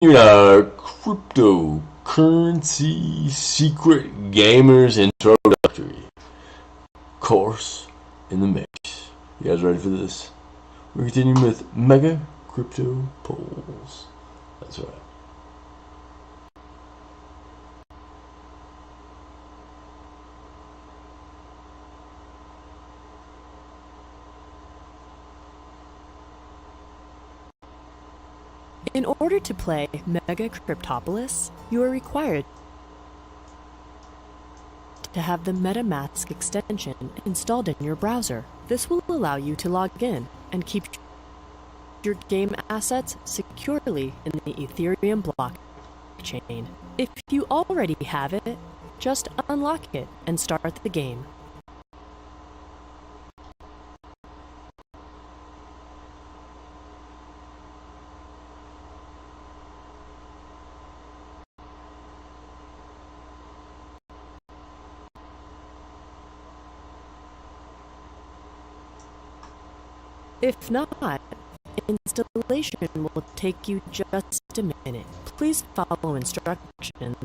Cryptocurrency secret gamers introductory course in the mix. You guys ready for this? We're continuing with mega crypto polls. That's right. In order to play Mega Cryptopolis, you are required to have the MetaMask extension installed in your browser. This will allow you to log in and keep your game assets securely in the Ethereum blockchain. If you already have it, just unlock it and start the game. If not, installation will take you just a minute. Please follow instructions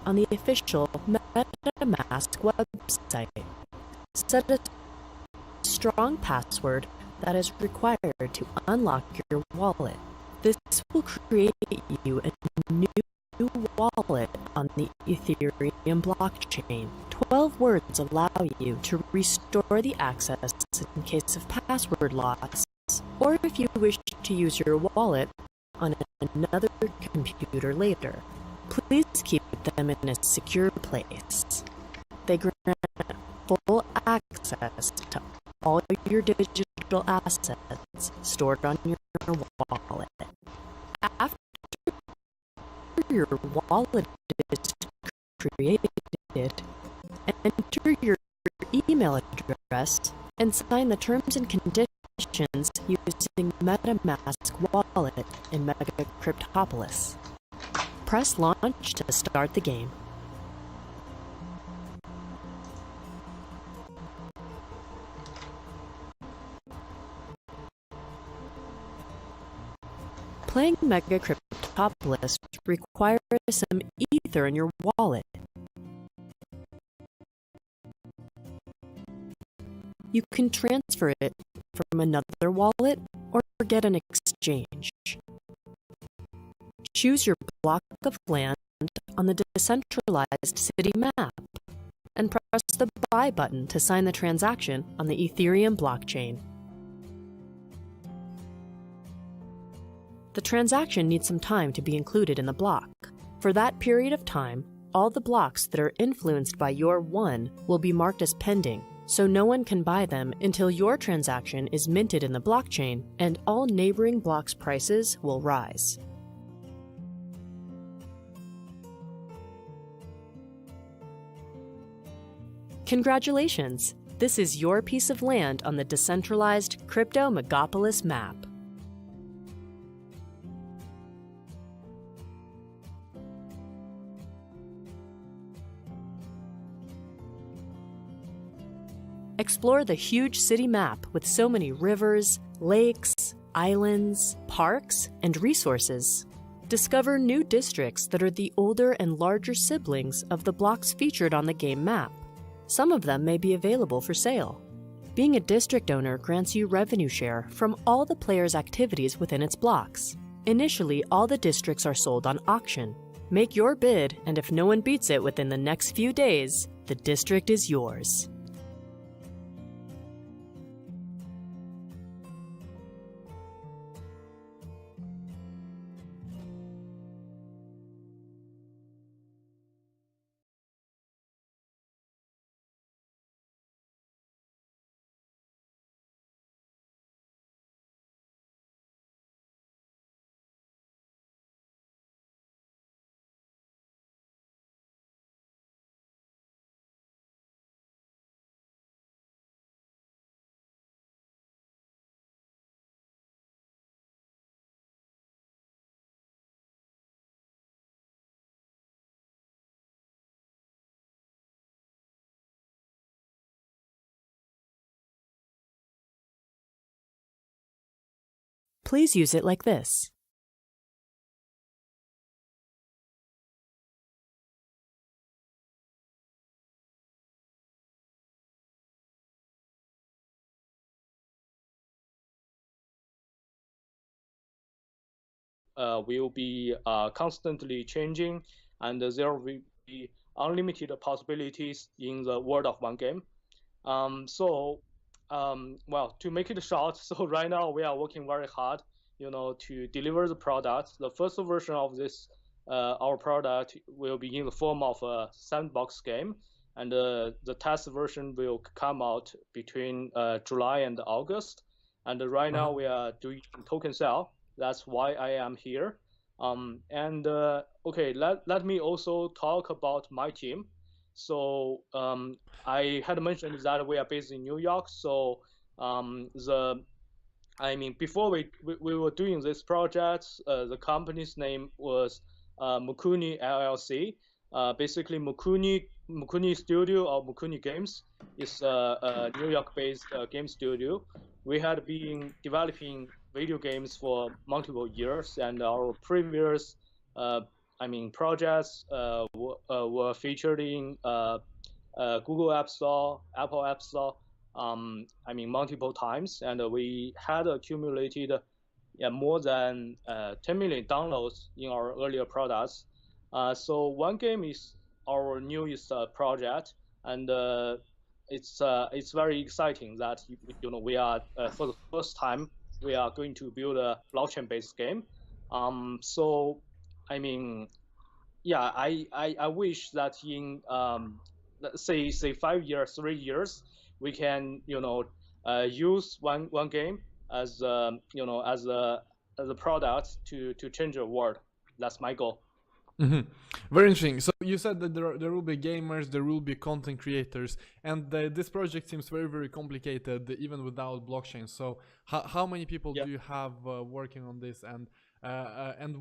on the official MetaMask website. Set a strong password that is required to unlock your wallet. This will create you a new wallet on the Ethereum blockchain. 12 words allow you to restore the access in case of password loss, or if you wish to use your wallet on another computer later. Please keep them in a secure place. They grant full access to all your digital assets stored on your wallet. After your wallet is created, enter your email address and sign the terms and conditions using MetaMask wallet in Mega Cryptopolis. Press launch to start the game. Playing Mega Cryptopolis requires some Ether in your wallet. You can transfer it from another wallet or get an exchange. Choose your block of land on the decentralized city map and press the Buy button to sign the transaction on the Ethereum blockchain. The transaction needs some time to be included in the block. For that period of time, all the blocks that are influenced by your one will be marked as pending, so no one can buy them until your transaction is minted in the blockchain and all neighboring blocks' prices will rise. Congratulations! This is your piece of land on the decentralized Crypto Megapolis map. Explore the huge city map with so many rivers, lakes, islands, parks, and resources. Discover new districts that are the older and larger siblings of the blocks featured on the game map. Some of them may be available for sale. Being a district owner grants you revenue share from all the players' activities within its blocks. Initially, all the districts are sold on auction. Make your bid, and if no one beats it within the next few days, the district is yours. Please use it like this. will be constantly changing, and there will be unlimited possibilities in the world of one game. Well, to make it short, so right now we are working very hard, to deliver the product. The first version of this, our product will be in the form of a sandbox game, and the test version will come out between July and August. And right now we are doing token sale. That's why I am here. Okay, let me also talk about my team. So I had mentioned that we are based in New York. So before we were doing this project, the company's name was Mukuni LLC. Basically, Mukuni Studio or Mukuni Games is a New York-based game studio. We had been developing video games for multiple years, and our previous projects were featured in Google App Store, Apple App Store, multiple times, and we had accumulated more than 10 million downloads in our earlier products. So one game is our newest project, and it's very exciting that we are for the first time we are going to build a blockchain-based game. So I mean, yeah, I wish that in let's say 5 years, 3 years, we can use one game as as a product to change the world. That's my goal. Very interesting. So you said that there will be gamers, there will be content creators, and this project seems very, very complicated even without blockchain. So how many people do you have working on this, and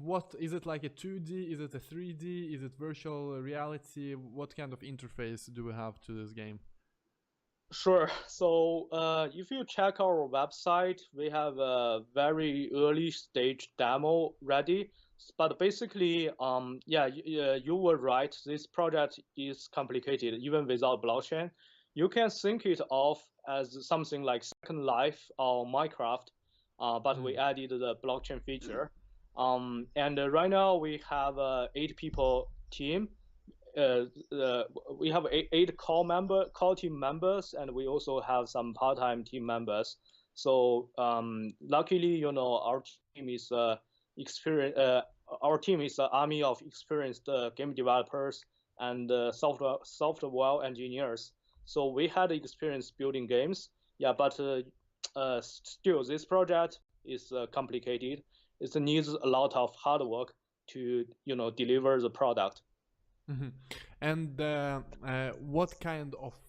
what is it, like a 2D? Is it a 3D? Is it virtual reality? What kind of interface do we have to this game? Sure. So if you check our website, we have a very early stage demo ready. But basically, you were right. This project is complicated, even without blockchain. You can think it of as something like Second Life or Minecraft, but we added the blockchain feature. And right now we have 8 people team. We have eight core team members, and we also have some part-time team members. So luckily, our team is our team is an army of experienced game developers and software engineers. So we had experience building games. Yeah, but still, this project is complicated. It needs a lot of hard work to deliver the product. And what kind of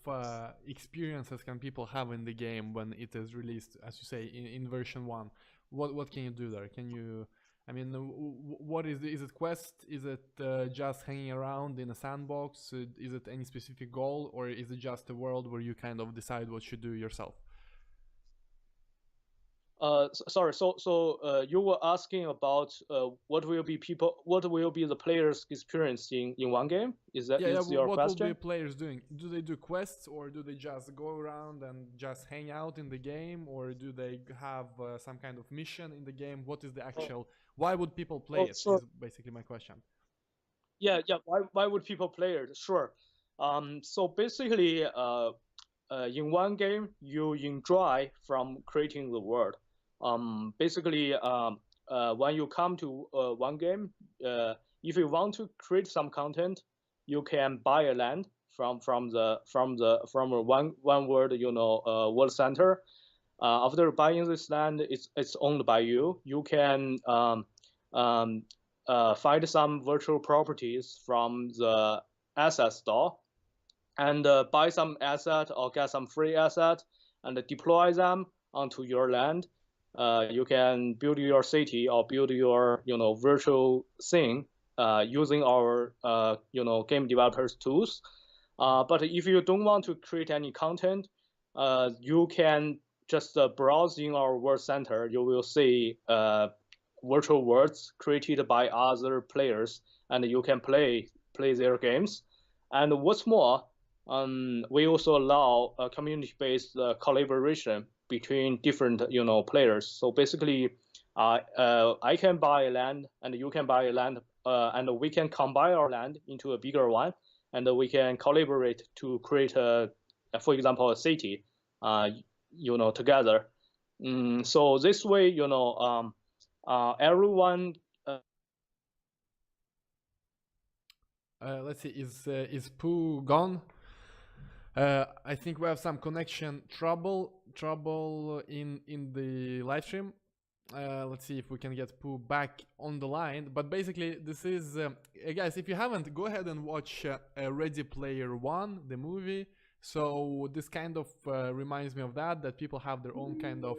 experiences can people have in the game when it is released, as you say, in version 1? What can you do there? Can you, what is it quest? Is it just hanging around in a sandbox? Is it any specific goal, or is it just a world where you kind of decide what you do yourself? Sorry. So you were asking about what will be the players experiencing in one game? Is that your question? What will the players doing? Do they do quests, or do they just go around and just hang out in the game, or do they have some kind of mission in the game? What is the actual? Why would people play it? Is basically my question. Yeah. Why would people play it? Sure. So basically, in one game, you enjoy from creating the world. Basically, when you come to one game, if you want to create some content, you can buy a land from a one world world center. After buying this land, it's owned by you. You can find some virtual properties from the asset store and buy some asset or get some free asset and deploy them onto your land. You can build your city or build your virtual thing using our game developers tools. But if you don't want to create any content, you can just browse in our world center. You will see virtual worlds created by other players, and you can play their games. And what's more, we also allow community-based collaboration between different players. So basically, I can buy land and you can buy land, and we can combine our land into a bigger one, and we can collaborate to create for example, a city, together. So this way, everyone. Let's see, is Pooh gone? I think we have some connection trouble in the live stream. Let's see if we can get Pooh back on the line. But basically, this is guys. If you haven't, go ahead and watch Ready Player One, the movie. So this kind of reminds me of that people have their own kind of.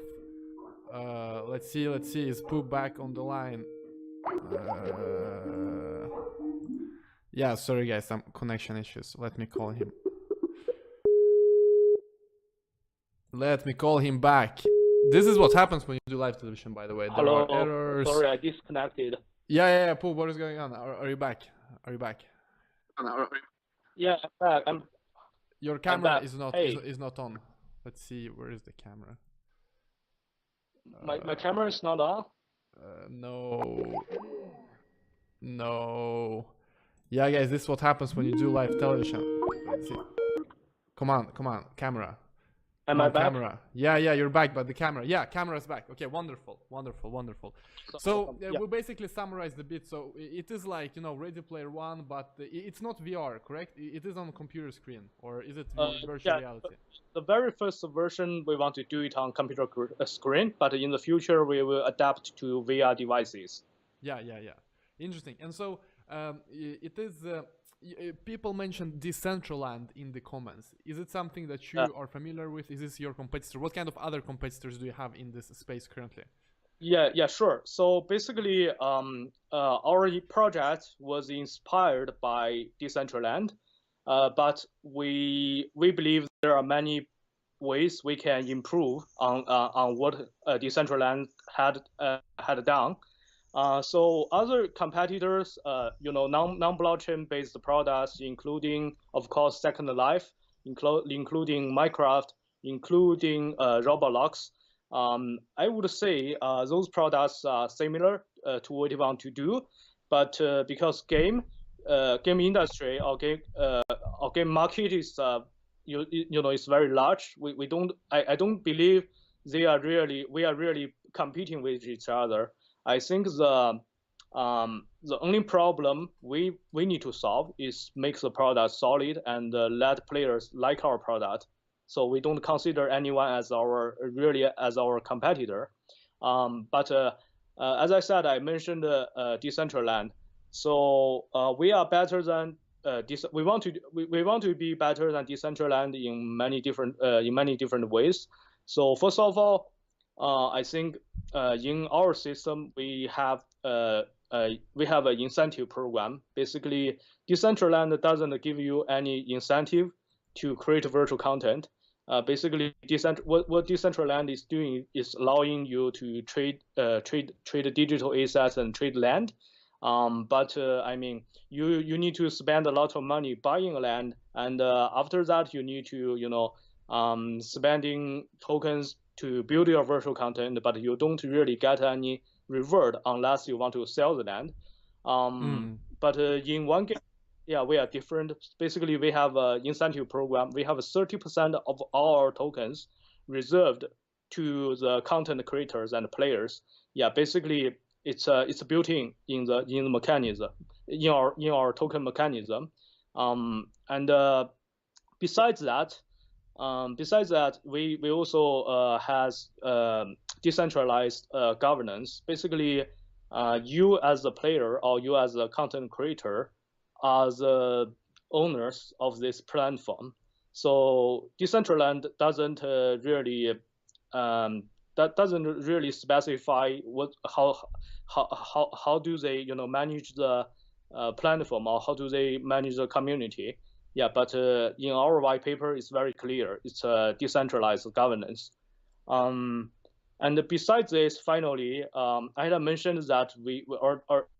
Let's see. Is Pooh back on the line? Yeah, sorry guys, some connection issues. Let me call him. Let me call him back. This is what happens when you do live television, by the way. There Hello. are errors. Sorry, I disconnected. Yeah, Pooh, what is going on? Are you back? Are you back? Yeah, I'm back. Your camera is not on. Let's see, where is the camera? My camera is not on? No. Yeah, guys, this is what happens when you do live television. Let's see. Come on, camera. Am I back? Camera. Yeah, you're back, but the camera. Yeah, camera's back. Okay, wonderful. So we basically summarized the bit. So it is like, Ready Player One, but it's not VR, correct? It is on a computer screen, or is it virtual reality? The very first version, we want to do it on computer screen, but in the future, we will adapt to VR devices. Yeah. Interesting. And so it is. People mentioned Decentraland in the comments. Is it something that you are familiar with? Is this your competitor? What kind of other competitors do you have in this space currently? Yeah, sure. So basically, our project was inspired by Decentraland, but we believe there are many ways we can improve on what Decentraland had done. So other competitors, non-blockchain based products, including, of course, Second Life, including Minecraft, including Roblox. I would say those products are similar to what you want to do, but because game industry or game market is is very large. I don't believe we are really competing with each other. I think the only problem we need to solve is make the product solid and let players like our product. So we don't consider anyone as our competitor. But as I said, I mentioned Decentraland. So we are better than we want to be better than Decentraland in many different ways. So first of all, I think in our system we have an incentive program. Basically, Decentraland doesn't give you any incentive to create virtual content. Basically, what Decentraland is doing is allowing you to trade digital assets and trade land. But I mean, you need to spend a lot of money buying land, and after that you need to spending tokens to build your virtual content, but you don't really get any reward unless you want to sell the land. But in one game, yeah, we are different. Basically, we have an incentive program. We have 30% of all our tokens reserved to the content creators and players. Yeah, basically, it's built in the mechanism, in our token mechanism. And besides that, we also has decentralized governance. Basically, you as a player or you as a content creator are the owners of this platform. So Decentraland doesn't really specify how do they manage the platform, or how do they manage the community. Yeah, but in our white paper, it's very clear. It's a decentralized governance. And besides this, finally, I had mentioned that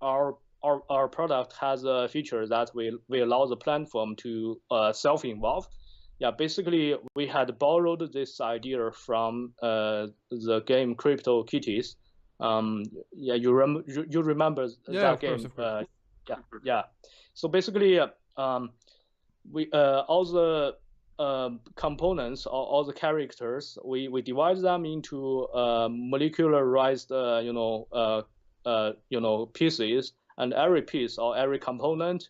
our product has a feature that we allow the platform to self-involve. Yeah, basically, we had borrowed this idea from the game Crypto Kitties. Yeah, you remember Yeah, that of course, game? of course. Yeah. So basically, we all the components, all the characters, we divide them into molecularized, pieces, and every piece or every component,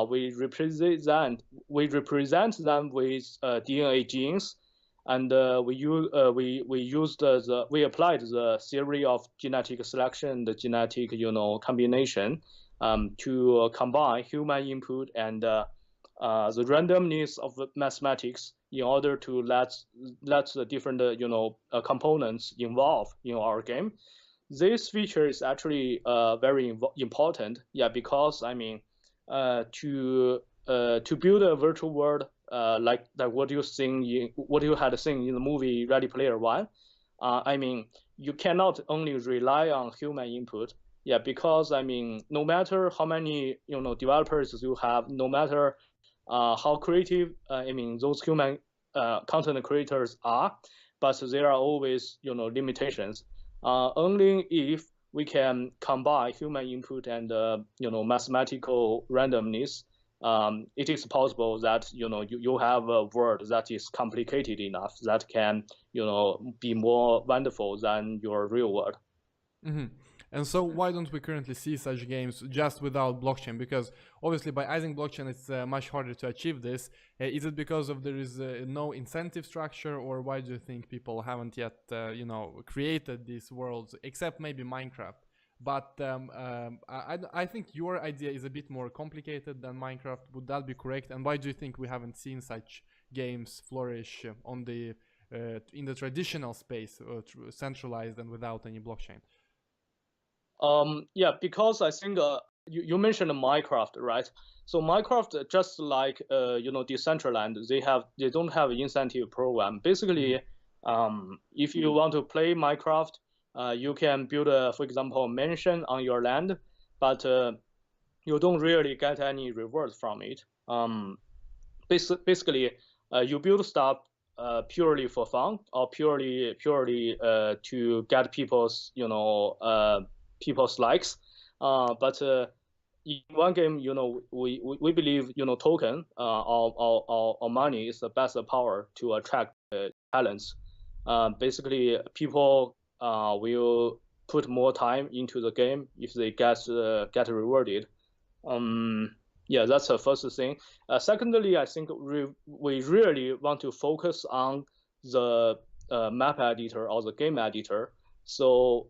we represent them with DNA genes, and we applied the theory of genetic selection, the genetic combination, to combine human input and the randomness of the mathematics in order to let the different components involve in our game. This feature is actually very important, yeah, because I mean, to build a virtual world like what you had seen in the movie Ready Player One, I mean, you cannot only rely on human input, yeah, because I mean, no matter how many developers you have, no matter how creative I mean those human content creators are, but there are always limitations. Only if we can combine human input and mathematical randomness, it is possible that you have a world that is complicated enough that can be more wonderful than your real world. Hmm. And so, why don't we currently see such games just without blockchain? Because obviously, by adding blockchain, it's much harder to achieve this. Is it because of there is no incentive structure, or why do you think people haven't yet, created these worlds, except maybe Minecraft? But I think your idea is a bit more complicated than Minecraft. Would that be correct? And why do you think we haven't seen such games flourish on the in the traditional space, centralized and without any blockchain? Yeah, because I think you mentioned Minecraft, right? So Minecraft, just like Decentraland, they don't have incentive program. Basically, if you want to play Minecraft, you can build for example, a mansion on your land, but you don't really get any reward from it. Basically, you build stuff purely for fun or purely to get people's likes. But in one game, we believe token or money is the best power to attract talents. Basically, people will put more time into the game if they get rewarded. Um, yeah, that's the first thing. Secondly, I think we really want to focus on the map editor or the game editor. So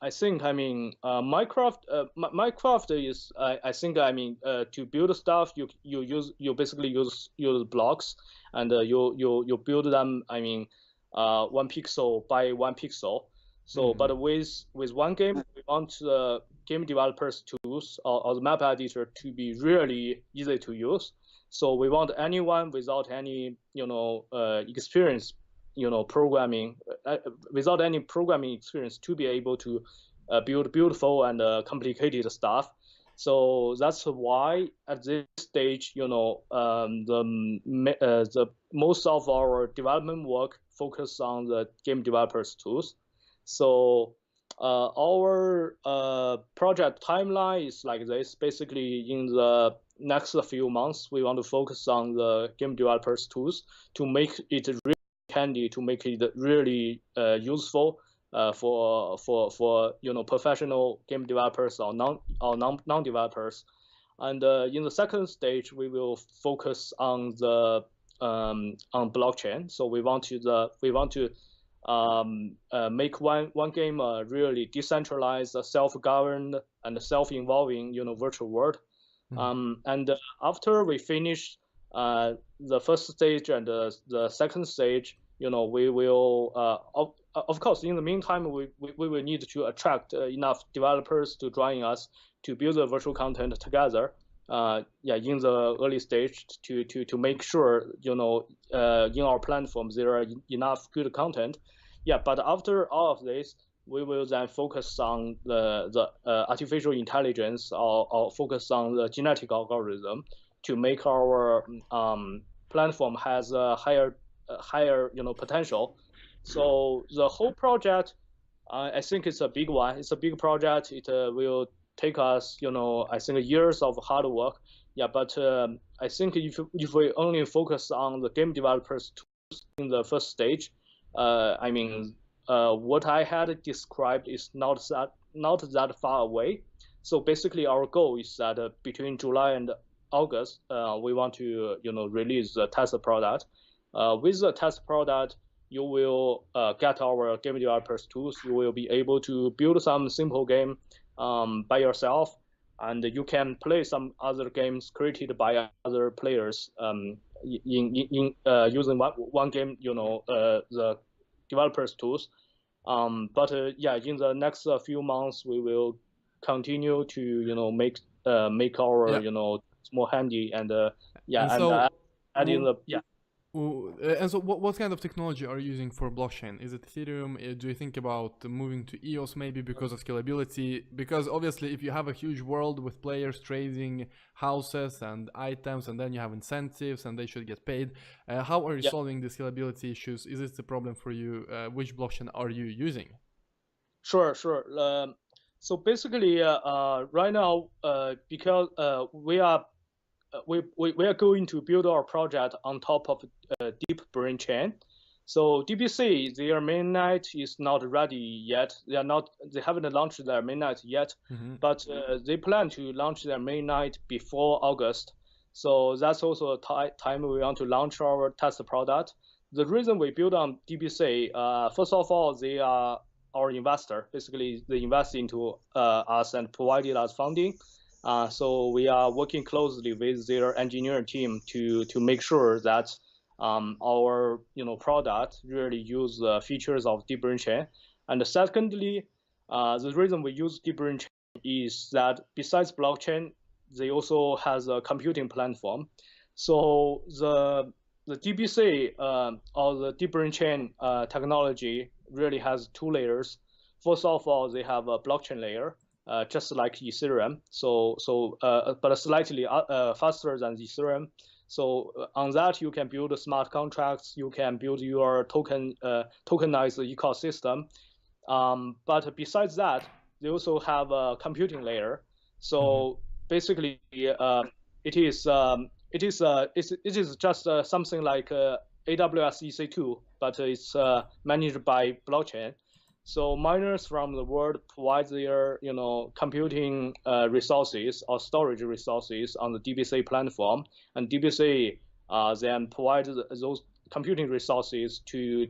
I think I mean Minecraft is I think I mean to build stuff you basically use blocks, and you build them I mean 1 pixel by 1 pixel. So but with one game we want the game developers tools or the map editor to be really easy to use. So we want anyone without any experience programming without any programming experience to be able to build beautiful and complicated stuff. So that's why at this stage, the most of our development work focus on the game developers tools. So our project timeline is like this. Basically, in the next few months, we want to focus on the game developers tools to make it really handy, to make it really useful for professional game developers or non developers. And in the second stage, we will focus on the on blockchain. So we want to make one game really decentralized, self-governed, and self-involving, virtual world. And after we finish the first stage and the second stage, we will, of course, in the meantime, we will need to attract enough developers to join us to build the virtual content together. In the early stage to make sure, in our platform there are enough good content. Yeah, but after all of this, we will then focus on the artificial intelligence or focus on the genetic algorithm to make our platform has a higher potential. So the whole project I think it's a big one. It's a big project. It will take us, I think years of hard work. Yeah, but I think if we only focus on the game developers tools in the first stage, I mean, what I had described is not that far away. So basically, our goal is that between July and August, we want to, release the test product. With the test product, you will get our game developers tools. You will be able to build some simple game by yourself, and you can play some other games created by other players in using one game, the developers tools. But yeah, in the next few months, we will continue to make our Yeah. more handy and yeah And and so, add in w- the yeah. and so, what kind of technology are you using for blockchain? Is it Ethereum? Do you think about moving to EOS maybe because of scalability? Because obviously, if you have a huge world with players trading houses and items, and then you have incentives, and they should get paid, how are you Yeah. solving the scalability issues? Is it a problem for you? Which blockchain are you using? Sure. So basically, right now, because we are going to build our project on top of deep brain chain. So DBC, their mainnet is not ready yet. They haven't launched their mainnet yet, but they plan to launch their mainnet before August. So that's also a time we want to launch our test product. The reason we build on DBC, first of all, they are our investor. Basically, they invest into us and provided us funding. So we are working closely with their engineering team to make sure that our product really use the features of deep brain chain. And secondly, the reason we use deep brain chain is that besides blockchain, they also has a computing platform. So the DBC or the deep brain chain technology really has two layers. First of all, they have a blockchain layer, just like Ethereum. But slightly faster than Ethereum. So on that, you can build smart contracts. You can build your tokenized ecosystem. But besides that, they also have a computing layer. So basically, it is just something like AWS EC2, but it's managed by blockchain. So miners from the world provide their computing resources or storage resources on the DBC platform, and DBC then provide those computing resources to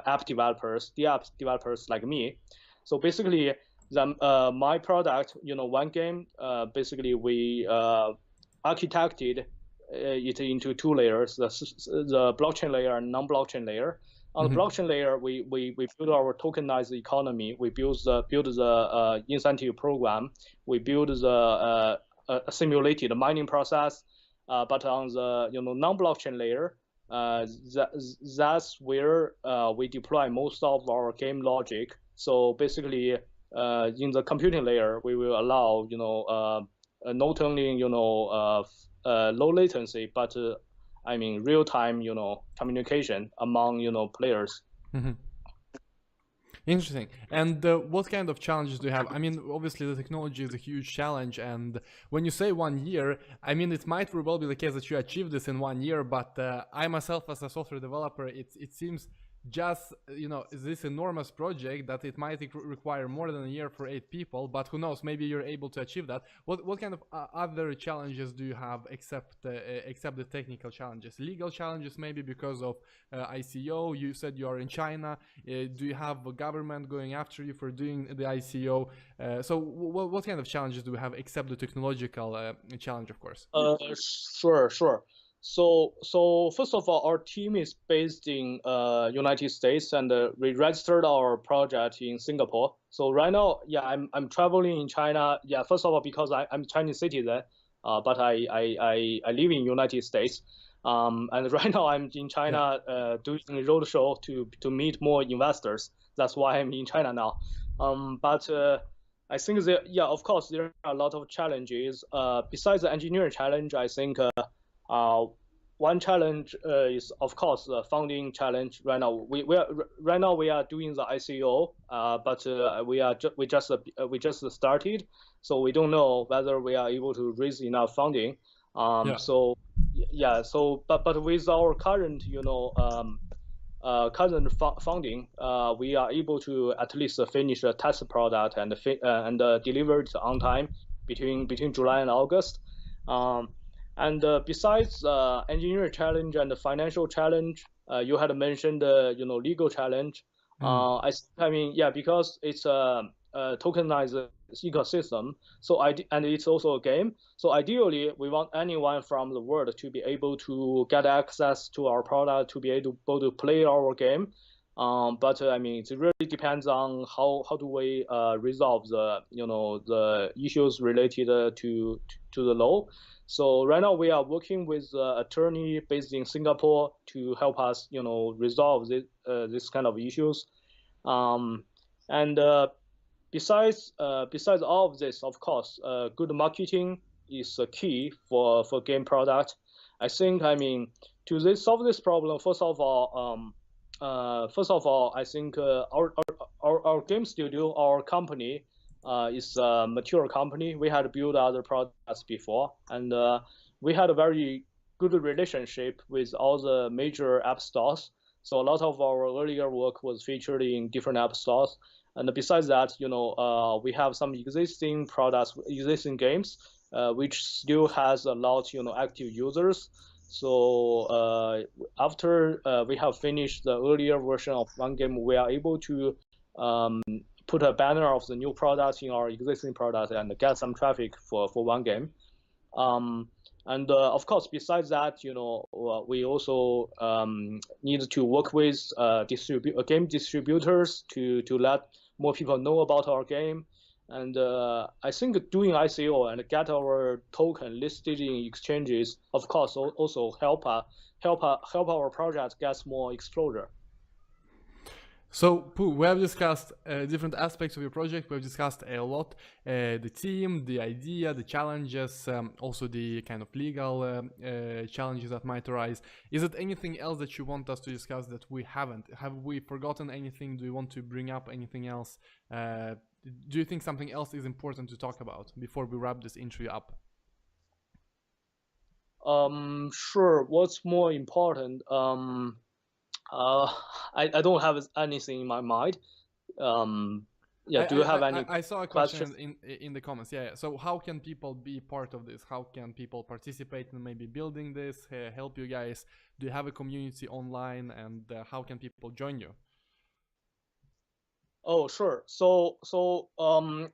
app developers, the app developers like me. So basically, my product, one game, basically we architected it into two layers: the blockchain layer and non-blockchain layer. On the blockchain layer, we build our tokenized economy. We build the incentive program. We build the simulated mining process. But on the non-blockchain layer, that's where we deploy most of our game logic. So basically, in the computing layer, we will allow not only low latency, but I mean real time communication among players. Interesting. And what kind of challenges do you have? I mean, obviously the technology is a huge challenge, and when you say 1 year, I mean it might very well be the case that you achieve this in 1 year, but I myself as a software developer, it seems just this enormous project that it might require more than a year for 8 people, but who knows, maybe you're able to achieve that. What kind of other challenges do you have except the technical challenges? Legal challenges maybe because of ICO. You said you are in China. Do you have a government going after you for doing the ICO? So what kind of challenges do we have except the technological challenge, of course? Sure. So first of all, our team is based in United States, and we registered our project in Singapore. So right now, yeah, I'm traveling in China. Yeah, first of all, because I'm Chinese citizen, but I live in United States. And right now I'm in China doing a roadshow to meet more investors. That's why I'm in China now. But I think that, yeah, of course, there are a lot of challenges. Besides the engineering challenge, I think one challenge is of course the funding challenge. Right now we are doing the ICO, but we just started, so we don't know whether we are able to raise enough funding. Yeah. So yeah, so but with our current current funding, we are able to at least finish a test product and deliver it on time between July and August. And besides engineering challenge and the financial challenge, you had mentioned legal challenge. I mean, yeah, because it's a tokenized ecosystem, and it's also a game. So ideally, we want anyone from the world to be able to get access to our product, to be able to play our game. But I mean, it really depends on how do we resolve the issues related to the law. So right now we are working with an attorney based in Singapore to help us, resolve this kind of issues. And besides all of this, of course, good marketing is a key for game product. I think, I mean, to solve this problem, first of all, I think our game studio, our company, is a mature company. We had built other products before, and we had a very good relationship with all the major app stores. So a lot of our earlier work was featured in different app stores. And besides that, we have some existing products, existing games, which still has a lot, active users. So after we have finished the earlier version of one game, we are able to put a banner of the new product in our existing product and get some traffic for one game. And of course, besides that, we also need to work with game distributors to let more people know about our game. And I think doing ICO and get our token listed in exchanges, of course, also help our project get more exposure. So, Pooh, we have discussed different aspects of your project. We've discussed a lot, the team, the idea, the challenges, also the kind of legal challenges that might arise. Is it anything else that you want us to discuss that we haven't? Have we forgotten anything? Do you want to bring up anything else? Do you think something else is important to talk about before we wrap this interview up? Sure. What's more important? I don't have anything in my mind. Yeah, do you have any I saw a questions? question in the comments. Yeah. So how can people be part of this? How can people participate in maybe building this? Help you guys? Do you have a community online? And how can people join you? Oh, sure. So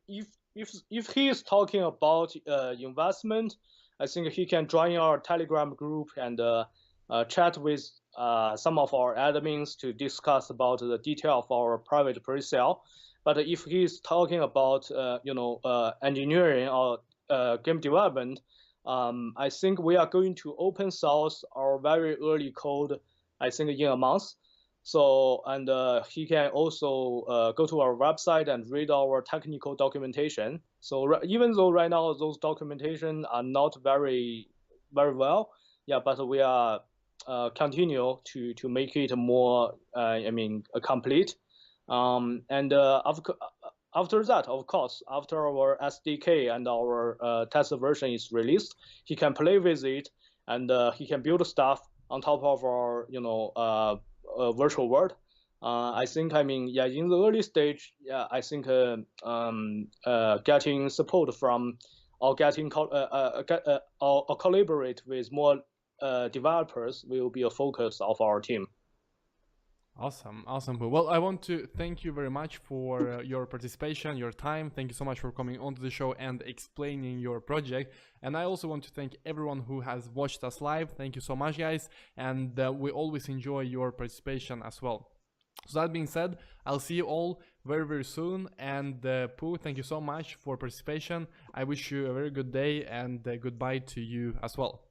if he is talking about investment, I think he can join our Telegram group and chat with some of our admins to discuss about the detail of our private pre-sale. But if he's talking about engineering or game development, I think we are going to open source our very early code, I think in a month. So, and he can also go to our website and read our technical documentation. So even though right now those documentation are not very well, yeah, but we are continue to make it more, complete. And after that, of course, after our SDK and our test version is released, he can play with it and he can build stuff on top of our, virtual world. I think, in the early stage, yeah, I think getting support from or or collaborate with more developers will be a focus of our team. Awesome. Well, I want to thank you very much for your participation, your time. Thank you so much for coming onto the show and explaining your project. And I also want to thank everyone who has watched us live. Thank you so much, guys. And we always enjoy your participation as well. So that being said, I'll see you all very, very soon. And Pooh, thank you so much for participation. I wish you a very good day and goodbye to you as well.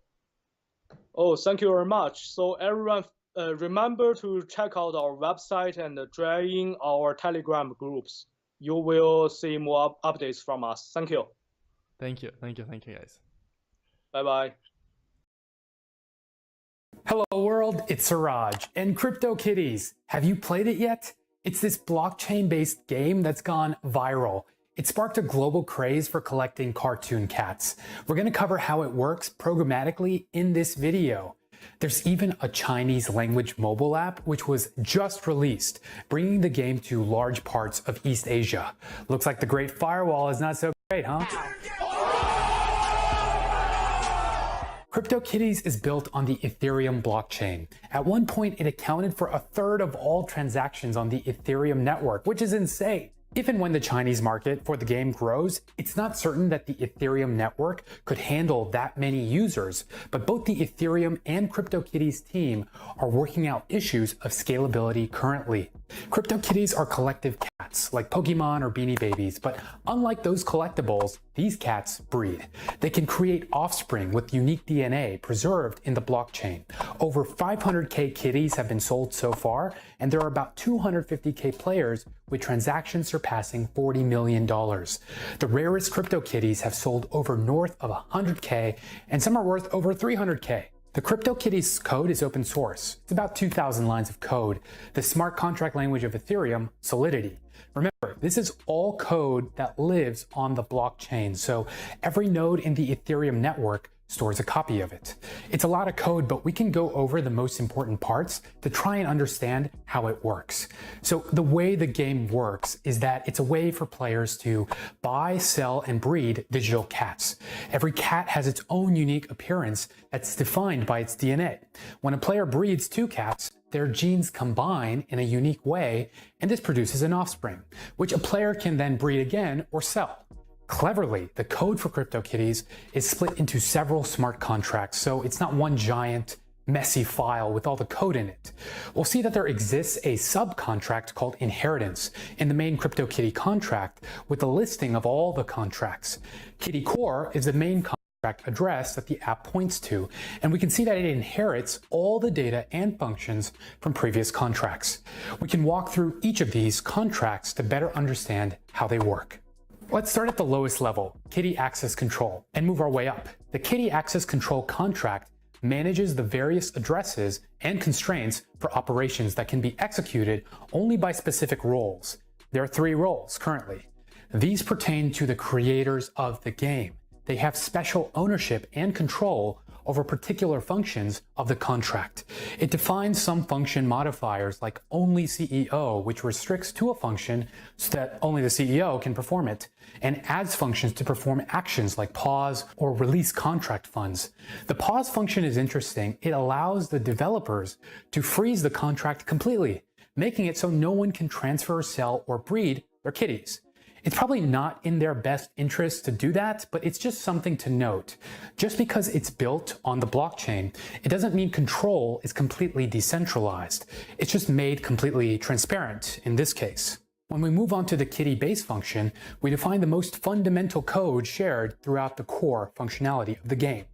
Oh, thank you very much. So everyone, remember to check out our website and join our Telegram groups. You will see more updates from us. Thank you. Thank you, guys. Bye-bye. Hello world, it's Siraj, and CryptoKitties. Have you played it yet? It's this blockchain-based game that's gone viral. It sparked a global craze for collecting cartoon cats. We're going to cover how it works programmatically in this video. There's even a Chinese language mobile app which was just released, bringing the game to large parts of East Asia. Looks like the Great Firewall is not so great, huh? CryptoKitties is built on the Ethereum blockchain. At one point, it accounted for 1/3 of all transactions on the Ethereum network, which is insane. If and when the Chinese market for the game grows, it's not certain that the Ethereum network could handle that many users, but both the Ethereum and CryptoKitties team are working out issues of scalability currently. CryptoKitties are collective cats, like Pokemon or Beanie Babies, but unlike those collectibles, these cats breed. They can create offspring with unique DNA preserved in the blockchain. Over 500k kitties have been sold so far, and there are about 250k players with transactions surpassing $40 million. The rarest CryptoKitties have sold over north of 100k, and some are worth over 300k. The CryptoKitties code is open source. It's about 2,000 lines of code. The smart contract language of Ethereum, Solidity. Remember, this is all code that lives on the blockchain, so every node in the Ethereum network stores a copy of it. It's a lot of code, but we can go over the most important parts to try and understand how it works. So the way the game works is that it's a way for players to buy, sell, and breed digital cats. Every cat has its own unique appearance that's defined by its DNA. When a player breeds 2 cats, their genes combine in a unique way, and this produces an offspring, which a player can then breed again or sell. Cleverly, the code for CryptoKitties is split into several smart contracts, so it's not one giant, messy file with all the code in it. We'll see that there exists a subcontract called inheritance in the main CryptoKitty contract with a listing of all the contracts. Kitty Core is the main contract address that the app points to, and we can see that it inherits all the data and functions from previous contracts. We can walk through each of these contracts to better understand how they work. Let's start at the lowest level, Kitty Access Control, and move our way up. The Kitty Access Control contract manages the various addresses and constraints for operations that can be executed only by specific roles. There are 3 roles currently. These pertain to the creators of the game. They have special ownership and control over particular functions of the contract. It defines some function modifiers like only CEO, which restricts to a function so that only the CEO can perform it, and adds functions to perform actions like pause or release contract funds. The pause function is interesting. It allows the developers to freeze the contract completely, making it so no one can transfer, sell, or breed their kitties. It's probably not in their best interest to do that, but it's just something to note. Just because it's built on the blockchain, it doesn't mean control is completely decentralized. It's just made completely transparent in this case. When we move on to the kitty base function, we define the most fundamental code shared throughout the core functionality of the game.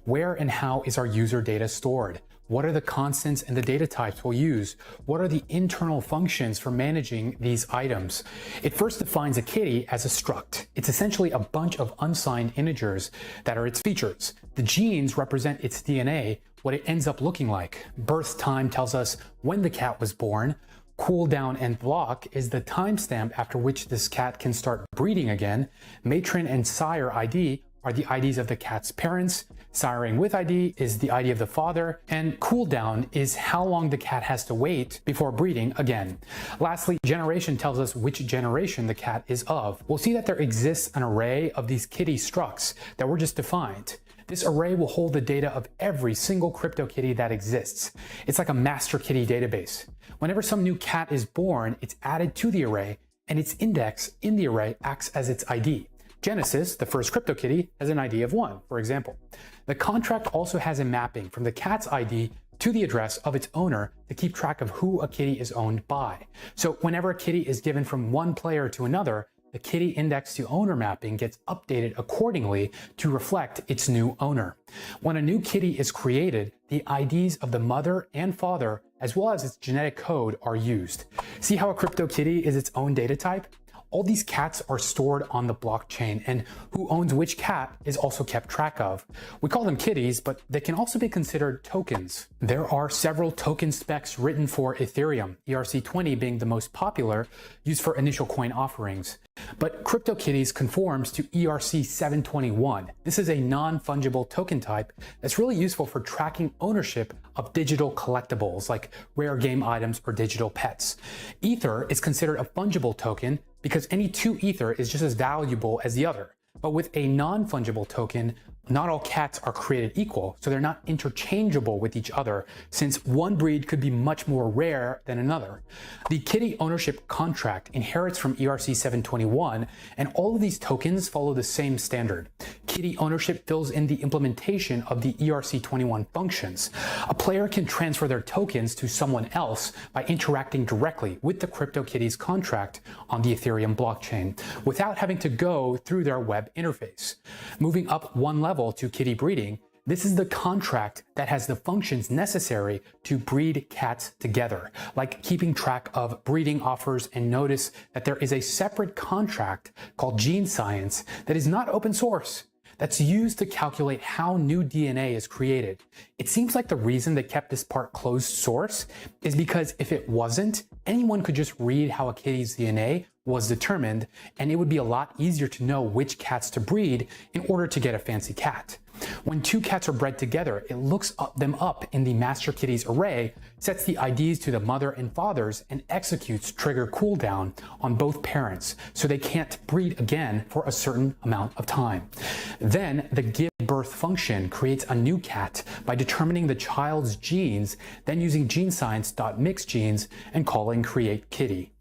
Where and how is our user data stored? What are the constants and the data types we'll use? What are the internal functions for managing these items? It first defines a kitty as a struct. It's essentially a bunch of unsigned integers that are its features. The genes represent its DNA, what it ends up looking like. Birth time tells us when the cat was born. Cooldown and block is the timestamp after which this cat can start breeding again. Matron and sire ID are the IDs of the cat's parents. Siring with ID is the ID of the father, and cooldown is how long the cat has to wait before breeding again. Lastly, generation tells us which generation the cat is of. We'll see that there exists an array of these kitty structs that were just defined. This array will hold the data of every single CryptoKitty that exists. It's like a master kitty database. Whenever some new cat is born, it's added to the array, and its index in the array acts as its ID. Genesis, the first CryptoKitty, has an ID of 1, for example. The contract also has a mapping from the cat's ID to the address of its owner to keep track of who a kitty is owned by. So whenever a kitty is given from one player to another, the kitty index to owner mapping gets updated accordingly to reflect its new owner. When a new kitty is created, the IDs of the mother and father, as well as its genetic code, are used. See how a CryptoKitty is its own data type? all these cats are stored on the blockchain, and who owns which cat is also kept track of. We call them kitties, but they can also be considered tokens. There are several token specs written for Ethereum, ERC20 being the most popular, used for initial coin offerings. But CryptoKitties conforms to ERC721. This is a non-fungible token type that's really useful for tracking ownership of digital collectibles like rare game items or digital pets. Ether is considered a fungible token because any two Ether is just as valuable as the other. But with a non-fungible token, not all cats are created equal, so they're not interchangeable with each other, since one breed could be much more rare than another. The kitty ownership contract inherits from ERC 721, and all of these tokens follow the same standard. Kitty ownership fills in the implementation of the ERC 21 functions. A player can transfer their tokens to someone else by interacting directly with the CryptoKitties contract on the Ethereum blockchain, without having to go through their web interface. Moving up one level to kitty breeding, this is the contract that has the functions necessary to breed cats together, like keeping track of breeding offers, and notice that there is a separate contract called Gene Science that is not open source, that's used to calculate how new DNA is created. It seems like the reason they kept this part closed source is because if it wasn't, anyone could just read how a kitty's DNA was determined, and it would be a lot easier to know which cats to breed in order to get a fancy cat. When two cats are bred together, it looks them up in the master kitties array, sets the IDs to the mother and fathers, and executes trigger cooldown on both parents, so they can't breed again for a certain amount of time. Then the give birth function creates a new cat by determining the child's genes, then using genescience.mixgenes and calling create kitty.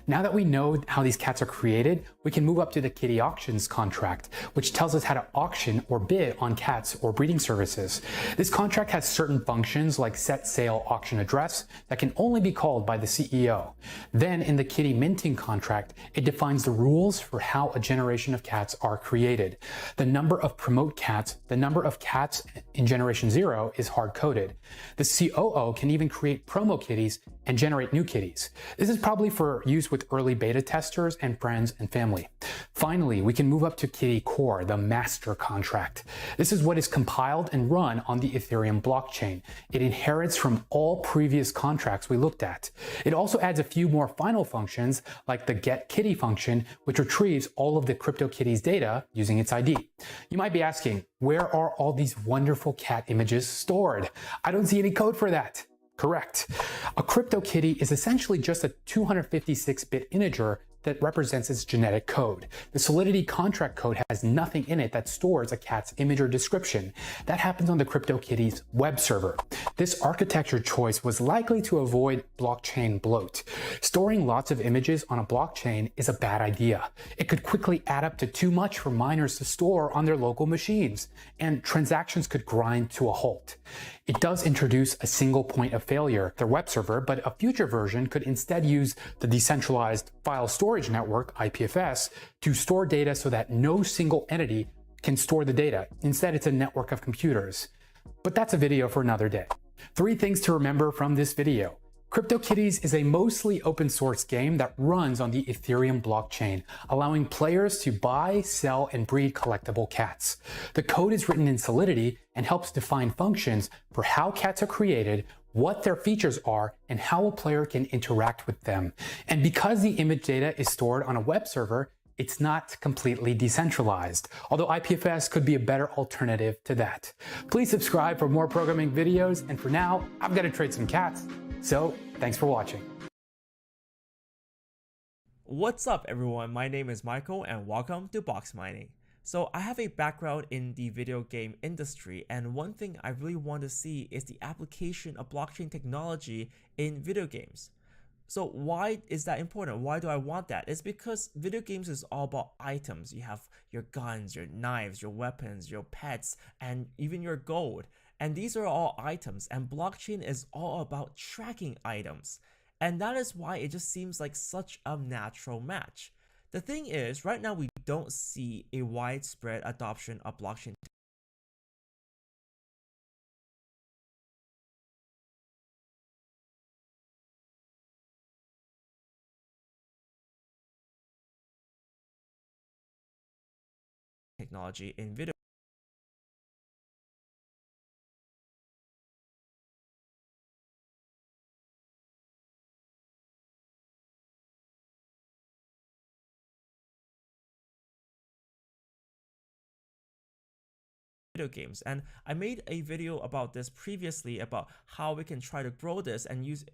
Now that we know how these cats are created, we can move up to the kitty auctions contract, which tells us how to auction or bid on cats or breeding services. This contract has certain functions like set sale auction address that can only be called by the CEO. Then in the kitty minting contract, it defines the rules for how a generation of cats are created. The number of promote cats, the number of cats in generation 0 is hard-coded. The COO can even create promo kitties and generate new kitties. This is probably for use with early beta testers and friends and family. Finally, we can move up to Kitty Core, the master contract. This is what is compiled and run on the Ethereum blockchain. It inherits from all previous contracts we looked at. It also adds a few more final functions, like the get kitty function, which retrieves all of the CryptoKitties data using its ID. You might be asking, where are all these wonderful cat images stored? I don't see any code for that. Correct. A CryptoKitty is essentially just a 256-bit integer that represents its genetic code. The Solidity contract code has nothing in it that stores a cat's image or description. That happens on the CryptoKitties web server. This architecture choice was likely to avoid blockchain bloat. Storing lots of images on a blockchain is a bad idea. It could quickly add up to too much for miners to store on their local machines, and transactions could grind to a halt. It does introduce a single point of failure, their web server, but a future version could instead use the decentralized file storage network, IPFS, to store data so that no single entity can store the data. Instead, it's a network of computers. But that's a video for another day. 3 things to remember from this video. CryptoKitties is a mostly open source game that runs on the Ethereum blockchain, allowing players to buy, sell, and breed collectible cats. The code is written in Solidity and helps define functions for how cats are created, what their features are, and how a player can interact with them. And because the image data is stored on a web server, it's not completely decentralized, although IPFS could be a better alternative to that. Please subscribe for more programming videos, and for now, I've got to trade some cats. So, thanks for watching. What's up everyone, my name is Michael and welcome to Box Mining. So I have a background in the video game industry, and one thing I really want to see is the application of blockchain technology in video games. So why is that important? Why do I want that? It's because video games is all about items. You have your guns, your knives, your weapons, your pets, and even your gold. And these are all items, and blockchain is all about tracking items. And that is why it just seems like such a natural match. The thing is, right now we don't see a widespread adoption of blockchain technology in video games. And I made a video about this previously about how we can try to grow this and use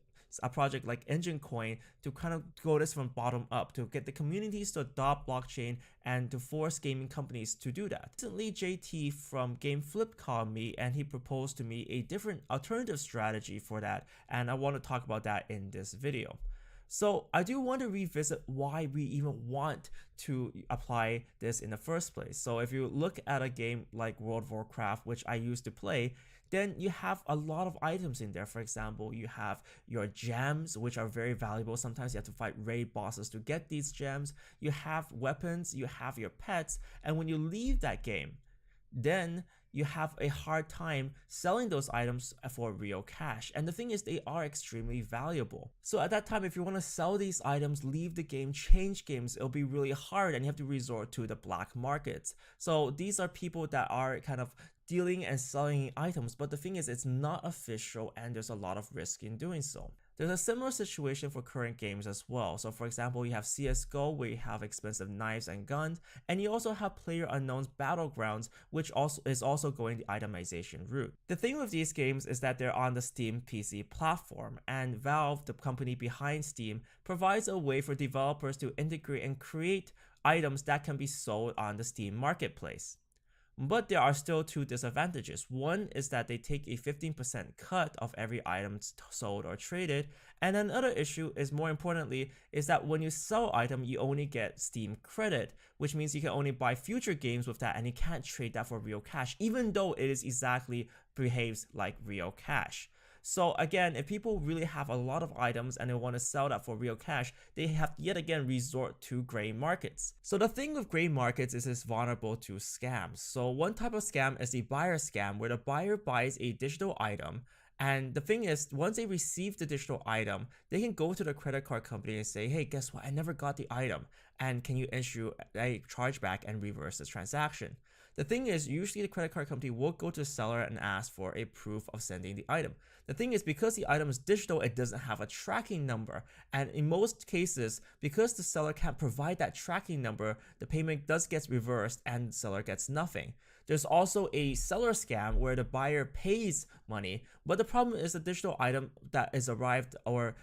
a project like Engine Coin to kind of go this from bottom up to get the communities to adopt blockchain and to force gaming companies to do that. Recently, JT from GameFlip called me and he proposed to me a different alternative strategy for that, and I want to talk about that in this video. So I do want to revisit why we even want to apply this in the first place. So if you look at a game like World of Warcraft, which I used to play, then you have a lot of items in there. For example, you have your gems, which are very valuable. Sometimes you have to fight raid bosses to get these gems. You have weapons, you have your pets, and when you leave that game, then you have a hard time selling those items for real cash. And the thing is, they are extremely valuable. So at that time, if you want to sell these items, leave the game, change games, it'll be really hard and you have to resort to the black markets. So these are people that are kind of dealing and selling items, but the thing is, it's not official and there's a lot of risk in doing so. There's a similar situation for current games as well. So for example, you have CSGO where you have expensive knives and guns, and you also have PlayerUnknown's Battlegrounds, which is also going the itemization route. The thing with these games is that they're on the Steam PC platform, and Valve, the company behind Steam, provides a way for developers to integrate and create items that can be sold on the Steam marketplace. But there are still two disadvantages. One is that they take a 15% cut of every item sold or traded. And another issue is, more importantly, is that when you sell item, you only get Steam credit, which means you can only buy future games with that and you can't trade that for real cash, even though it is exactly behaves like real cash. So again, if people really have a lot of items and they want to sell that for real cash, they have yet again resort to gray markets. So the thing with gray markets is it's vulnerable to scams. So one type of scam is the buyer scam, where the buyer buys a digital item. And the thing is, once they receive the digital item, they can go to the credit card company and say, hey, guess what? I never got the item. And can you issue a chargeback and reverse this transaction? The thing is, usually the credit card company will go to the seller and ask for a proof of sending the item. The thing is, because the item is digital, it doesn't have a tracking number. And in most cases, because the seller can't provide that tracking number, the payment does get reversed and the seller gets nothing. There's also a seller scam where the buyer pays money, but the problem is the digital item that is arrived or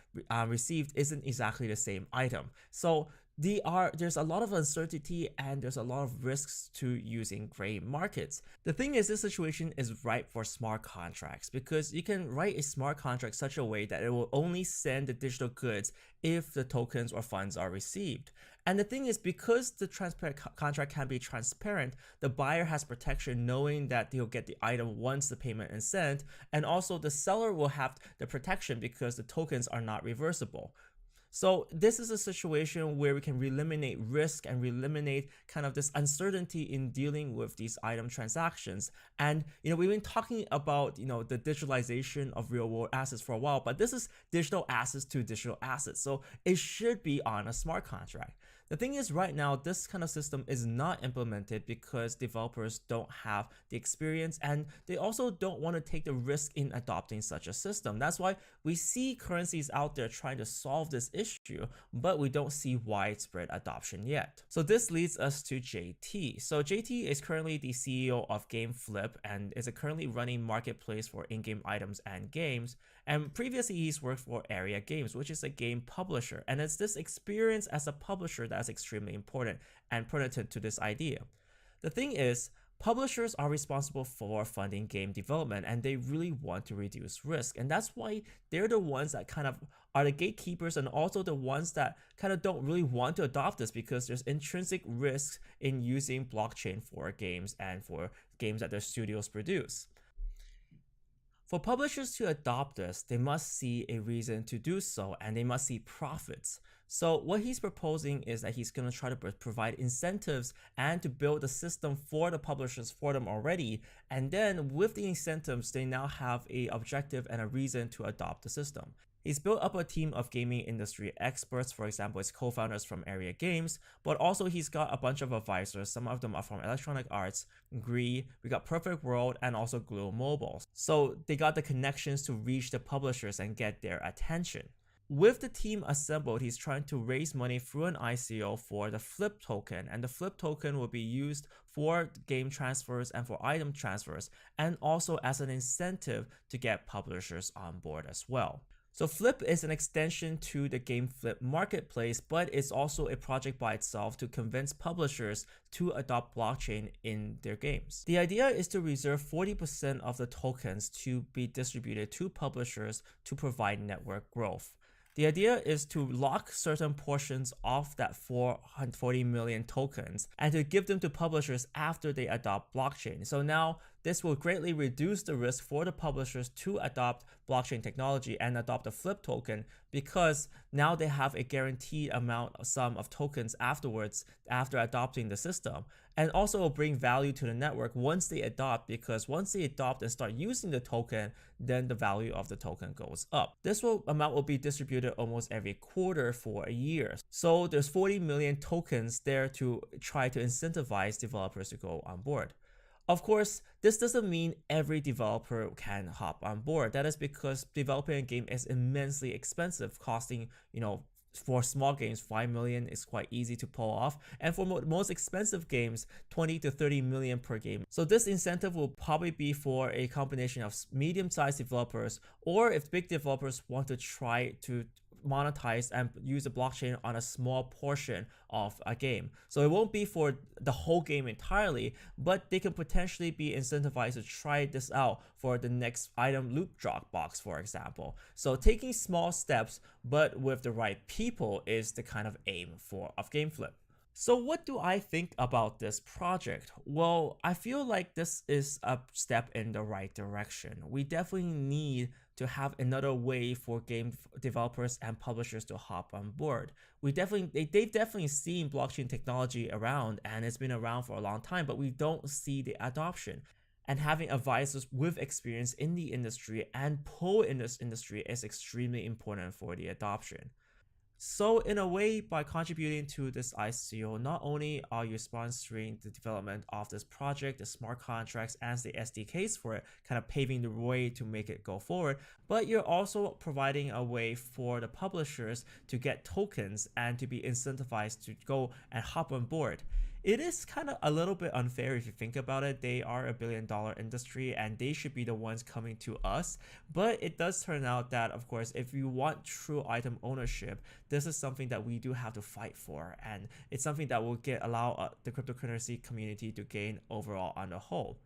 received isn't exactly the same item. So there's a lot of uncertainty and there's a lot of risks to using gray markets. The thing is, this situation is ripe for smart contracts, because you can write a smart contract such a way that it will only send the digital goods if the tokens or funds are received. And the thing is, because the transparent contract can be transparent, the buyer has protection knowing that they'll get the item once the payment is sent, and also the seller will have the protection because the tokens are not reversible. So this is a situation where we can eliminate risk and eliminate kind of this uncertainty in dealing with these item transactions. And we've been talking about the digitalization of real world assets for a while, but this is digital assets to digital assets, so it should be on a smart contract. The thing is, right now, this kind of system is not implemented because developers don't have the experience and they also don't want to take the risk in adopting such a system. That's why we see currencies out there trying to solve this issue, but we don't see widespread adoption yet. So this leads us to JT. So JT is currently the CEO of GameFlip and is currently running marketplace for in-game items and games. And previously he's worked for Area Games, which is a game publisher. And it's this experience as a publisher that's extremely important and pertinent to this idea. The thing is, publishers are responsible for funding game development and they really want to reduce risk. And that's why they're the ones that kind of are the gatekeepers and also the ones that kind of don't really want to adopt this because there's intrinsic risks in using blockchain for games and for games that their studios produce. For publishers to adopt this, they must see a reason to do so and they must see profits. So what he's proposing is that he's going to try to provide incentives and to build a system for the publishers for them already. And then with the incentives, they now have an objective and a reason to adopt the system. He's built up a team of gaming industry experts, for example, his co-founders from Area Games, but also he's got a bunch of advisors. Some of them are from Electronic Arts, Gree, we got Perfect World, and also Glue Mobile. So they got the connections to reach the publishers and get their attention. With the team assembled, he's trying to raise money through an ICO for the Flip token, and the Flip token will be used for game transfers and for item transfers, and also as an incentive to get publishers on board as well. So Flip is an extension to the Game Flip marketplace, but it's also a project by itself to convince publishers to adopt blockchain in their games. The idea is to reserve 40% of the tokens to be distributed to publishers to provide network growth. The idea is to lock certain portions of that 440 million tokens and to give them to publishers after they adopt blockchain. So now this will greatly reduce the risk for the publishers to adopt blockchain technology and adopt a Flip token, because now they have a guaranteed sum of tokens afterwards after adopting the system, and also will bring value to the network once they adopt, because once they adopt and start using the token, then the value of the token goes up. This amount will be distributed almost every quarter for a year. So there's 40 million tokens there to try to incentivize developers to go on board. Of course, this doesn't mean every developer can hop on board. That is because developing a game is immensely expensive, costing, for small games, 5 million is quite easy to pull off. And for most expensive games, 20 to 30 million per game. So this incentive will probably be for a combination of medium-sized developers, or if big developers want to try to monetize and use the blockchain on a small portion of a game. So it won't be for the whole game entirely, but they can potentially be incentivized to try this out for the next item loot drop box, for example. So taking small steps, but with the right people, is the kind of aim of GameFlip. So what do I think about this project? Well, I feel like this is a step in the right direction. We definitely need to have another way for game developers and publishers to hop on board. They've definitely seen blockchain technology around, and it's been around for a long time, but we don't see the adoption. And having advisors with experience in the industry and pull in this industry is extremely important for the adoption. So in a way, by contributing to this ICO, not only are you sponsoring the development of this project, the smart contracts, and the SDKs for it, kind of paving the way to make it go forward, but you're also providing a way for the publishers to get tokens and to be incentivized to go and hop on board. It is kind of a little bit unfair if you think about it. They are a billion-dollar industry and they should be the ones coming to us. But it does turn out that, of course, if you want true item ownership, this is something that we do have to fight for. And it's something that will allow the cryptocurrency community to gain overall on the whole.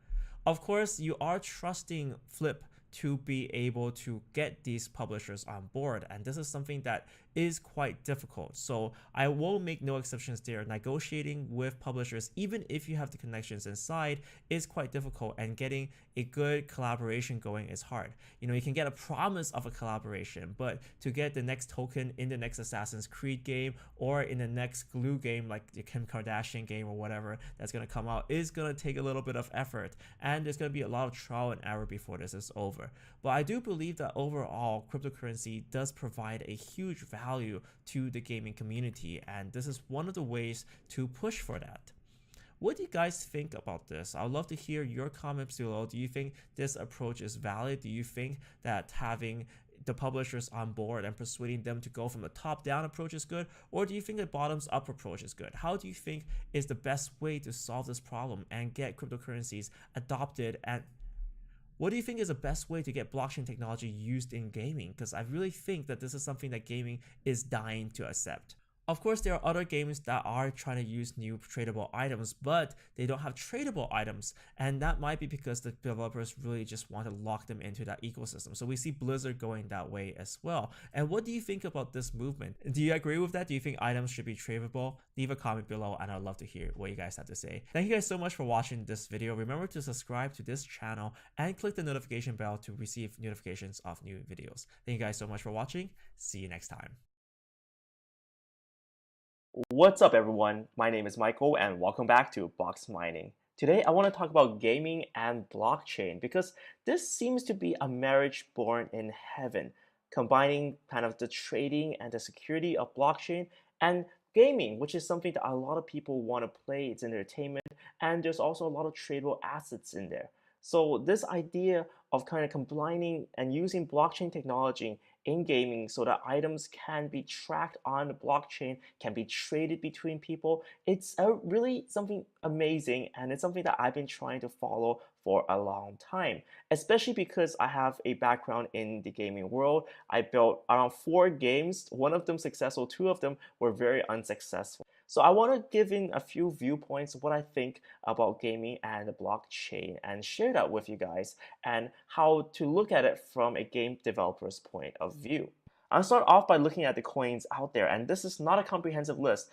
Of course, you are trusting Flip to be able to get these publishers on board, and this is something that is quite difficult. So I will make no exceptions there. Negotiating with publishers, even if you have the connections inside, is quite difficult, and getting a good collaboration going is hard. You can get a promise of a collaboration, but to get the next token in the next Assassin's Creed game or in the next Glue game, like the Kim Kardashian game or whatever that's going to come out, is going to take a little bit of effort, and there's going to be a lot of trial and error before this is over. But I do believe that overall, cryptocurrency does provide a huge value to the gaming community, and this is one of the ways to push for that. What do you guys think about this? I'd love to hear your comments below. Do you think this approach is valid? Do you think that having the publishers on board and persuading them to go from the top-down approach is good? Or do you think the bottoms-up approach is good? How do you think is the best way to solve this problem and get cryptocurrencies adopted? And what do you think is the best way to get blockchain technology used in gaming? Because I really think that this is something that gaming is dying to accept. Of course, there are other games that are trying to use new tradable items, but they don't have tradable items. And that might be because the developers really just want to lock them into that ecosystem. So we see Blizzard going that way as well. And what do you think about this movement? Do you agree with that? Do you think items should be tradable? Leave a comment below and I'd love to hear what you guys have to say. Thank you guys so much for watching this video. Remember to subscribe to this channel and click the notification bell to receive notifications of new videos. Thank you guys so much for watching. See you next time. What's up everyone, my name is Michael and welcome back to Box Mining. Today I want to talk about gaming and blockchain because this seems to be a marriage born in heaven. combining kind of the trading and the security of blockchain and gaming, which is something that a lot of people want to play. It's entertainment, and there's also a lot of tradable assets in there. So this idea of kind of combining and using blockchain technology in gaming so that items can be tracked on the blockchain, can be traded between people, it's really something amazing, and it's something that I've been trying to follow for a long time, especially because I have a background in the gaming world. I built around 4 games, one of them successful, 2 of them were very unsuccessful. So I want to give in a few viewpoints of what I think about gaming and the blockchain and share that with you guys and how to look at it from a game developer's point of view. I'll start off by looking at the coins out there, and this is not a comprehensive list.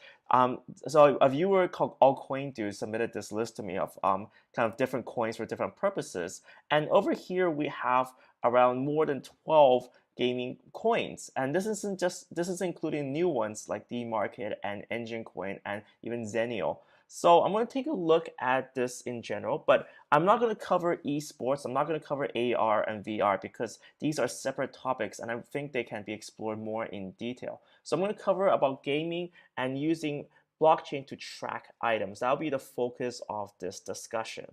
So a viewer called AllCoinDude submitted this list to me of kind of different coins for different purposes, and over here we have around more than 12 gaming coins, and this is including new ones like D-Market and Engine Coin and even Zenio. So I'm going to take a look at this in general, but I'm not going to cover esports. I'm not going to cover AR and VR because these are separate topics and I think they can be explored more in detail. So I'm going to cover about gaming and using blockchain to track items. That'll be the focus of this discussion.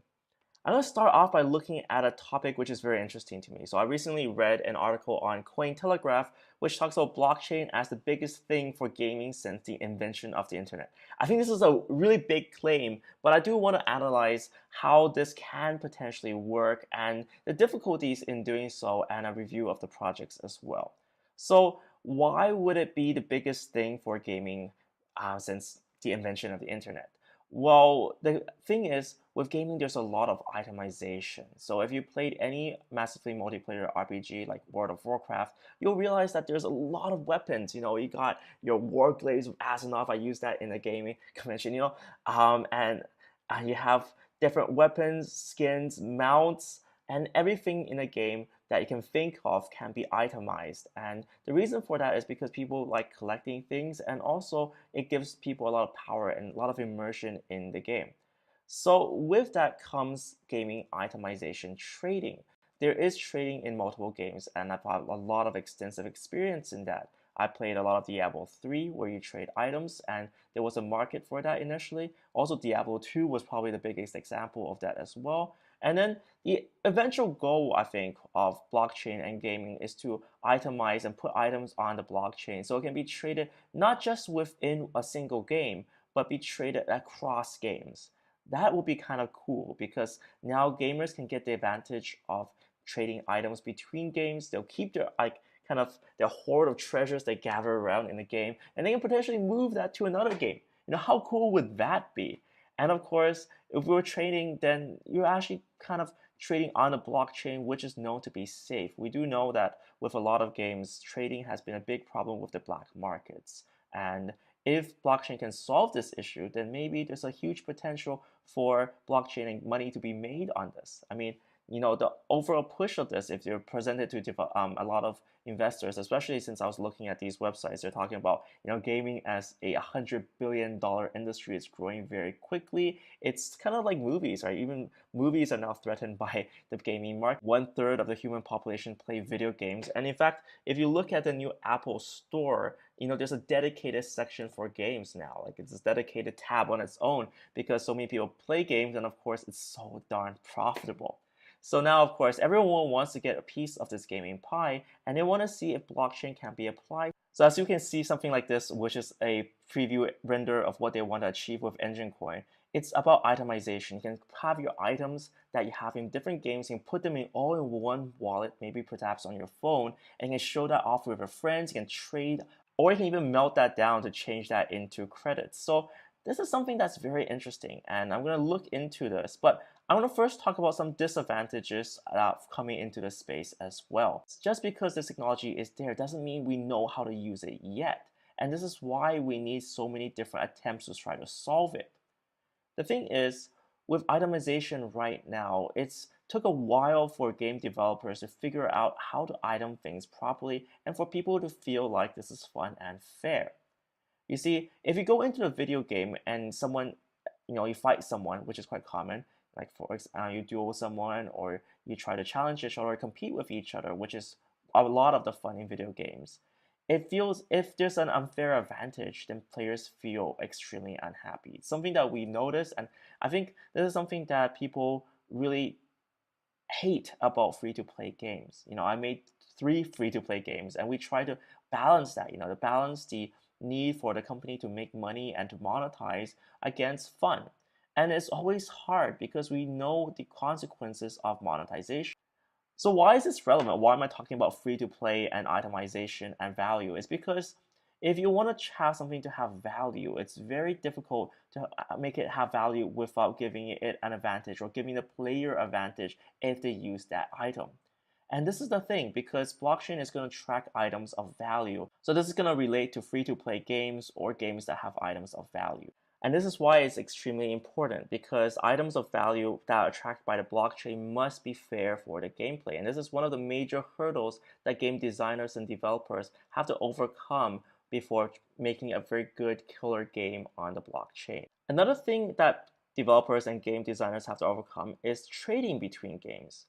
I'm going to start off by looking at a topic which is very interesting to me. So I recently read an article on Cointelegraph which talks about blockchain as the biggest thing for gaming since the invention of the internet. I think this is a really big claim, but I do want to analyze how this can potentially work and the difficulties in doing so and a review of the projects as well. So why would it be the biggest thing for gaming since the invention of the internet? Well, the thing is, with gaming, there's a lot of itemization. So if you played any massively multiplayer RPG like World of Warcraft, you'll realize that there's a lot of weapons. You got your Warglaives with Asinov. I use that in the gaming convention, and you have different weapons, skins, mounts, and everything in a game that you can think of can be itemized. And the reason for that is because people like collecting things, and also it gives people a lot of power and a lot of immersion in the game. So with that comes gaming itemization trading. There is trading in multiple games, and I've had a lot of extensive experience in that. I played a lot of Diablo 3 where you trade items, and there was a market for that initially. Also, Diablo 2 was probably the biggest example of that as well. And then the eventual goal, I think, of blockchain and gaming is to itemize and put items on the blockchain so it can be traded not just within a single game, but be traded across games. That will be kind of cool because now gamers can get the advantage of trading items between games. They'll keep their kind of their hoard of treasures they gather around in the game, and they can potentially move that to another game. How cool would that be? And of course, if we're trading, then you're actually kind of trading on a blockchain, which is known to be safe. We do know that with a lot of games, trading has been a big problem with the black markets. And if blockchain can solve this issue, then maybe there's a huge potential for blockchain and money to be made on this. I mean, the overall push of this, if you're presented to a lot of investors, especially since I was looking at these websites, they're talking about, gaming as a $100 billion industry. It's growing very quickly. It's kind of like movies, right? Even movies are now threatened by the gaming market. 1/3 of the human population play video games. And in fact, if you look at the new Apple Store, there's a dedicated section for games now. Like it's a dedicated tab on its own because so many people play games, and of course, it's so darn profitable. So now, of course, everyone wants to get a piece of this gaming pie, and they want to see if blockchain can be applied. So as you can see, something like this, which is a preview render of what they want to achieve with Engine Coin, it's about itemization. You can have your items that you have in different games, you can put them all in one wallet, maybe perhaps on your phone, and you can show that off with your friends, you can trade, or you can even melt that down to change that into credits. So this is something that's very interesting, and I'm going to look into this, but I want to first talk about some disadvantages of coming into this space as well. Just because this technology is there doesn't mean we know how to use it yet, and this is why we need so many different attempts to try to solve it. The thing is, with itemization right now, it's took a while for game developers to figure out how to item things properly and for people to feel like this is fun and fair. You see, if you go into a video game and someone, you fight someone, which is quite common, like for example, you duel with someone or you try to challenge each other or compete with each other, which is a lot of the fun in video games. It feels if there's an unfair advantage, then players feel extremely unhappy. It's something that we notice, and I think this is something that people really hate about free-to-play games. I made 3 free-to-play games, and we try to balance that, to balance the need for the company to make money and to monetize against fun. And it's always hard because we know the consequences of monetization. So why is this relevant? Why am I talking about free-to-play and itemization and value? It's because if you want to have something to have value, it's very difficult to make it have value without giving it an advantage or giving the player advantage if they use that item. And this is the thing, because blockchain is going to track items of value. So this is going to relate to free-to-play games or games that have items of value. And this is why it's extremely important, because items of value that are tracked by the blockchain must be fair for the gameplay. And this is one of the major hurdles that game designers and developers have to overcome before making a very good killer game on the blockchain. Another thing that developers and game designers have to overcome is trading between games.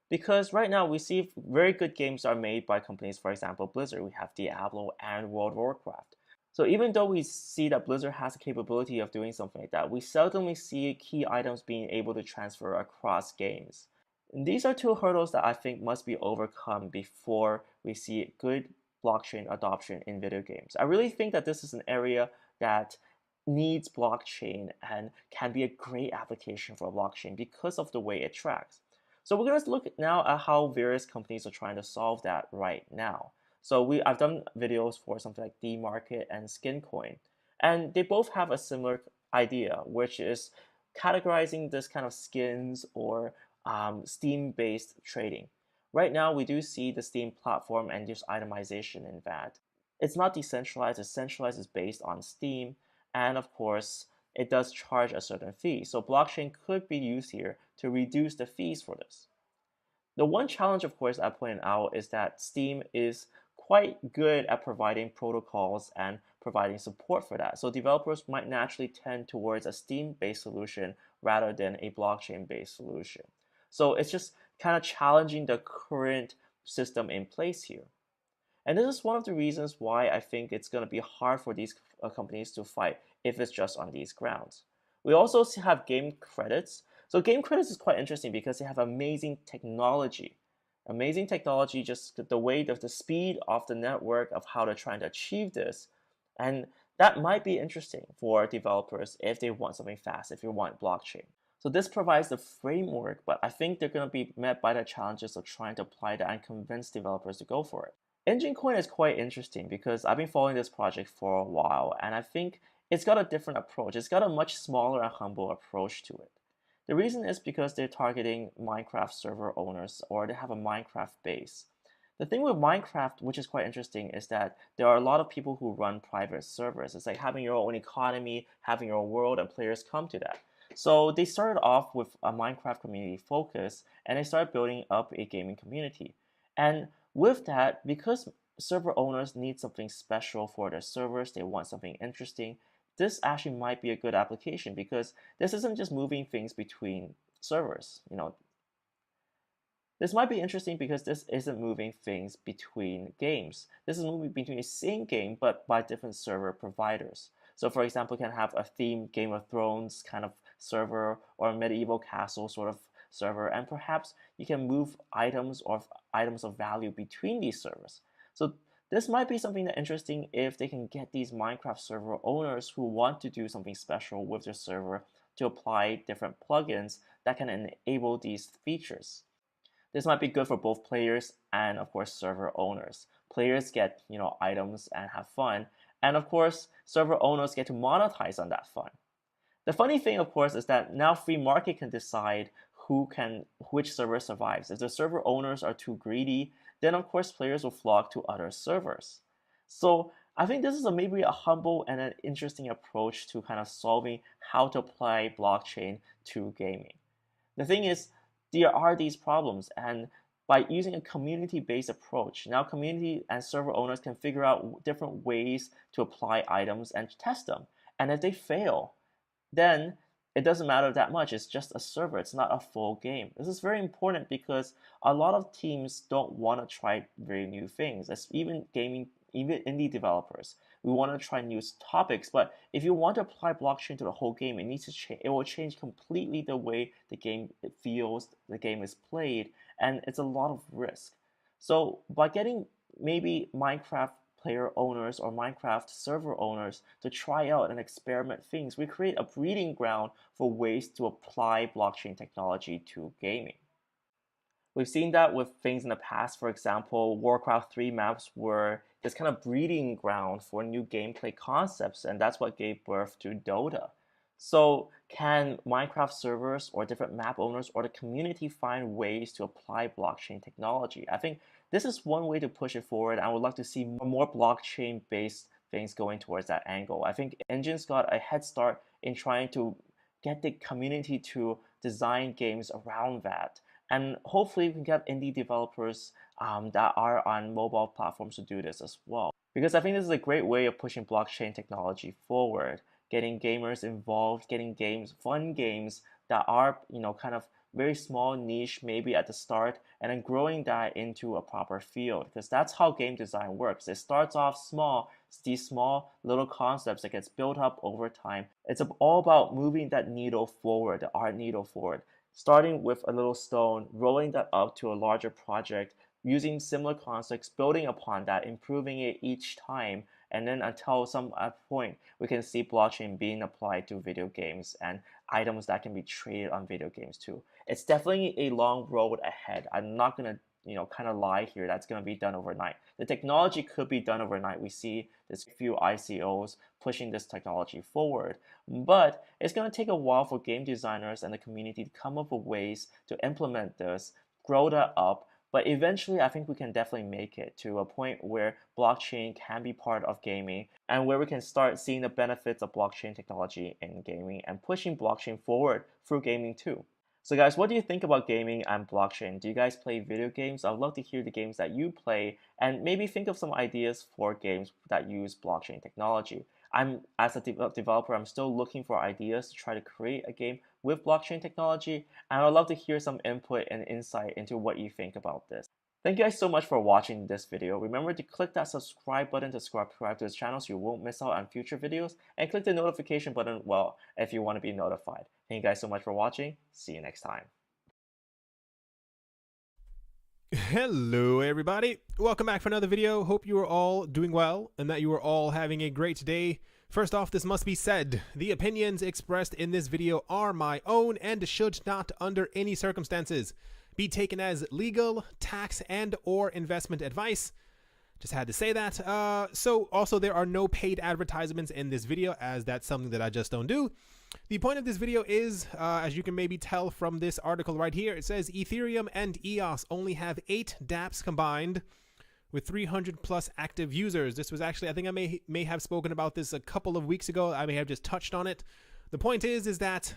Because right now we see very good games are made by companies, for example, Blizzard. We have Diablo and World of Warcraft. So even though we see that Blizzard has the capability of doing something like that, we seldomly see key items being able to transfer across games. And these are 2 hurdles that I think must be overcome before we see good blockchain adoption in video games. I really think that this is an area that needs blockchain and can be a great application for blockchain because of the way it tracks. So we're going to look now at how various companies are trying to solve that right now. So I've done videos for something like D-Market and Skincoin, and they both have a similar idea, which is categorizing this kind of skins or Steam-based trading. Right now, we do see the Steam platform and there's itemization in that. It's not decentralized, it's centralized, it's based on Steam, and of course, it does charge a certain fee. So blockchain could be used here to reduce the fees for this. The one challenge, of course, I pointed out is that Steam is quite good at providing protocols and providing support for that. So developers might naturally tend towards a Steam-based solution rather than a blockchain-based solution. So it's just kind of challenging the current system in place here. And this is one of the reasons why I think it's going to be hard for these companies to fight if it's just on these grounds. We also have game credits. So game credits is quite interesting because they have amazing technology. Amazing technology, just the way of the speed of the network of how they're trying to achieve this. And that might be interesting for developers if they want something fast, if you want blockchain. So this provides the framework, but I think they're going to be met by the challenges of trying to apply that and convince developers to go for it. Engine Coin is quite interesting because I've been following this project for a while, and I think it's got a different approach. It's got a much smaller and humble approach to it. The reason is because they're targeting Minecraft server owners, or they have a Minecraft base. The thing with Minecraft, which is quite interesting, is that there are a lot of people who run private servers. It's like having your own economy, having your own world, and players come to that. So they started off with a Minecraft community focus, and they started building up a gaming community. And with that, because server owners need something special for their servers, they want something interesting, this actually might be a good application because this isn't just moving things between servers. This might be interesting because this isn't moving things between games. This is moving between the same game but by different server providers. So for example, you can have a themed Game of Thrones kind of server or a medieval castle sort of server, and perhaps you can move items or items of value between these servers. So this might be something that's interesting if they can get these Minecraft server owners who want to do something special with their server to apply different plugins that can enable these features. This might be good for both players and of course server owners. Players get items and have fun, and of course server owners get to monetize on that fun. The funny thing, of course, is that now free market can decide which server survives. If the server owners are too greedy, then of course players will flock to other servers. So I think this is maybe a humble and an interesting approach to kind of solving how to apply blockchain to gaming. The thing is, there are these problems, and by using a community-based approach, now community and server owners can figure out different ways to apply items and test them. And if they fail, then it doesn't matter that much. It's just a server. It's not a full game. This is very important because a lot of teams don't want to try very new things. As even indie developers, we want to try new topics. But if you want to apply blockchain to the whole game, it needs to change. It will change completely the way the game feels, the game is played, and it's a lot of risk. So by getting maybe Minecraft player owners or Minecraft server owners to try out and experiment things, we create a breeding ground for ways to apply blockchain technology to gaming. We've seen that with things in the past. For example, Warcraft 3 maps were this kind of breeding ground for new gameplay concepts, and that's what gave birth to Dota. So can Minecraft servers or different map owners or the community find ways to apply blockchain technology? I think this is one way to push it forward. I would like to see more blockchain-based things going towards that angle. I think Engine's got a head start in trying to get the community to design games around that. And hopefully we can get indie developers that are on mobile platforms to do this as well. Because I think this is a great way of pushing blockchain technology forward, getting gamers involved, getting games, fun games that are, kind of very small niche maybe at the start, and then growing that into a proper field. Because that's how game design works. It starts off small, it's these small little concepts that gets built up over time. It's all about moving that needle forward, the art needle forward. Starting with a little stone, rolling that up to a larger project, using similar concepts, building upon that, improving it each time, and then until some point we can see blockchain being applied to video games and items that can be traded on video games too. It's definitely a long road ahead. I'm not gonna kind of lie here that's going to be done overnight. The technology could be done overnight. We see this few ICOs pushing this technology forward, but it's going to take a while for game designers and the community to come up with ways to implement this, grow that up. But eventually, I think we can definitely make it to a point where blockchain can be part of gaming and where we can start seeing the benefits of blockchain technology in gaming and pushing blockchain forward through gaming too. So guys, what do you think about gaming and blockchain? Do you guys play video games? I'd love to hear the games that you play and maybe think of some ideas for games that use blockchain technology. As a developer, I'm still looking for ideas to try to create a game with blockchain technology, and I'd love to hear some input and insight into what you think about this. Thank you guys so much for watching this video. Remember to click that subscribe button to subscribe to this channel so you won't miss out on future videos, and click the notification button, well, if you want to be notified. Thank you guys so much for watching. See you next time. Hello everybody, welcome back for another video. Hope you are all doing well and that you are all having a great day. First off, this must be said, the opinions expressed in this video are my own and should not under any circumstances be taken as legal, tax, and or investment advice. Just had to say that. So also there are no paid advertisements in this video, as that's something that I just don't do. The point of this video is, as you can maybe tell from this article right here, it says Ethereum and EOS only have 8 dApps combined with 300 plus active users. This was actually, I think I may have spoken about this a couple of weeks ago. I may have just touched on it. The point is that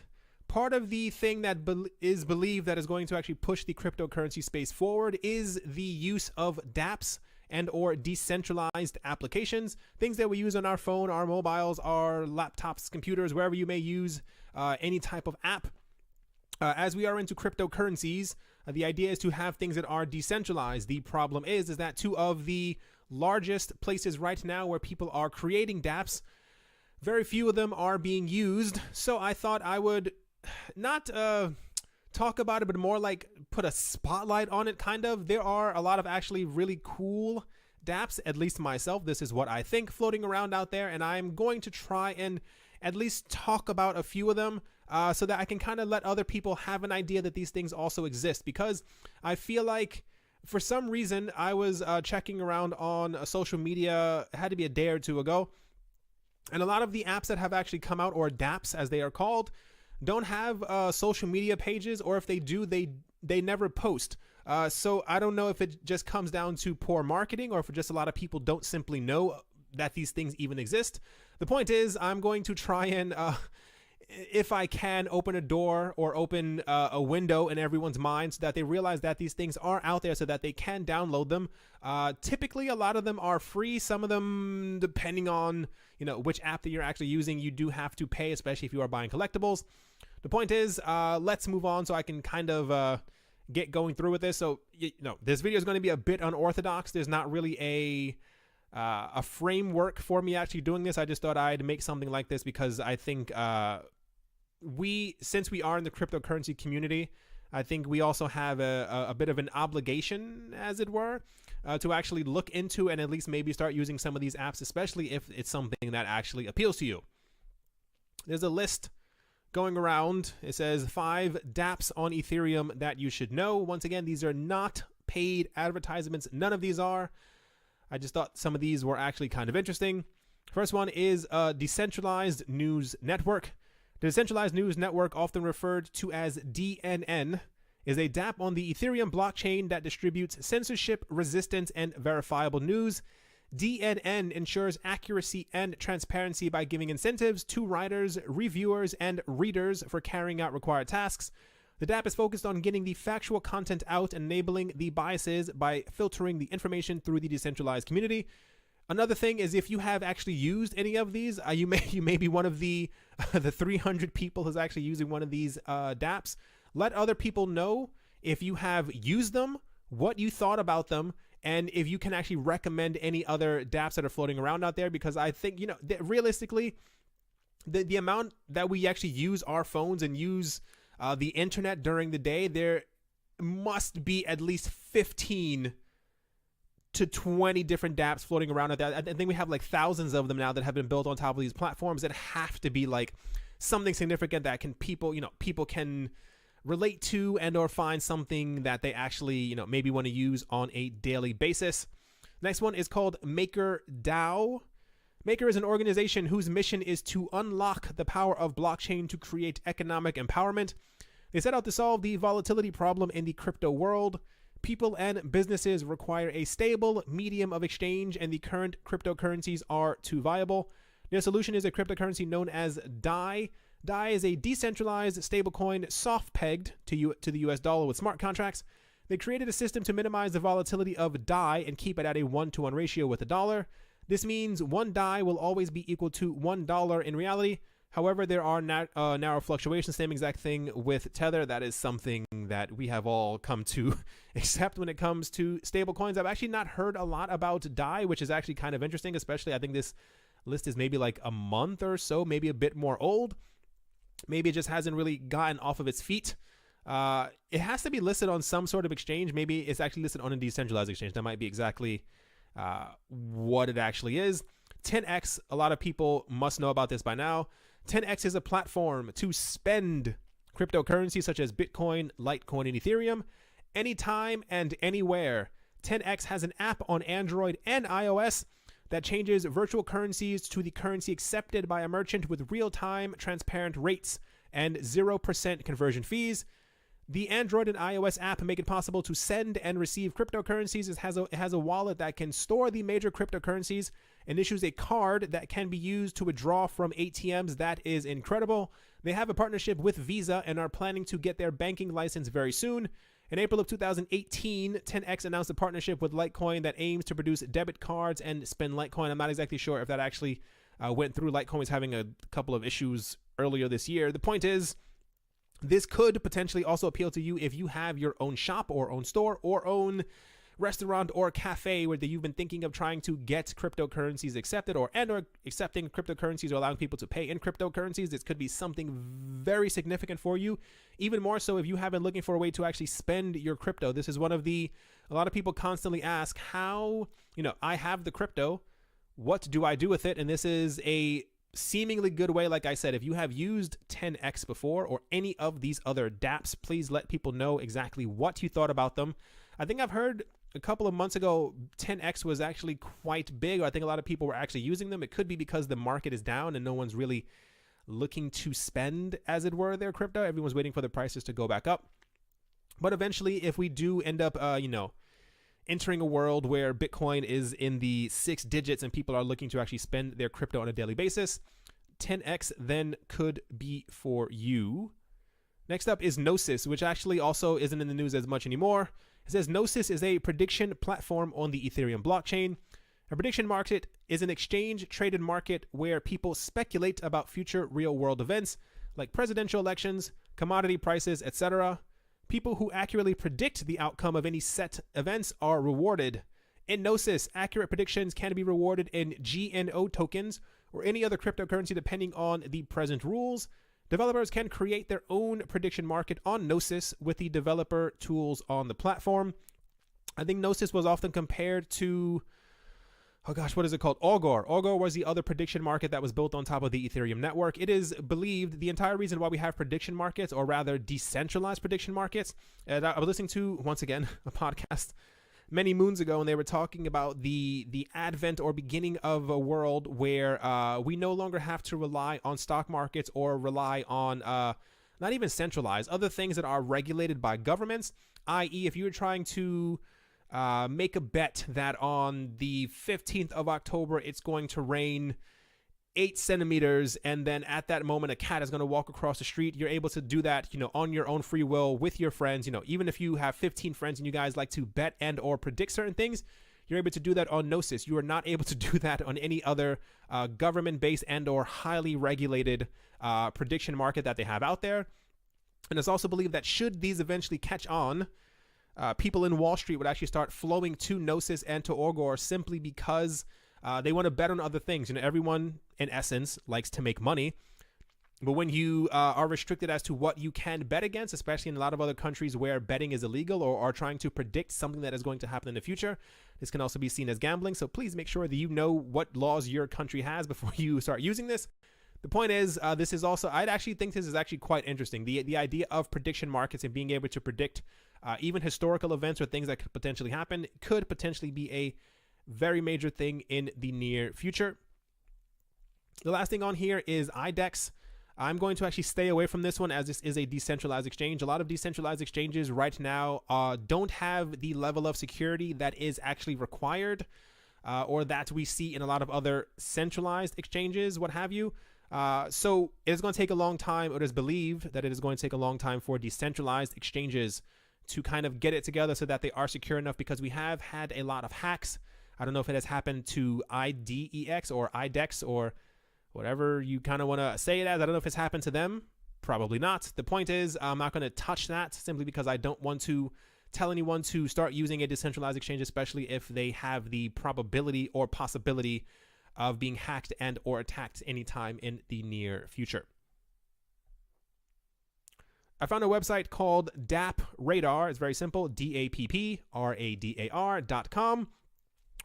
part of the thing that is believed that is going to actually push the cryptocurrency space forward is the use of dApps and or decentralized applications, things that we use on our phone, our mobiles, our laptops, computers, wherever you may use any type of app. As we are into cryptocurrencies, the idea is to have things that are decentralized. The problem is that 2 of the largest places right now where people are creating dApps, very few of them are being used. So I thought I would not talk about it, but more like put a spotlight on it, kind of. There are a lot of actually really cool dApps, at least myself. This is what I think, floating around out there, and I'm going to try and at least talk about a few of them so that I can kind of let other people have an idea that these things also exist, because I feel like for some reason I was checking around on social media, it had to be a day or two ago, and a lot of the apps that have actually come out, or dApps as they are called, don't have social media pages, or if they do, they never post. So I don't know if it just comes down to poor marketing, or if just a lot of people don't simply know that these things even exist. The point is, I'm going to try and, if I can, open a door or open a window in everyone's mind so that they realize that these things are out there so that they can download them. Typically, a lot of them are free. Some of them, depending on which app that you're actually using, you do have to pay, especially if you are buying collectibles. The point is, let's move on so I can kind of get going through with this. So, this video is going to be a bit unorthodox. There's not really a framework for me actually doing this. I just thought I'd make something like this because I think since we are in the cryptocurrency community, I think we also have a bit of an obligation, as it were, to actually look into and at least maybe start using some of these apps, especially if it's something that actually appeals to you. There's a list going around. It says 5 dApps on Ethereum that you should know. Once again, these are not paid advertisements. None of these are. I just thought some of these were actually kind of interesting. First one is a decentralized news network. The decentralized news network, often referred to as DNN, is a dApp on the Ethereum blockchain that distributes censorship-resistant and verifiable news. DNN ensures accuracy and transparency by giving incentives to writers, reviewers, and readers for carrying out required tasks. The dApp is focused on getting the factual content out and enabling the biases by filtering the information through the decentralized community. Another thing is, if you have actually used any of these, you may be one of the 300 people who's actually using one of these dApps. Let other people know if you have used them, what you thought about them, and if you can actually recommend any other dApps that are floating around out there, because I think, realistically, the amount that we actually use our phones and use the internet during the day, there must be at least 15 to 20 different dApps floating around out there. I think we have like thousands of them now that have been built on top of these platforms that have to be like something significant that people can relate to and or find something that they actually, maybe want to use on a daily basis. Next one is called MakerDAO. Maker is an organization whose mission is to unlock the power of blockchain to create economic empowerment. They set out to solve the volatility problem in the crypto world. People and businesses require a stable medium of exchange, and the current cryptocurrencies are too viable. Their solution is a cryptocurrency known as DAI. DAI is a decentralized stablecoin soft-pegged to the US dollar with smart contracts. They created a system to minimize the volatility of DAI and keep it at a 1-to-1 ratio with the dollar. This means one DAI will always be equal to $1 in reality. However, there are narrow fluctuations. Same exact thing with Tether. That is something that we have all come to accept when it comes to stablecoins. I've actually not heard a lot about DAI, which is actually kind of interesting, especially I think this list is maybe like a month or so, maybe a bit more old. Maybe it just hasn't really gotten off of its feet. It has to be listed on some sort of exchange. Maybe it's actually listed on a decentralized exchange. That might be exactly what it actually is. 10x, a lot of people must know about this by now. 10x is a platform to spend cryptocurrencies such as Bitcoin, Litecoin, and Ethereum anytime and anywhere. 10x has an app on Android and iOS that changes virtual currencies to the currency accepted by a merchant with real-time transparent rates and 0% conversion fees. The Android and iOS app make it possible to send and receive cryptocurrencies. It has a wallet that can store the major cryptocurrencies and issues a card that can be used to withdraw from ATMs. That is incredible. They have a partnership with Visa and are planning to get their banking license very soon. In April of 2018, 10x announced a partnership with Litecoin that aims to produce debit cards and spend Litecoin. I'm not exactly sure if that actually went through. Litecoin was having a couple of issues earlier this year. The point is, this could potentially also appeal to you if you have your own shop or own store or own restaurant or cafe where you've been thinking of trying to get cryptocurrencies accepted or accepting cryptocurrencies or allowing people to pay in cryptocurrencies. This could be something very significant for you. Even more so if you have been looking for a way to actually spend your crypto. This is one of a lot of people constantly ask how, I have the crypto, what do I do with it? And this is a seemingly good way. Like I said, if you have used 10x before or any of these other dApps, please let people know exactly what you thought about them. I think I've heard a couple of months ago 10x was actually quite big. I think a lot of people were actually using them. It could be because the market is down and no one's really looking to spend, as it were, their crypto. Everyone's waiting for the prices to go back up. But eventually, if we do end up entering a world where Bitcoin is in the 6 digits and people are looking to actually spend their crypto on a daily basis, 10x then could be for you. Next up is Gnosis, which actually also isn't in the news as much anymore. It says Gnosis is a prediction platform on the Ethereum blockchain. A prediction market is an exchange-traded market where people speculate about future real-world events, like presidential elections, commodity prices, etc. People who accurately predict the outcome of any set events are rewarded. In Gnosis, accurate predictions can be rewarded in GNO tokens or any other cryptocurrency depending on the present rules. Developers can create their own prediction market on Gnosis with the developer tools on the platform. I think Gnosis was often compared to, oh gosh, what is it called? Augur. Augur was the other prediction market that was built on top of the Ethereum network. It is believed the entire reason why we have prediction markets, or rather decentralized prediction markets. And I was listening to, once again, a podcast many moons ago, and they were talking about the advent or beginning of a world where we no longer have to rely on stock markets or rely on not even centralized, other things that are regulated by governments, i.e. if you were trying to make a bet that on the 15th of October it's going to rain 8 centimeters, and then at that moment a cat is going to walk across the street, you're able to do that, on your own free will with your friends. Even if you have 15 friends and you guys like to bet and or predict certain things, you're able to do that on Gnosis. You are not able to do that on any other government-based and or highly regulated prediction market that they have out there. And it's also believed that should these eventually catch on, people in Wall Street would actually start flowing to Gnosis and to Augur simply because they want to bet on other things. Everyone, in essence, likes to make money. But when you are restricted as to what you can bet against, especially in a lot of other countries where betting is illegal or are trying to predict something that is going to happen in the future, this can also be seen as gambling. So please make sure that you know what laws your country has before you start using this. The point is, this is also, I'd actually think this is actually quite interesting. The idea of prediction markets and being able to predict even historical events or things that could potentially happen could potentially be a very major thing in the near future. The last thing on here is IDEX. I'm going to actually stay away from this one as this is a decentralized exchange. A lot of decentralized exchanges right now don't have the level of security that is actually required or that we see in a lot of other centralized exchanges, what have you. So it's going to take a long time. It is believed that it is going to take a long time for decentralized exchanges to kind of get it together so that they are secure enough, because we have had a lot of hacks. I don't know if it has happened to IDEX or IDEX or whatever you kind of want to say it as. I don't know if it's happened to them. Probably not. The point is, I'm not going to touch that simply because I don't want to tell anyone to start using a decentralized exchange, especially if they have the probability or possibility of being hacked and or attacked anytime in the near future. I found a website called DAP Radar. It's very simple, DAPPRADAR.com,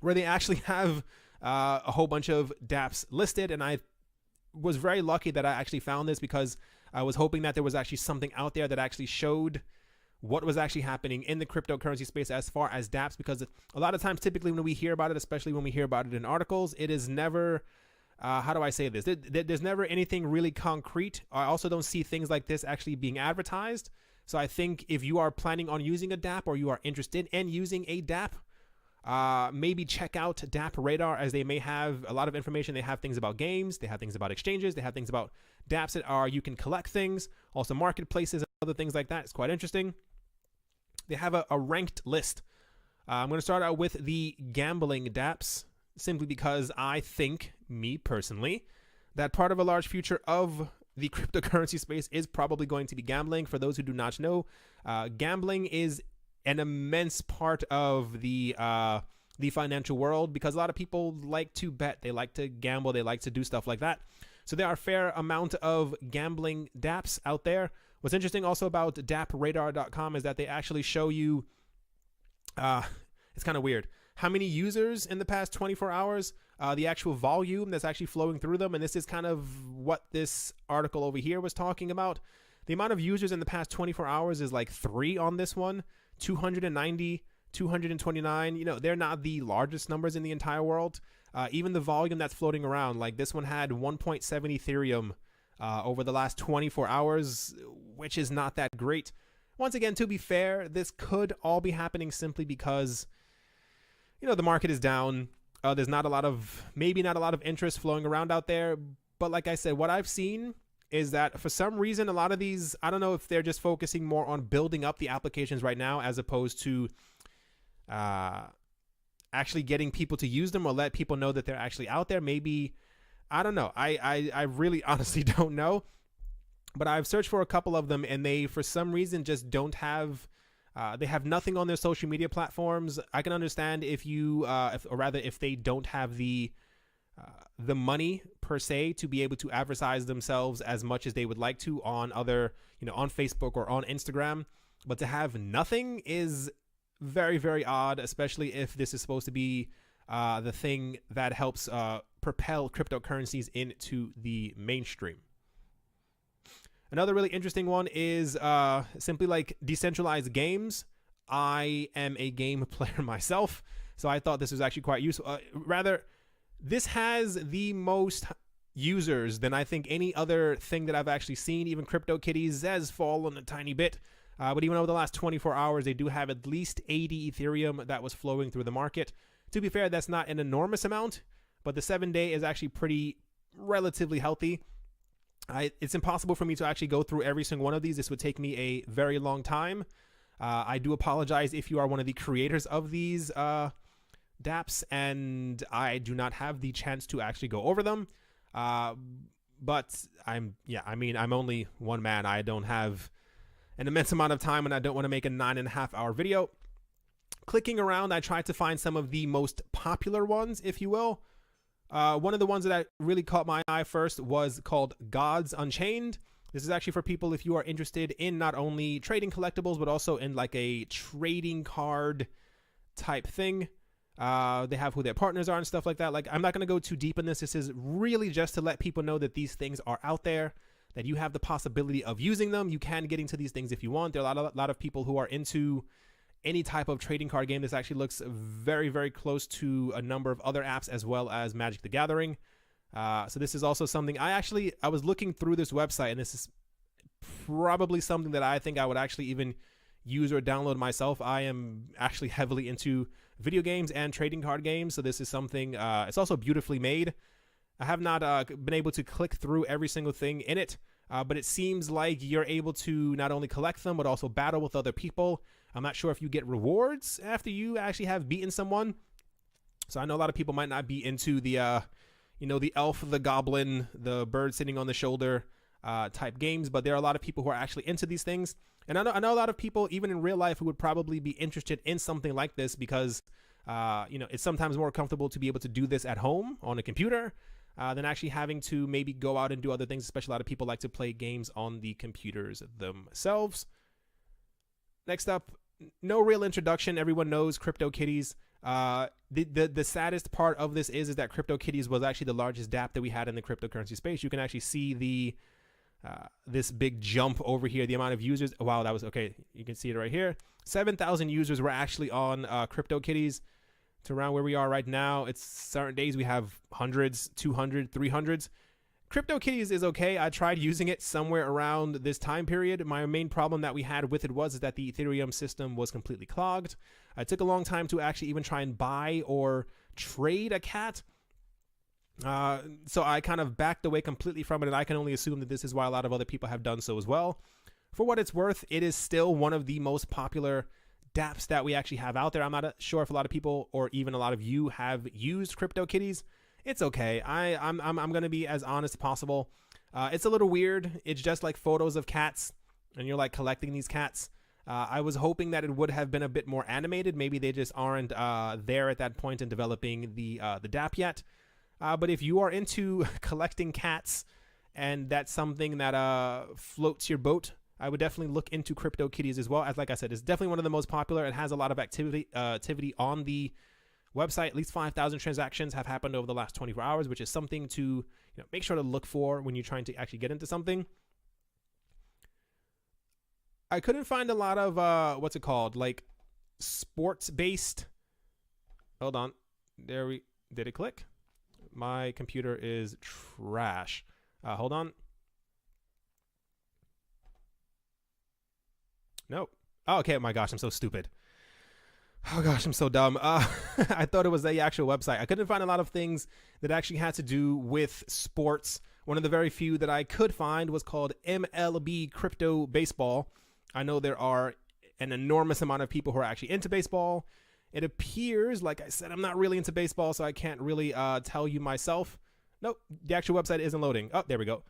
where they actually have a whole bunch of dApps listed. And I was very lucky that I actually found this, because I was hoping that there was actually something out there that actually showed what was actually happening in the cryptocurrency space as far as dApps, because a lot of times, typically when we hear about it, especially when we hear about it in articles, it is never, how do I say this? There's never anything really concrete. I also don't see things like this actually being advertised. So I think if you are planning on using a dApp or you are interested in using a dApp, maybe check out DAP Radar, as they may have a lot of information. They have things about games, they have things about exchanges, they have things about dApps that are, you can collect things, also marketplaces and other things like that. It's quite interesting. They have a ranked list. I'm going to start out with the gambling dApps, simply because I think, me personally, that part of a large future of the cryptocurrency space is probably going to be gambling. For those who do not know, gambling is an immense part of the financial world, because a lot of people like to bet, they like to gamble, they like to do stuff like that. So there are a fair amount of gambling dApps out there. What's interesting also about dapradar.com is that they actually show you, it's kind of weird, how many users in the past 24 hours, the actual volume that's actually flowing through them. And this is kind of what this article over here was talking about. The amount of users in the past 24 hours is like 3 on this one, 290, 229. They're not the largest numbers in the entire world. Even the volume that's floating around, like this one had 1.7 Ethereum over the last 24 hours, which is not that great. Once again, to be fair, this could all be happening simply because, the market is down. There's maybe not a lot of interest flowing around out there. But like I said, what I've seen is that for some reason, a lot of these, I don't know if they're just focusing more on building up the applications right now, as opposed to actually getting people to use them or let people know that they're actually out there. Maybe, I don't know. I really honestly don't know. but I've searched for a couple of them, and they, for some reason, just don't have. They have nothing on their social media platforms. I can understand if you, if they don't have the money per se to be able to advertise themselves as much as they would like to on other, on Facebook or on Instagram. But to have nothing is very, very odd, especially if this is supposed to be the thing that helps propel cryptocurrencies into the mainstream. Another really interesting one is simply like decentralized games. I am a game player myself, so I thought this was actually quite useful. This has the most users than I think any other thing that I've actually seen. Even CryptoKitties has fallen a tiny bit. But even over the last 24 hours, they do have at least 80 Ethereum that was flowing through the market. To be fair, that's not an enormous amount, but the 7-day is actually pretty relatively healthy. It's impossible for me to actually go through every single one of these. This would take me a very long time. I do apologize if you are one of the creators of these dApps, and I do not have the chance to actually go over them. But I'm only one man. I don't have an immense amount of time, and I don't want to make a 9.5-hour video. Clicking around, I tried to find some of the most popular ones, if you will. One of the ones that really caught my eye first was called Gods Unchained. This is actually for people if you are interested in not only trading collectibles, but also in like a trading card type thing. They have who their partners are and stuff like that. Like, I'm not going to go too deep in this. This is really just to let people know that these things are out there, that you have the possibility of using them. You can get into these things if you want. There are a lot of people who are into any type of trading card game. This actually looks very, very close to a number of other apps as well as Magic the Gathering. So this is also something I was looking through this website, and this is probably something that I think I would actually even use or download myself. I am actually heavily into video games and trading card games, so this is something, it's also beautifully made. I have not been able to click through every single thing in it, but it seems like you're able to not only collect them, but also battle with other people. I'm not sure if you get rewards after you actually have beaten someone. So I know a lot of people might not be into the, the elf, the goblin, the bird sitting on the shoulder type games, but there are a lot of people who are actually into these things. And I know a lot of people, even in real life, who would probably be interested in something like this because, it's sometimes more comfortable to be able to do this at home on a computer than actually having to maybe go out and do other things. Especially a lot of people like to play games on the computers themselves. Next up, no real introduction. Everyone knows CryptoKitties. The saddest part of this is that CryptoKitties was actually the largest dApp that we had in the cryptocurrency space. You can actually see the this big jump over here, the amount of users. Wow, that was okay. You can see it right here. 7,000 users were actually on CryptoKitties. To around where we are right now, it's certain days we have hundreds, 200, 300s. CryptoKitties is okay. I tried using it somewhere around this time period. My main problem that we had with it was that the Ethereum system was completely clogged. It took a long time to actually even try and buy or trade a cat. So I kind of backed away completely from it, and I can only assume that this is why a lot of other people have done so as well. For what it's worth, it is still one of the most popular dApps that we actually have out there. I'm not sure if a lot of people or even a lot of you have used CryptoKitties. It's okay. I'm going to be as honest as possible. It's a little weird. It's just like photos of cats, and you're like collecting these cats. I was hoping that it would have been a bit more animated. Maybe they just aren't there at that point in developing the dApp yet. But if you are into collecting cats and that's something that floats your boat, I would definitely look into CryptoKitties as well. As like I said, it's definitely one of the most popular. It has a lot of activity on the website. At least 5,000 transactions have happened over the last 24 hours, which is something to make sure to look for when you're trying to actually get into something. I couldn't find a lot of like sports-based. Hold on, did it click? My computer is trash. Hold on. Nope. Oh, okay. Oh my gosh, I'm so stupid. Oh gosh, I'm so dumb. I thought it was the actual website. I couldn't find a lot of things that actually had to do with sports. One of the very few that I could find was called MLB Crypto Baseball. I know there are an enormous amount of people who are actually into baseball. It appears, like I said, I'm not really into baseball, so I can't really tell you myself. Nope, the actual website isn't loading. Oh, there we go.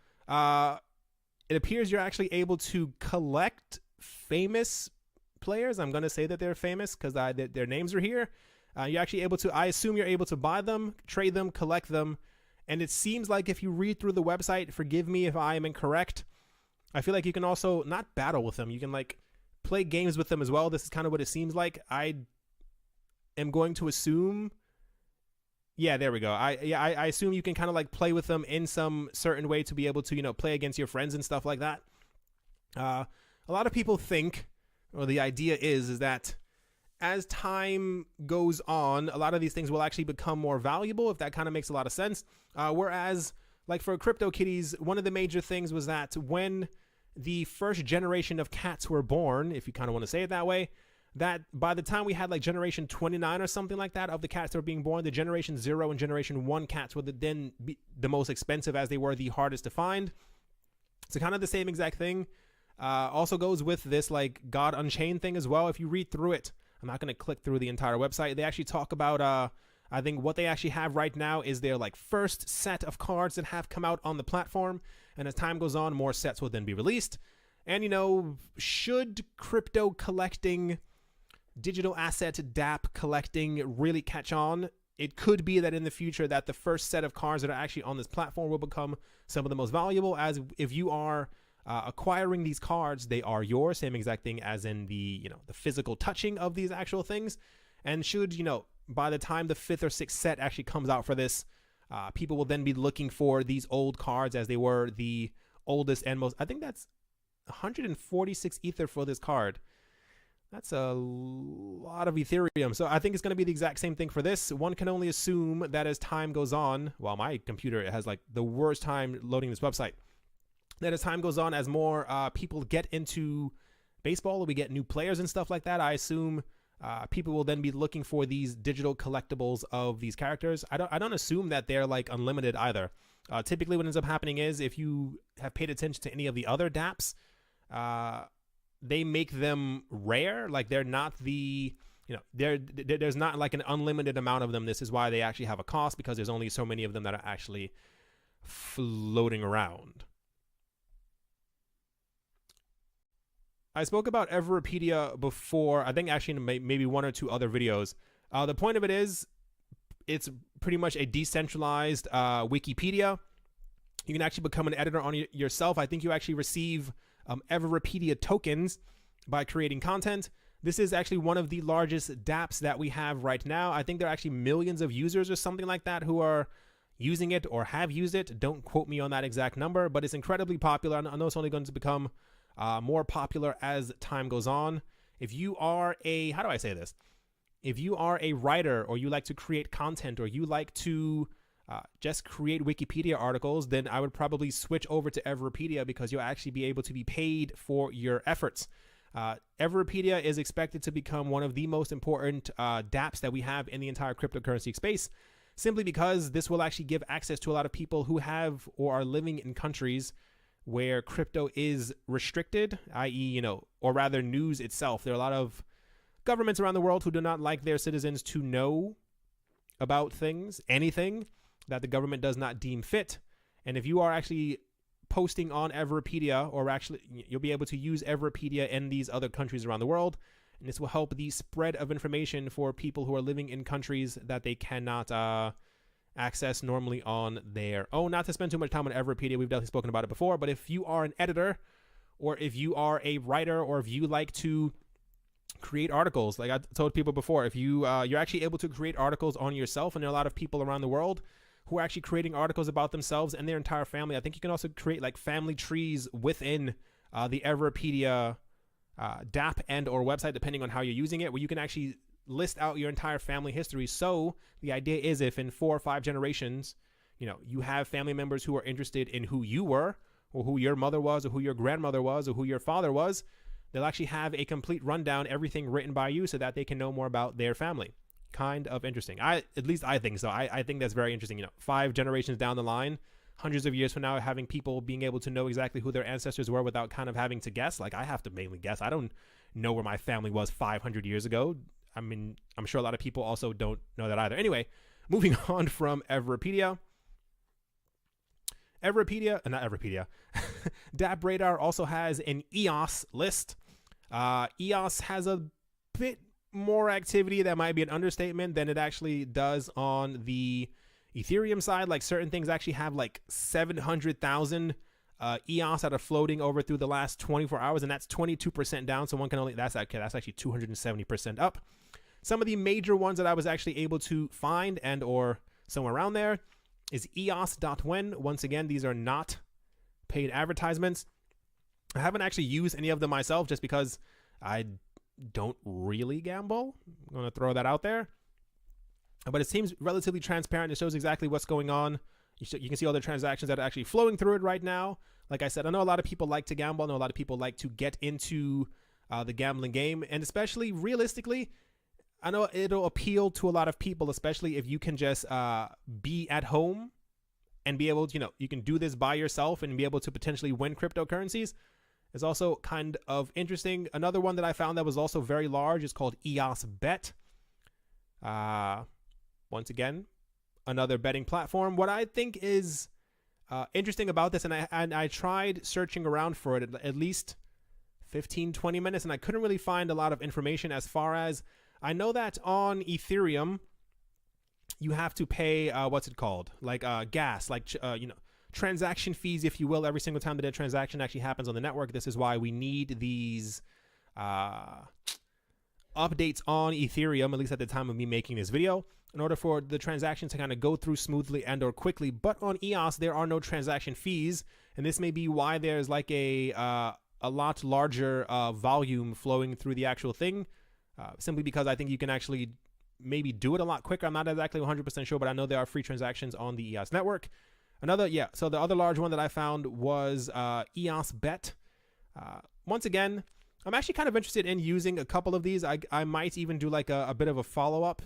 it appears you're actually able to collect famous players. I'm going to say that they're famous because their names are here. You're actually able to, I assume you're able to buy them, trade them, collect them. And it seems like if you read through the website, forgive me if I am incorrect, I feel like you can also not battle with them. You can like play games with them as well. This is kind of what it seems like. I am going to assume, yeah, there we go. I assume you can kind of like play with them in some certain way to be able to, you know, play against your friends and stuff like that. A lot of people think, or the idea is that as time goes on, a lot of these things will actually become more valuable, if that kind of makes a lot of sense. Whereas, like for CryptoKitties, one of the major things was that when the first generation of cats were born, if you kind of want to say it that way, that by the time we had like generation 29 or something like that of the cats that were being born, the generation 0 and generation 1 cats would then be the most expensive, as they were the hardest to find. So kind of the same exact thing. Also goes with this like God Unchained thing as well. If you read through it, I'm not going to click through the entire website. They actually talk about, I think what they actually have right now is their like first set of cards that have come out on the platform. And as time goes on, more sets will then be released. And, you know, should crypto collecting, digital asset DApp collecting really catch on, it could be that in the future that the first set of cards that are actually on this platform will become some of the most valuable, as if you are acquiring these cards, they are yours, same exact thing as in the, you know, the physical touching of these actual things. And should, you know, by the time the 5th or 6th set actually comes out for this, people will then be looking for these old cards, as they were the oldest and most, I think that's 146 ether for this card. That's a lot of Ethereum. So I think it's going to be the exact same thing for this. One can only assume that as time goes on, well, my computer has like the worst time loading this website, that as time goes on, as more people get into baseball, we get new players and stuff like that, I assume people will then be looking for these digital collectibles of these characters. I don't assume that they're like unlimited either. Typically what ends up happening is, if you have paid attention to any of the other dApps, they make them rare. Like they're not the, you know, there's not like an unlimited amount of them. This is why they actually have a cost, because there's only so many of them that are actually floating around. I spoke about Everpedia before, I think actually in maybe one or two other videos. The point of it is, it's pretty much a decentralized Wikipedia. You can actually become an editor on yourself. I think you actually receive Everpedia tokens by creating content. This is actually one of the largest dApps that we have right now. I think there are actually millions of users or something like that who are using it or have used it. Don't quote me on that exact number, but it's incredibly popular. I know it's only going to become more popular as time goes on. If you are a, how do I say this? If you are a writer, or you like to create content, or you like to just create Wikipedia articles, then I would probably switch over to Everpedia, because you'll actually be able to be paid for your efforts. Everpedia is expected to become one of the most important dApps that we have in the entire cryptocurrency space, simply because this will actually give access to a lot of people who have or are living in countries where crypto is restricted, i.e., you know, or rather news itself. There are a lot of governments around the world who do not like their citizens to know about things, anything that the government does not deem fit. And if you are actually posting on Everpedia, or actually you'll be able to use Everpedia in these other countries around the world, and this will help the spread of information for people who are living in countries that they cannot access normally on their own. Not to spend too much time on Everpedia, we've definitely spoken about it before, but if you are an editor, or if you are a writer, or if you like to create articles, like I told people before, if you you're actually able to create articles on yourself, and there are a lot of people around the world who are actually creating articles about themselves and their entire family. I think you can also create like family trees within the Everpedia dApp and or website, depending on how you're using it, where you can actually list out your entire family history. So the idea is, if in 4 or 5 generations, you know, you have family members who are interested in who you were, or who your mother was, or who your grandmother was, or who your father was, they'll actually have a complete rundown, everything written by you, so that they can know more about their family. Kind of interesting. At least I think so. I think that's very interesting. You know, 5 generations down the line, hundreds of years from now, having people being able to know exactly who their ancestors were without kind of having to guess. Like, I have to mainly guess. I don't know where my family was 500 years ago. I mean, I'm sure a lot of people also don't know that either. Anyway, moving on from Everpedia. Everpedia, not Everpedia, DAP Radar also has an EOS list. EOS has a bit more activity, that might be an understatement, than it actually does on the Ethereum side. Like certain things actually have like 700,000 EOS that are floating over through the last 24 hours, and that's 22% down. So one can only, that's actually 270% up. Some of the major ones that I was actually able to find and or somewhere around there is EOS.when. Once again, these are not paid advertisements. I haven't actually used any of them myself just because I don't really gamble. I'm going to throw that out there. But it seems relatively transparent. It shows exactly what's going on. You can see all the transactions that are actually flowing through it right now. Like I said, I know a lot of people like to gamble. I know a lot of people like to get into the gambling game. And especially realistically, I know it'll appeal to a lot of people, especially if you can just be at home and be able to, you can do this by yourself and be able to potentially win cryptocurrencies. It's also kind of interesting. Another one that I found that was also very large is called EOS Bet. Once again, another betting platform. What I think is interesting about this, and I tried searching around for it at least 15-20 minutes, and I couldn't really find a lot of information. As far as I know, that on Ethereum you have to pay what's it called, like gas, like transaction fees, if you will, every single time that a transaction actually happens on the network. This is why we need these updates on Ethereum, at least at the time of me making this video, in order for the transaction to kind of go through smoothly and or quickly. But on EOS, there are no transaction fees, and this may be why there's like a lot larger volume flowing through the actual thing, simply because I think you can actually maybe do it a lot quicker. I'm not exactly 100% sure, but I know there are free transactions on the EOS network. So the other large one that I found was EOS Bet. Once again, I'm actually kind of interested in using a couple of these. I might even do like a bit of a follow-up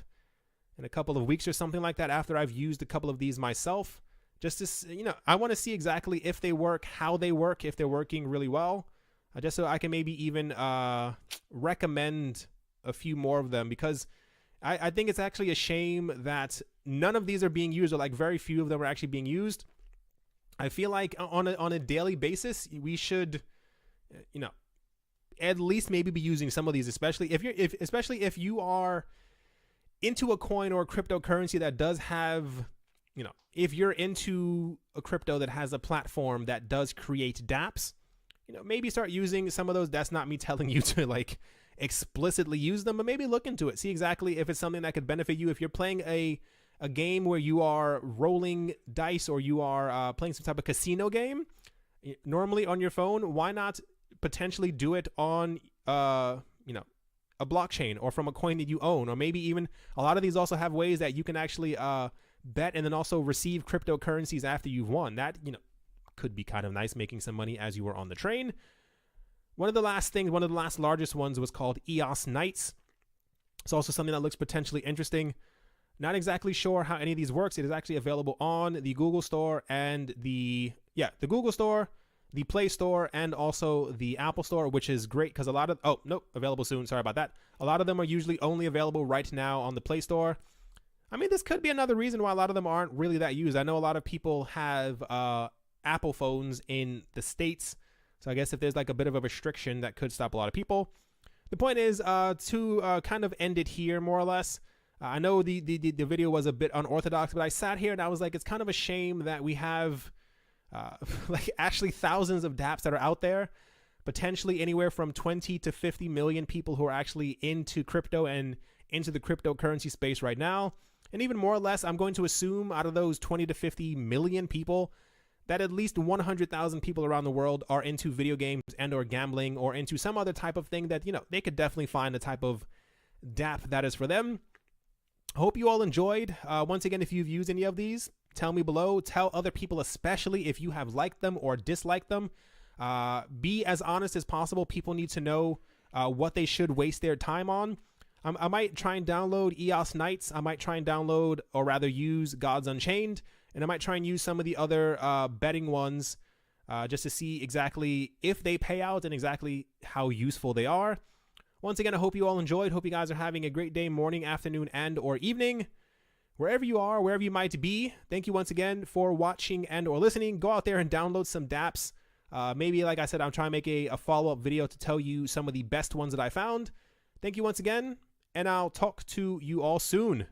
in a couple of weeks or something like that after I've used a couple of these myself. Just to, I want to see exactly if they work, how they work, if they're working really well. Just so I can maybe even recommend a few more of them, because I think it's actually a shame that none of these are being used, or like very few of them are actually being used. I feel like on a daily basis, we should, at least maybe be using some of these, especially if you are into a coin or a cryptocurrency that does have, if you're into a crypto that has a platform that does create dApps, maybe start using some of those. That's not me telling you to like explicitly use them, but maybe look into it, see exactly if it's something that could benefit you. If you're playing a game where you are rolling dice, or you are playing some type of casino game normally on your phone, why not potentially do it on a blockchain or from a coin that you own? Or maybe even a lot of these also have ways that you can actually bet and then also receive cryptocurrencies after you've won. That could be kind of nice, making some money as you were on the train. One of the last largest ones was called EOS Nights. It's also something that looks potentially interesting. Not exactly sure how any of these works. It is actually available on the Google Store and the Google Store, the Play Store, and also the Apple Store, which is great because available soon. Sorry about that. A lot of them are usually only available right now on the Play Store. I mean, this could be another reason why a lot of them aren't really that used. I know a lot of people have Apple phones in the States, so I guess if there's like a bit of a restriction, that could stop a lot of people. The point is to kind of end it here, more or less. I know the video was a bit unorthodox, but I sat here and I was like, it's kind of a shame that we have like actually thousands of dApps that are out there, potentially anywhere from 20 to 50 million people who are actually into crypto and into the cryptocurrency space right now. And even more or less, I'm going to assume out of those 20 to 50 million people, that at least 100,000 people around the world are into video games and or gambling or into some other type of thing that, they could definitely find a type of dApp that is for them. Hope you all enjoyed. Once again, if you've used any of these, tell me below. Tell other people, especially if you have liked them or disliked them. Be as honest as possible. People need to know what they should waste their time on. I might try and download EOS Nights. I might try and download, or rather use, Gods Unchained. And I might try and use some of the other betting ones just to see exactly if they pay out and exactly how useful they are. Once again, I hope you all enjoyed. Hope you guys are having a great day, morning, afternoon, and or evening. Wherever you are, wherever you might be, thank you once again for watching and or listening. Go out there and download some dApps. Maybe, like I said, I'm trying to make a follow-up video to tell you some of the best ones that I found. Thank you once again, and I'll talk to you all soon.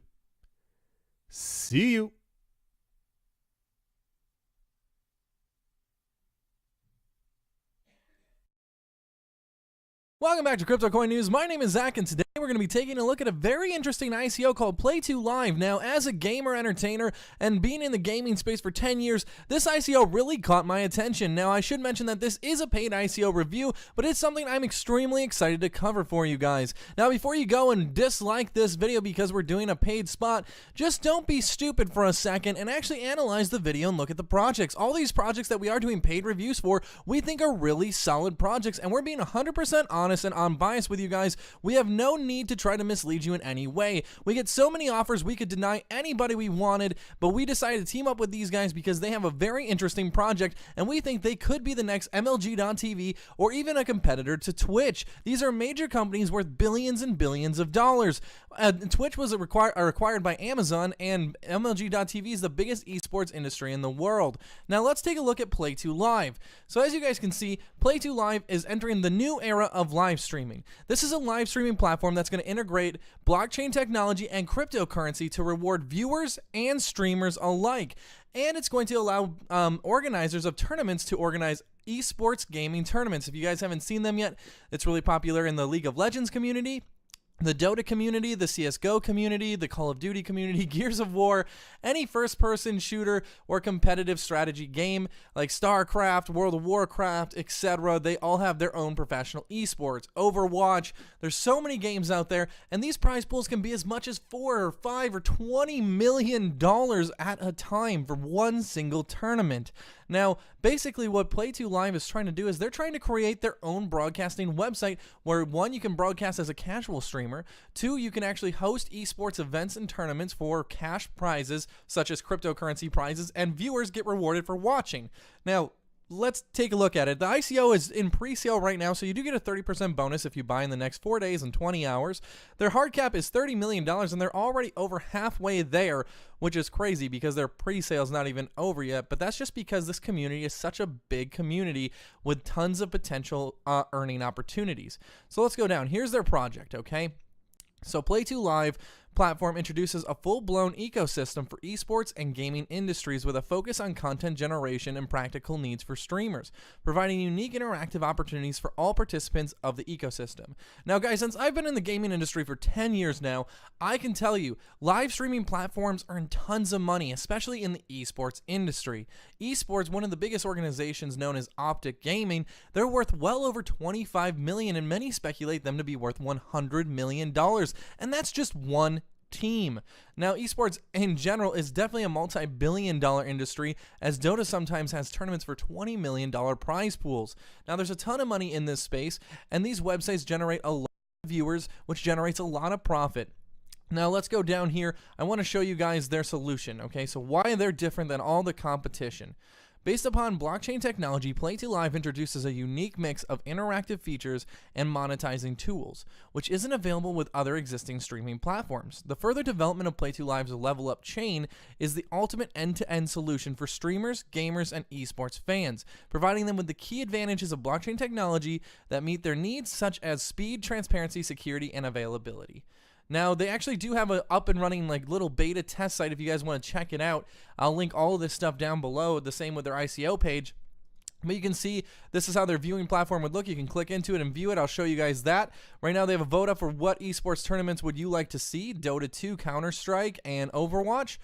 See you. Welcome back to Crypto Coin News. My name is Zach, and today we're going to be taking a look at a very interesting ICO called Play2Live. Now, as a gamer entertainer and being in the gaming space for 10 years, this ICO really caught my attention. Now, I should mention that this is a paid ICO review, but it's something I'm extremely excited to cover for you guys. Now, before you go and dislike this video because we're doing a paid spot, just don't be stupid for a second and actually analyze the video and look at the projects. All these projects that we are doing paid reviews for, we think are really solid projects, and we're being 100% honest and unbiased with you guys. We have no need to try to mislead you in any way. We get so many offers we could deny anybody we wanted, but we decided to team up with these guys because they have a very interesting project and we think they could be the next MLG.TV or even a competitor to Twitch. These are major companies worth billions and billions of dollars. Twitch was acquired by Amazon, and MLG.TV is the biggest esports industry in the world. Now let's take a look at Play2Live. So as you guys can see, Play2Live is entering the new era of live streaming. This is a live streaming platform that's going to integrate blockchain technology and cryptocurrency to reward viewers and streamers alike. And it's going to allow organizers of tournaments to organize esports gaming tournaments. If you guys haven't seen them yet, it's really popular in the League of Legends community, the Dota community, the CSGO community, the Call of Duty community, Gears of War, any first-person shooter or competitive strategy game like StarCraft, World of Warcraft, etc. They all have their own professional esports. Overwatch, there's so many games out there, and these prize pools can be as much as $4 or $5 or $20 million at a time for one single tournament. Now, basically what Play2Live is trying to do is they're trying to create their own broadcasting website where, one, you can broadcast as a casual streamer, two, you can actually host esports events and tournaments for cash prizes such as cryptocurrency prizes, and viewers get rewarded for watching. Now, let's take a look at it. The ICO is in pre-sale right now, so you do get a 30% bonus if you buy in the next 4 days and 20 hours. Their hard cap is $30 million, and they're already over halfway there, which is crazy because their pre-sale is not even over yet. But that's just because this community is such a big community with tons of potential earning opportunities. So let's go down. Here's their project, okay? So Play2Live platform introduces a full-blown ecosystem for esports and gaming industries with a focus on content generation and practical needs for streamers, providing unique interactive opportunities for all participants of the ecosystem. Now guys, since I've been in the gaming industry for 10 years now, I can tell you live streaming platforms earn tons of money, especially in the esports industry. Esports, one of the biggest organizations known as Optic Gaming, they're worth well over $25 million, and many speculate them to be worth $100 million, and that's just one team. Now, esports in general is definitely a multi-billion-dollar industry, as Dota sometimes has tournaments for $20 million prize pools. Now, there's a ton of money in this space, and these websites generate a lot of viewers, which generates a lot of profit. Now, let's go down here. I want to show you guys their solution, okay? So why they're different than all the competition. Based upon blockchain technology, Play2Live introduces a unique mix of interactive features and monetizing tools, which isn't available with other existing streaming platforms. The further development of Play2Live's Level Up chain is the ultimate end-to-end solution for streamers, gamers, and esports fans, providing them with the key advantages of blockchain technology that meet their needs, such as speed, transparency, security, and availability. Now, they actually do have a up and running like little beta test site if you guys want to check it out. I'll link all of this stuff down below, the same with their ICO page. But you can see this is how their viewing platform would look. You can click into it and view it. I'll show you guys that. Right now they have a vote up for what esports tournaments would you like to see. Dota 2, Counter-Strike, and Overwatch.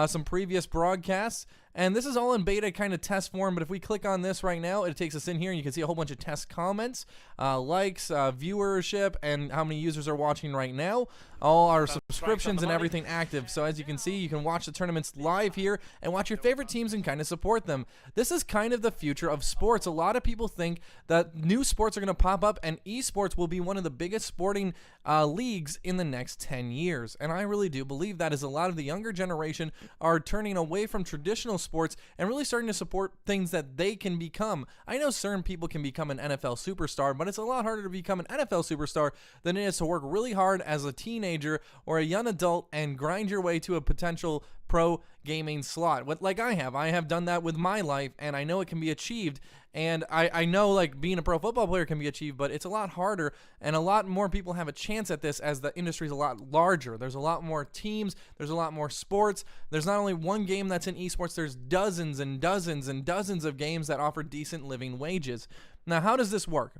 Some previous broadcasts. And this is all in beta kind of test form, but if we click on this right now, it takes us in here and you can see a whole bunch of test comments, likes, viewership, and how many users are watching right now. All our subscriptions and everything active. So as you can see, you can watch the tournaments live here and watch your favorite teams and kind of support them. This is kind of the future of sports. A lot of people think that new sports are going to pop up and esports will be one of the biggest sporting leagues in the next 10 years. And I really do believe that, as a lot of the younger generation are turning away from traditional sports and really starting to support things that they can become. I know certain people can become an NFL superstar, but it's a lot harder to become an NFL superstar than it is to work really hard as a teenager or a young adult and grind your way to a potential pro gaming slot. Like I have done that with my life, and I know it can be achieved. And I know like being a pro football player can be achieved, but it's a lot harder, and a lot more people have a chance at this as the industry is a lot larger. There's a lot more teams, there's a lot more sports. There's not only one game that's in esports, there's dozens and dozens and dozens of games that offer decent living wages. Now, how does this work?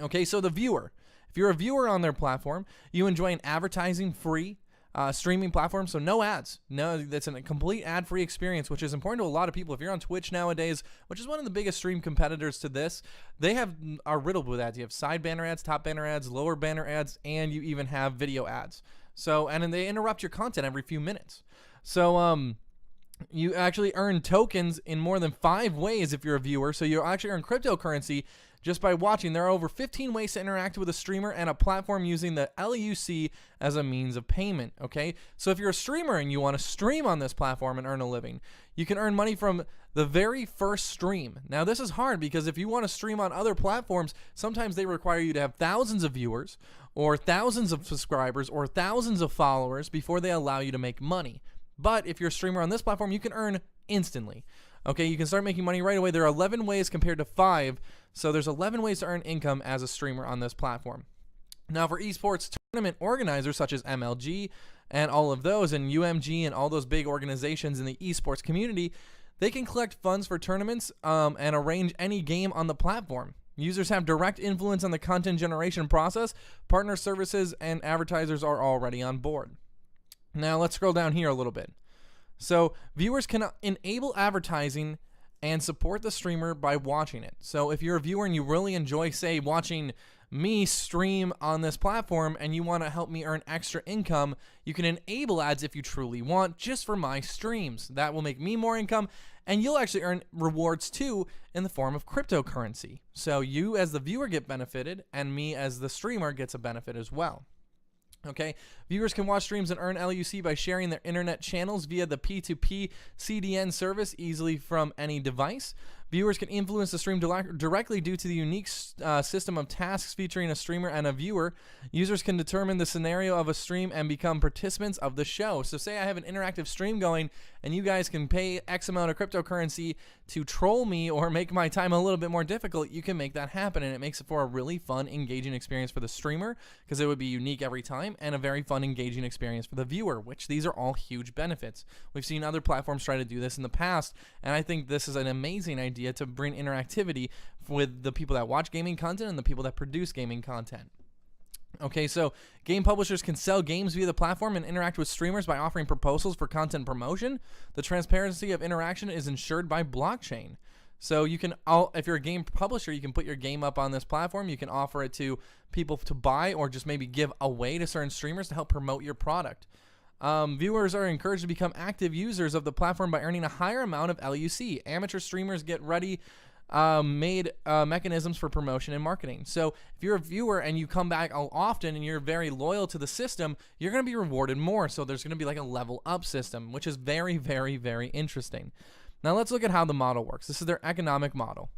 Okay, so the viewer. If you're a viewer on their platform, you enjoy an advertising-free streaming platform, so no ads. No, that's a complete ad-free experience, which is important to a lot of people. If you're on Twitch nowadays, which is one of the biggest stream competitors to this, they are riddled with ads. You have side banner ads, top banner ads, lower banner ads, and you even have video ads. So, and then they interrupt your content every few minutes. So, you actually earn tokens in more than 5 ways if you're a viewer. So you actually earn cryptocurrency just by watching. There are over 15 ways to interact with a streamer and a platform using the LUC as a means of payment, okay? So if you're a streamer and you want to stream on this platform and earn a living, you can earn money from the very first stream. Now, this is hard because if you want to stream on other platforms, sometimes they require you to have thousands of viewers or thousands of subscribers or thousands of followers before they allow you to make money. But if you're a streamer on this platform, you can earn instantly. Okay, you can start making money right away. There are 11 ways compared to 5, so there's 11 ways to earn income as a streamer on this platform. Now, for esports tournament organizers such as MLG and all of those, and UMG and all those big organizations in the esports community, they can collect funds for tournaments and arrange any game on the platform. Users have direct influence on the content generation process. Partner services and advertisers are already on board. Now, let's scroll down here a little bit. So viewers can enable advertising and support the streamer by watching it. So if you're a viewer and you really enjoy, say, watching me stream on this platform and you want to help me earn extra income, you can enable ads if you truly want, just for my streams. That will make me more income, and you'll actually earn rewards too in the form of cryptocurrency. So you as the viewer get benefited, and me as the streamer gets a benefit as well. Okay, viewers can watch streams and earn LUC by sharing their internet channels via the P2P CDN service easily from any device. Viewers can influence the stream directly due to the unique system of tasks featuring a streamer and a viewer. Users can determine the scenario of a stream and become participants of the show. So say I have an interactive stream going and you guys can pay X amount of cryptocurrency to troll me or make my time a little bit more difficult. You can make that happen, and it makes it for a really fun, engaging experience for the streamer because it would be unique every time, and a very fun, engaging experience for the viewer, which these are all huge benefits. We've seen other platforms try to do this in the past, and I think this is an amazing idea to bring interactivity with the people that watch gaming content and the people that produce gaming content. Okay, so game publishers can sell games via the platform and interact with streamers by offering proposals for content promotion. The transparency of interaction is ensured by blockchain. So you can, if you're a game publisher, you can put your game up on this platform. You can offer it to people to buy, or just maybe give away to certain streamers to help promote your product. Viewers are encouraged to become active users of the platform by earning a higher amount of LUC. Amateur streamers get ready-made mechanisms for promotion and marketing. So if you're a viewer and you come back often and you're very loyal to the system, you're going to be rewarded more. So there's going to be like a level up system, which is very, very, very interesting. Now let's look at how the model works. This is their economic model.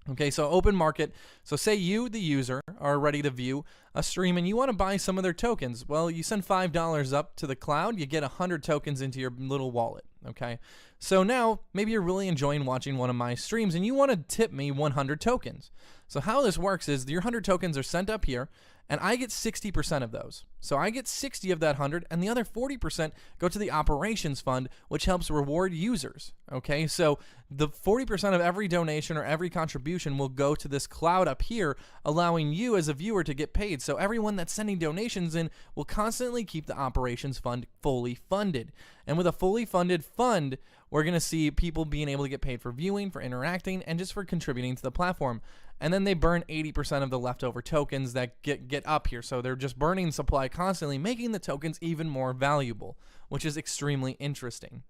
Okay, so open market. So say you, the user, are ready to view a stream and you want to buy some of their tokens. Well, you send $5 up to the cloud, you get 100 tokens into your little wallet. Okay, so now maybe you're really enjoying watching one of my streams and you want to tip me 100 tokens. So how this works is your 100 tokens are sent up here, and I get 60% of those. So I get 60 of that 100, and the other 40% go to the operations fund, which helps reward users. Okay, so the 40% of every donation or every contribution will go to this cloud up here, allowing you as a viewer to get paid. So everyone that's sending donations in will constantly keep the operations fund fully funded. And with a fully funded fund, we're going to see people being able to get paid for viewing, for interacting, and just for contributing to the platform. And then they burn 80% of the leftover tokens that get up here. So they're just burning supply constantly, making the tokens even more valuable, which is extremely interesting.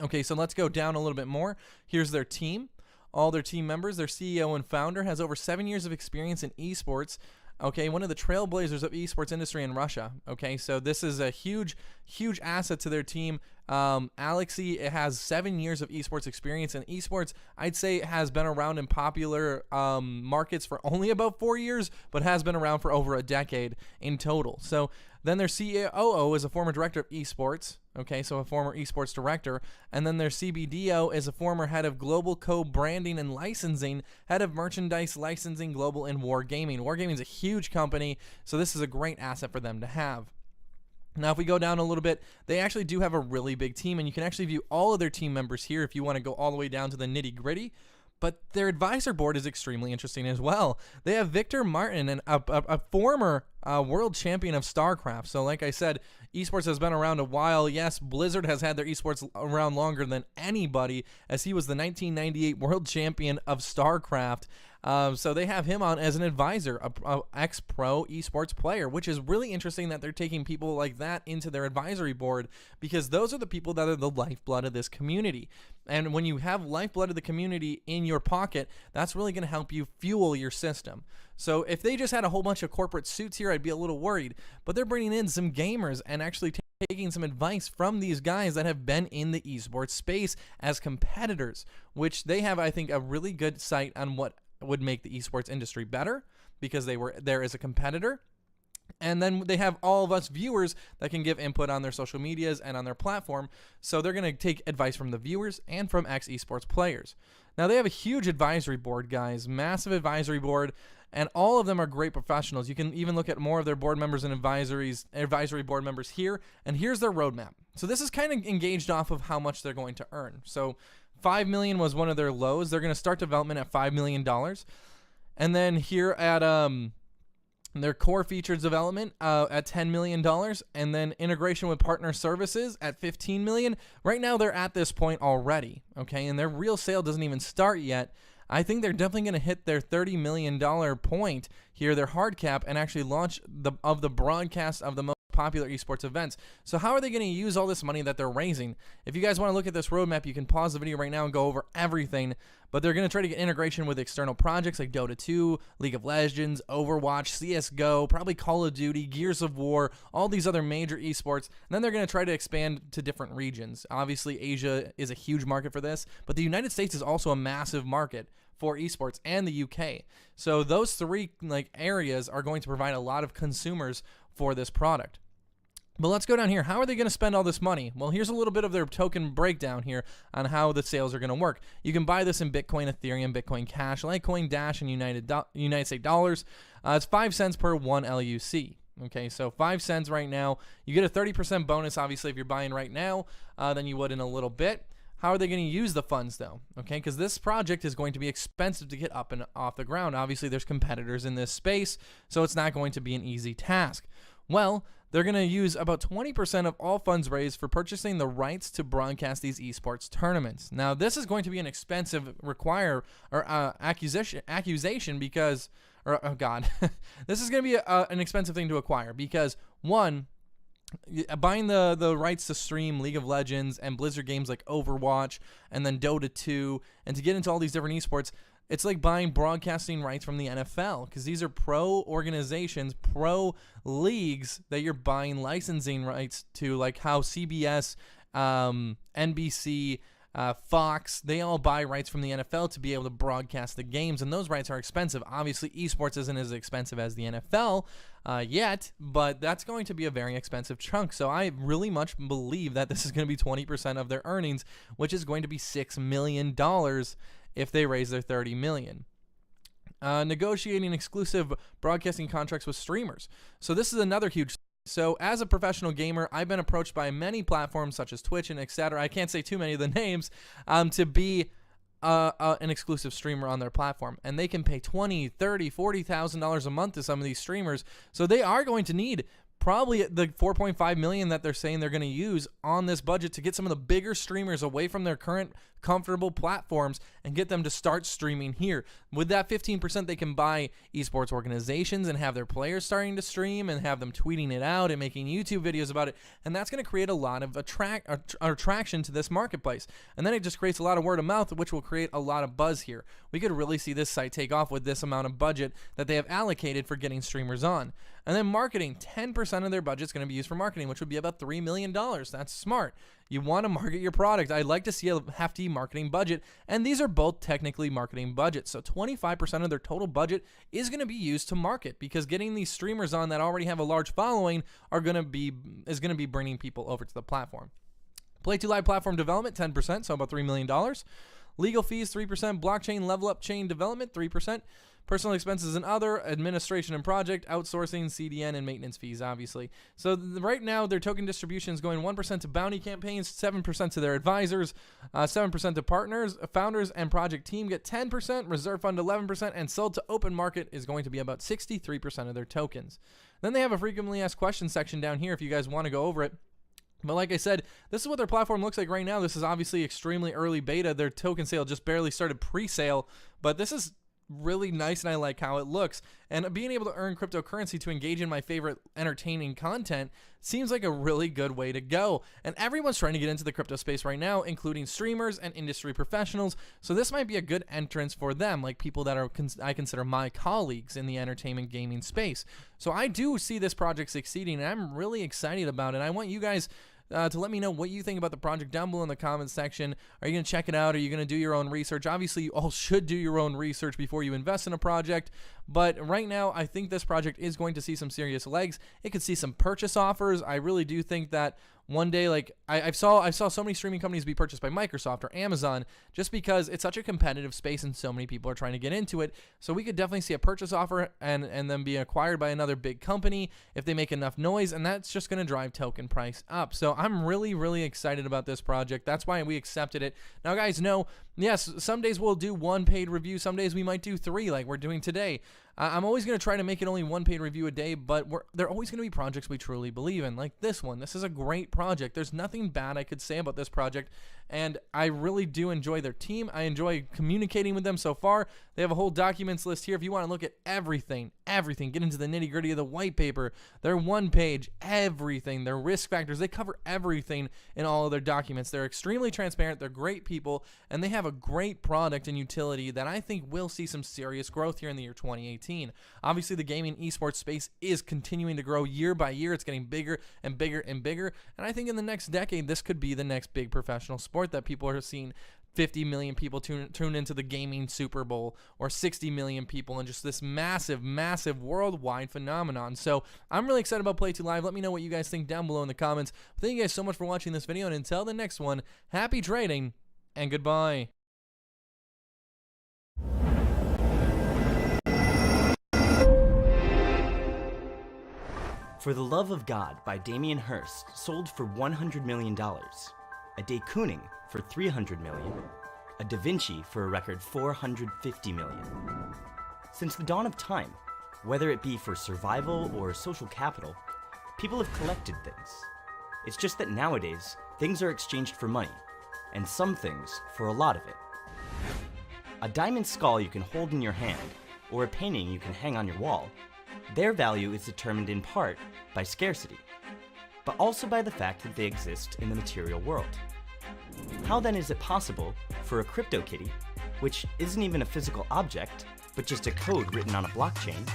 Okay, so let's go down a little bit more. Here's their team. All their team members, their CEO and founder has over 7 years of experience in esports. Okay, one of the trailblazers of esports industry in Russia. Okay, so this is a huge, huge asset to their team. Alexi has 7 years of esports experience, and esports, I'd say, has been around in popular markets for only about 4 years, but has been around for over a decade in total. So then their COO is a former director of esports, okay, so a former esports director, and then their CBDO is a former head of global co-branding and licensing, head of merchandise licensing, global, and Wargaming. Wargaming is a huge company, so this is a great asset for them to have. Now, if we go down a little bit, they actually do have a really big team, and you can actually view all of their team members here if you want to go all the way down to the nitty-gritty. But their advisor board is extremely interesting as well. They have Victor Martin, and a former world champion of StarCraft. So like I said, esports has been around a while. Yes, Blizzard has had their esports around longer than anybody, as he was the 1998 world champion of StarCraft. So they have him on as an advisor, a ex-pro esports player, which is really interesting that they're taking people like that into their advisory board, because those are the people that are the lifeblood of this community. And when you have lifeblood of the community in your pocket, that's really going to help you fuel your system. So if they just had a whole bunch of corporate suits here, I'd be a little worried. But they're bringing in some gamers and actually taking some advice from these guys that have been in the esports space as competitors, which they have, I think, a really good sight on what would make the esports industry better, because they were there as a competitor. And then they have all of us viewers that can give input on their social medias and on their platform. So they're going to take advice from the viewers and from ex-esports players. Now, they have a huge advisory board, guys, massive advisory board, and all of them are great professionals. You can even look at more of their board members and advisory board members here, and here's their roadmap. So this is kind of engaged off of how much they're going to earn. So $5 million was one of their lows. They're going to start development at $5 million. And then here at their core features development at $10 million, and then integration with partner services at $15 million. Right now, they're at this point already, okay? And their real sale doesn't even start yet. I think they're definitely going to hit their $30 million point here, their hard cap, and actually launch the broadcast of the most popular esports events. So how are they going to use all this money that they're raising? If you guys want to look at this roadmap, you can pause the video right now and go over everything. But they're going to try to get integration with external projects like Dota 2, League of Legends, Overwatch, CSGO, probably Call of Duty, Gears of War, all these other major esports. And then they're going to try to expand to different regions. Obviously, Asia is a huge market for this, but the United States is also a massive market for esports, and the UK. So those three areas are going to provide a lot of consumers for this product. But let's go down here. How are they going to spend all this money? Well, here's a little bit of their token breakdown here on how the sales are going to work. You can buy this in Bitcoin, Ethereum, Bitcoin Cash, Litecoin, Dash, and United States dollars. It's 5 cents per 1 LUC. Okay, so 5 cents right now. You get a 30% bonus, obviously, if you're buying right now than you would in a little bit. How are they going to use the funds, though? Okay, because this project is going to be expensive to get up and off the ground. Obviously, there's competitors in this space, so it's not going to be an easy task. Well, they're going to use about 20% of all funds raised for purchasing the rights to broadcast these esports tournaments. Now, this is going to be an expensive accusation because, this is going to be an expensive thing to acquire because, one, buying the rights to stream League of Legends and Blizzard games like Overwatch and then Dota 2 and to get into all these different esports, it's like buying broadcasting rights from the NFL, because these are pro organizations, pro leagues that you're buying licensing rights to, like how CBS, NBC, Fox, they all buy rights from the NFL to be able to broadcast the games, and those rights are expensive. Obviously, esports isn't as expensive as the NFL yet, but that's going to be a very expensive chunk. So I really much believe that this is going to be 20% of their earnings, which is going to be $6 million if they raise their $30 million. Negotiating exclusive broadcasting contracts with streamers. So this is another huge. So as a professional gamer, I've been approached by many platforms such as Twitch and etc. I can't say too many of the names to be an exclusive streamer on their platform, and they can pay $20,000, $30,000, $40,000 a month to some of these streamers. So they are going to need probably the $4.5 million that they're saying they're going to use on this budget to get some of the bigger streamers away from their current comfortable platforms and get them to start streaming here. With that 15%, they can buy esports organizations and have their players starting to stream and have them tweeting it out and making YouTube videos about it, and that's going to create a lot of attraction to this marketplace. And then it just creates a lot of word of mouth, which will create a lot of buzz here. We could really see this site take off with this amount of budget that they have allocated for getting streamers on. And then marketing, 10% of their budget is going to be used for marketing, which would be about $3 million. That's smart. You want to market your product. I'd like to see a hefty marketing budget, and these are both technically marketing budgets. So 25% of their total budget is going to be used to market, because getting these streamers on that already have a large following is going to be bringing people over to the platform. Play 2 Live platform development, 10%, so about $3 million. Legal fees, 3%. Blockchain level up chain development, 3%. Personal expenses and other, administration and project, outsourcing, CDN, and maintenance fees, obviously. So right now, their token distribution is going 1% to bounty campaigns, 7% to their advisors, 7% to partners, founders, and project team get 10%, reserve fund 11%, and sold to open market is going to be about 63% of their tokens. Then they have a frequently asked questions section down here if you guys want to go over it. But like I said, this is what their platform looks like right now. This is obviously extremely early beta. Their token sale just barely started pre-sale, but this is really nice, and I like how it looks. And being able to earn cryptocurrency to engage in my favorite entertaining content seems like a really good way to go. And everyone's trying to get into the crypto space right now, including streamers and industry professionals. So this might be a good entrance for them, like people that I consider my colleagues in the entertainment gaming space. So I do see this project succeeding, and I'm really excited about it. I want you guys to let me know what you think about the project down below in the comments section. Are you going to check it out? Are you going to do your own research? Obviously, you all should do your own research before you invest in a project. But right now, I think this project is going to see some serious legs. It could see some purchase offers. I really do think that one day, like I saw so many streaming companies be purchased by Microsoft or Amazon, just because it's such a competitive space and so many people are trying to get into it. So we could definitely see a purchase offer and then be acquired by another big company if they make enough noise, and that's just going to drive token price up. So I'm really, really excited about this project. That's why we accepted it. Now, guys, know, yes, some days we'll do 1 paid review. Some days we might do 3 like we're doing today. I'm always going to try to make it only 1 paid review a day, but there are always going to be projects we truly believe in, like this one. This is a great project. There's nothing bad I could say about this project, and I really do enjoy their team. I enjoy communicating with them so far. They have a whole documents list here if you want to look at everything, get into the nitty-gritty of the white paper, their 1 page, everything, their risk factors. They cover everything in all of their documents. They're extremely transparent. They're great people, and they have a great product and utility that I think will see some serious growth here in the year 2018. Obviously, the gaming esports space is continuing to grow year by year. It's getting bigger and bigger and bigger, and I think in the next decade, this could be the next big professional sport that people are seeing. 50 million people tune into the gaming Super Bowl, or 60 million people, and just this massive, massive worldwide phenomenon. So I'm really excited about Play 2 Live. Let me know what you guys think down below in the comments. Thank you guys so much for watching this video, and until the next one, happy trading and goodbye. For the Love of God by Damien Hirst sold for $100 million. A De Kooning for $300 million. A Da Vinci for a record $450 million. Since the dawn of time, whether it be for survival or social capital, people have collected things. It's just that nowadays, things are exchanged for money, and some things for a lot of it. A diamond skull you can hold in your hand, or a painting you can hang on your wall, their value is determined in part by scarcity, but also by the fact that they exist in the material world. How then is it possible for a CryptoKitty, which isn't even a physical object, but just a code written on a blockchain,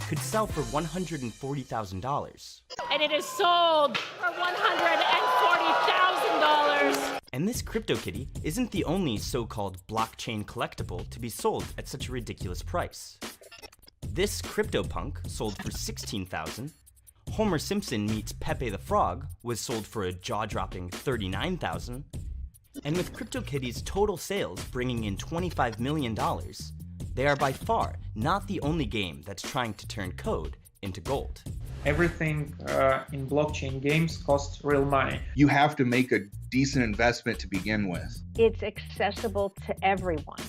could sell for $140,000? And it is sold for $140,000! And this CryptoKitty isn't the only so-called blockchain collectible to be sold at such a ridiculous price. This CryptoPunk sold for $16,000. Homer Simpson meets Pepe the Frog was sold for a jaw-dropping $39,000. And with CryptoKitty's total sales bringing in $25 million, they are by far not the only game that's trying to turn code into gold. Everything in blockchain games costs real money. You have to make a decent investment to begin with. It's accessible to everyone.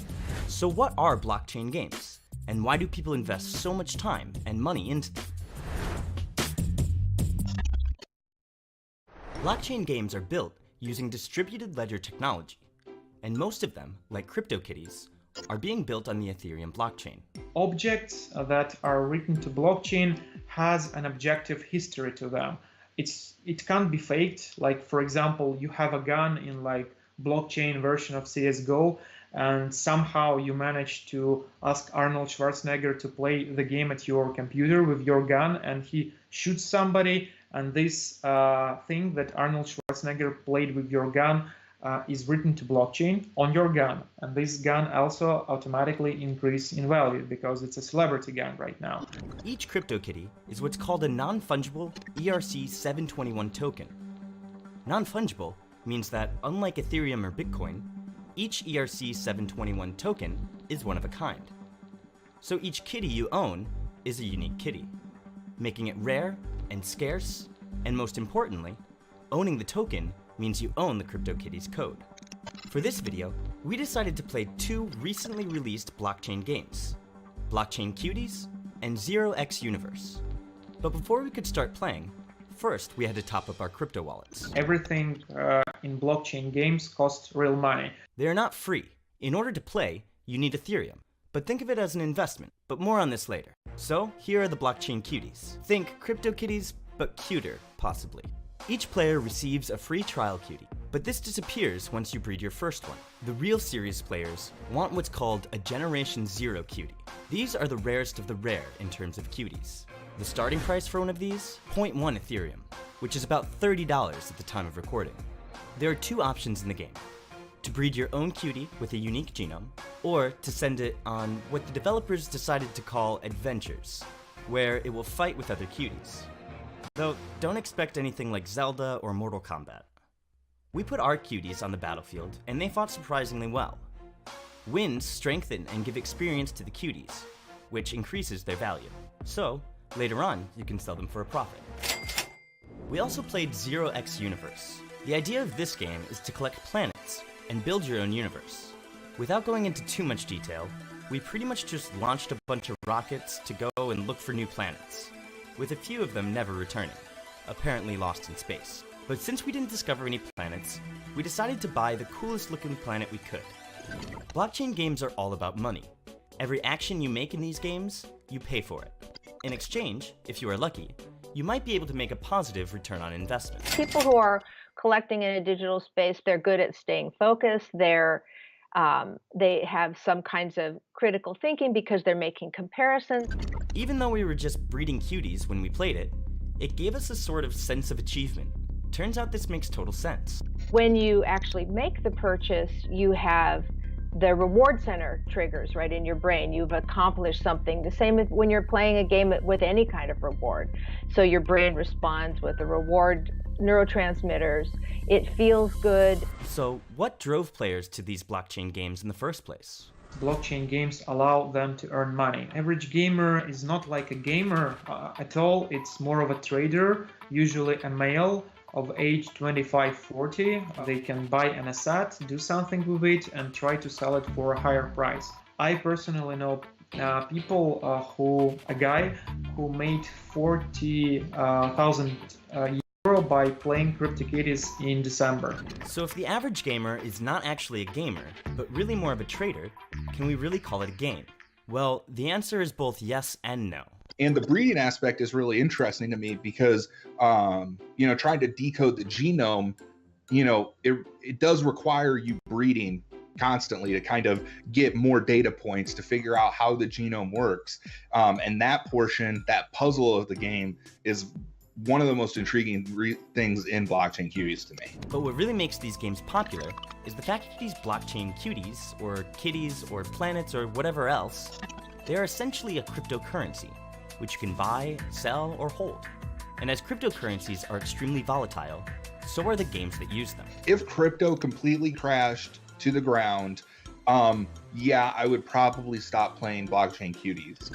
So what are blockchain games? And why do people invest so much time and money into them? Blockchain games are built using distributed ledger technology, and most of them, like CryptoKitties, are being built on the Ethereum blockchain. Objects that are written to blockchain has an objective history to them. It can't be faked. Like, for example, you have a gun in like blockchain version of CSGO, and somehow you manage to ask Arnold Schwarzenegger to play the game at your computer with your gun, and he shoots somebody, and this thing that Arnold Schwarzenegger played with your gun is written to blockchain on your gun, and this gun also automatically increases in value because it's a celebrity gun right now. Each CryptoKitty is what's called a non-fungible ERC-721 token. Non-fungible means that, unlike Ethereum or Bitcoin, each ERC-721 token is one of a kind. So each kitty you own is a unique kitty, making it rare and scarce, and most importantly, owning the token means you own the CryptoKitties code. For this video, we decided to play two recently released blockchain games, Blockchain Cuties and 0x Universe. But before we could start playing, first we had to top up our crypto wallets. Everything in blockchain games costs real money. They are not free. In order to play, you need Ethereum. But think of it as an investment, but more on this later. So here are the Blockchain Cuties. Think CryptoKitties, but cuter, possibly. Each player receives a free trial cutie, but this disappears once you breed your first one. The real serious players want what's called a Generation 0 cutie. These are the rarest of the rare in terms of cuties. The starting price for one of these, 0.1 Ethereum, which is about $30 at the time of recording. There are two options in the game: to breed your own cutie with a unique genome, or to send it on what the developers decided to call adventures, where it will fight with other cuties. Though, don't expect anything like Zelda or Mortal Kombat. We put our cuties on the battlefield, and they fought surprisingly well. Wins strengthen and give experience to the cuties, which increases their value. So, later on, you can sell them for a profit. We also played 0x Universe. The idea of this game is to collect planets and build your own universe. Without going into too much detail, we pretty much just launched a bunch of rockets to go and look for new planets, with a few of them never returning, apparently lost in space. But since we didn't discover any planets, we decided to buy the coolest looking planet we could. Blockchain games are all about money. Every action you make in these games, you pay for it. In exchange, if you are lucky, you might be able to make a positive return on investment. People who are collecting in a digital space, they're good at staying focused. They have some kinds of critical thinking because they're making comparisons. Even though we were just breeding cuties when we played it, it gave us a sort of sense of achievement. Turns out this makes total sense. When you actually make the purchase, you have the reward center triggers right in your brain. You've accomplished something. The same as when you're playing a game with any kind of reward. So your brain responds with the reward neurotransmitters. It feels good. So what drove players to these blockchain games in the first place? Blockchain games allow them to earn money. Average gamer is not like a gamer at all. It's more of a trader, usually a male of age 25-40. They can buy an asset, do something with it, and try to sell it for a higher price. I personally know a guy who made 40,000 euro by playing CryptoKitties in December. So if the average gamer is not actually a gamer, but really more of a trader, can we really call it a game? Well, the answer is both yes and no. And the breeding aspect is really interesting to me because, trying to decode the genome, it does require you breeding constantly to kind of get more data points to figure out how the genome works. And that portion, that puzzle of the game is one of the most intriguing things in blockchain cuties to me. But what really makes these games popular is the fact that these blockchain cuties, or kitties, or planets, or whatever else, they are essentially a cryptocurrency, which you can buy, sell, or hold. And as cryptocurrencies are extremely volatile, so are the games that use them. If crypto completely crashed to the ground, I would probably stop playing blockchain cuties.